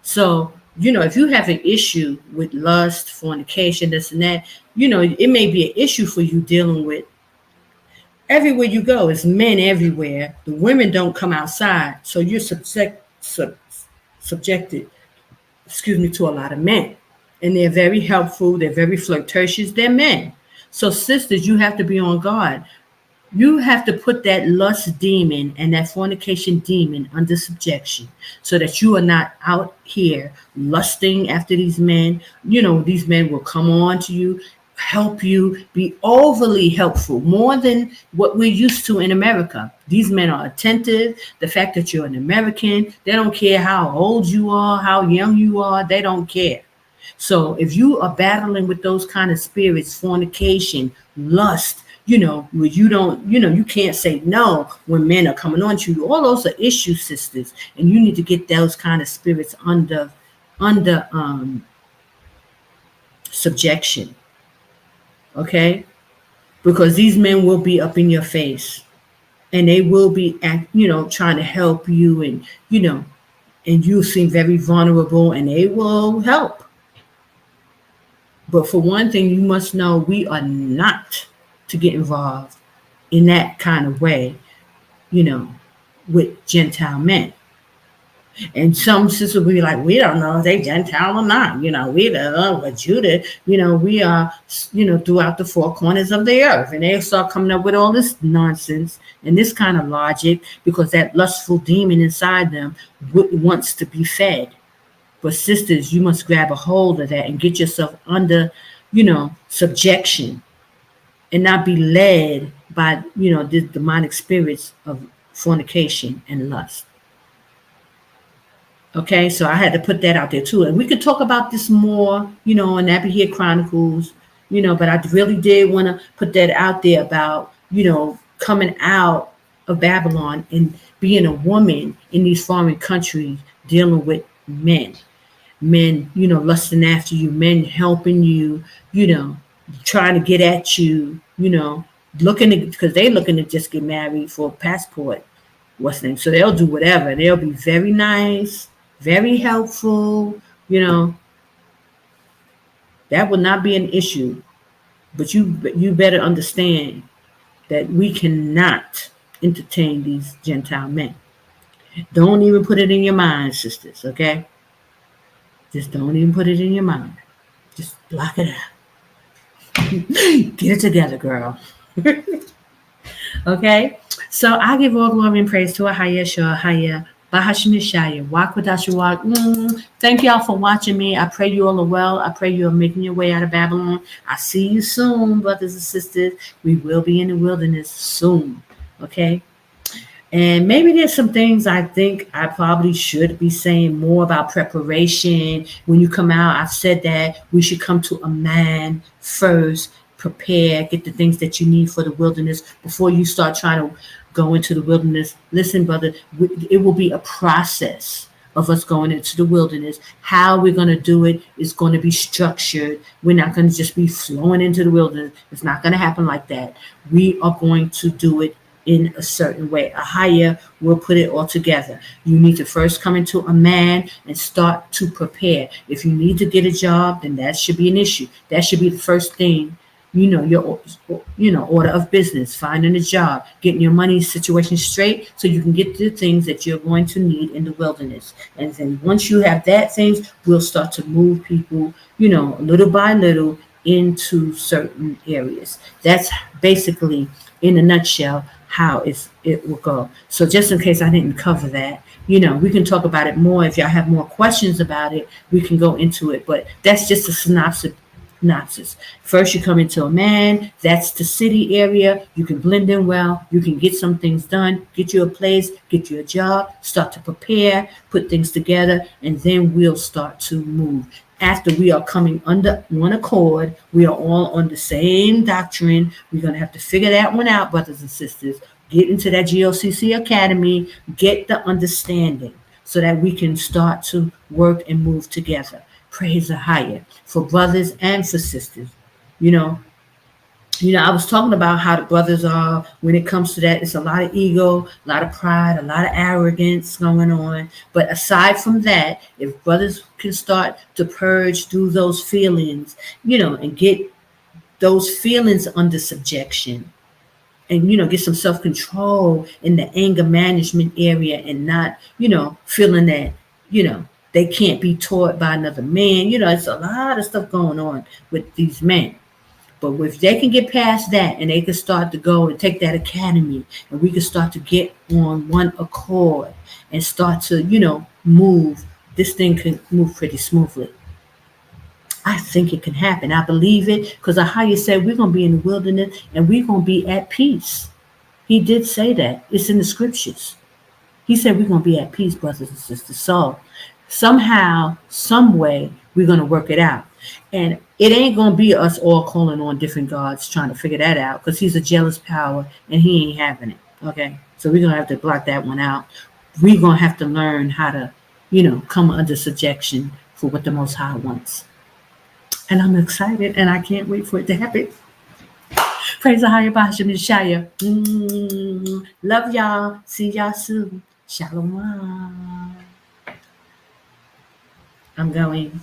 So, if you have an issue with lust, fornication, this and that, it may be an issue for you dealing with. Everywhere you go, it's men everywhere. The women don't come outside. So you're subjected, to a lot of men, and they're very helpful. They're very flirtatious. They're men. So sisters, you have to be on guard. You have to put that lust demon and that fornication demon under subjection, so that you are not out here lusting after these men. These men will come on to you, help you, be overly helpful, more than what we're used to in America. These men are attentive. The fact that you're an American, they don't care how old you are, how young you are, they don't care. So if you are battling with those kind of spirits, fornication, lust, where you don't, you can't say no when men are coming on to you. All those are issues, sisters, and you need to get those kind of spirits under subjection. Okay? Because these men will be up in your face, and they will be trying to help you, and and you seem very vulnerable, and they will help. But for one thing, you must know we are not to get involved in that kind of way, with Gentile men. And some sisters will be like, we don't know if they Gentile or not. We don't know what Judah, we are, throughout the four corners of the earth. And they start coming up with all this nonsense and this kind of logic because that lustful demon inside them wants to be fed. But sisters, you must grab a hold of that and get yourself under, subjection, and not be led by, the demonic spirits of fornication and lust. Okay, so I had to put that out there too. And we could talk about this more, in AHAYAH Chronicles, but I really did want to put that out there about, coming out of Babylon and being a woman in these foreign countries, dealing with men, lusting after you, men helping you, trying to get at you, because they're looking to just get married for a passport. What's the name? So they'll do whatever. They'll be very nice, very helpful, that will not be an issue. But you better understand that we cannot entertain these Gentile men. Don't even put it in your mind, sisters, okay? Just don't even put it in your mind. Just block it out. Get it together, girl. Okay? So I give all glory and praise to AHAYAH, Yashaya, Yashaya. Thank y'all for watching me. I pray you all are well. I pray you are making your way out of Babylon. I see you soon, brothers and sisters. We will be in the wilderness soon. Okay? And maybe there's some things I think I probably should be saying more about preparation. When you come out, I've said that we should come to a man first, prepare, get the things that you need for the wilderness before you start trying to go into the wilderness. Listen, brother, it will be a process of us going into the wilderness. How we're going to do it is going to be structured. We're not going to just be flowing into the wilderness. It's not going to happen like that. We are going to do it in a certain way. AHAYAH will put it all together. You need to first come into a man and start to prepare. If you need to get a job, then that should be an issue. That should be the first thing. Your order of business, finding a job, getting your money situation straight so you can get the things that you're going to need in the wilderness. And then once you have that things, we'll start to move people, little by little into certain areas. That's basically, in a nutshell, how it will go. So just in case I didn't cover that, we can talk about it more. If y'all have more questions about it, we can go into it. But that's just a synopsis. First, you come into a man. That's the city area. You can blend in well. You can get some things done. Get you a place. Get you a job. Start to prepare. Put things together. And then we'll start to move. After we are coming under one accord, we are all on the same doctrine. We're going to have to figure that one out, brothers and sisters. Get into that GOCC Academy. Get the understanding so that we can start to work and move together. Praise AHAYAH for brothers and for sisters. I was talking about how the brothers are, when it comes to that, it's a lot of ego, a lot of pride, a lot of arrogance going on. But aside from that, if brothers can start to purge through those feelings, and get those feelings under subjection, and, get some self-control in the anger management area, and not, feeling that, they can't be taught by another man. It's a lot of stuff going on with these men. But if they can get past that and they can start to go and take that academy, and we can start to get on one accord and start to, move, this thing can move pretty smoothly. I think it can happen. I believe it, because AHAYAH said we're going to be in the wilderness and we're going to be at peace. He did say that. It's in the scriptures. He said we're going to be at peace, brothers and sisters. So somehow, some way, we're going to work it out. And it ain't going to be us all calling on different gods trying to figure that out, because he's a jealous power and he ain't having it. Okay? So we're going to have to block that one out. We're going to have to learn how to, come under subjection for what the Most High wants. And I'm excited and I can't wait for it to happen. Praise the higher Yashaya. Love y'all. See y'all soon. Shalom. I'm going.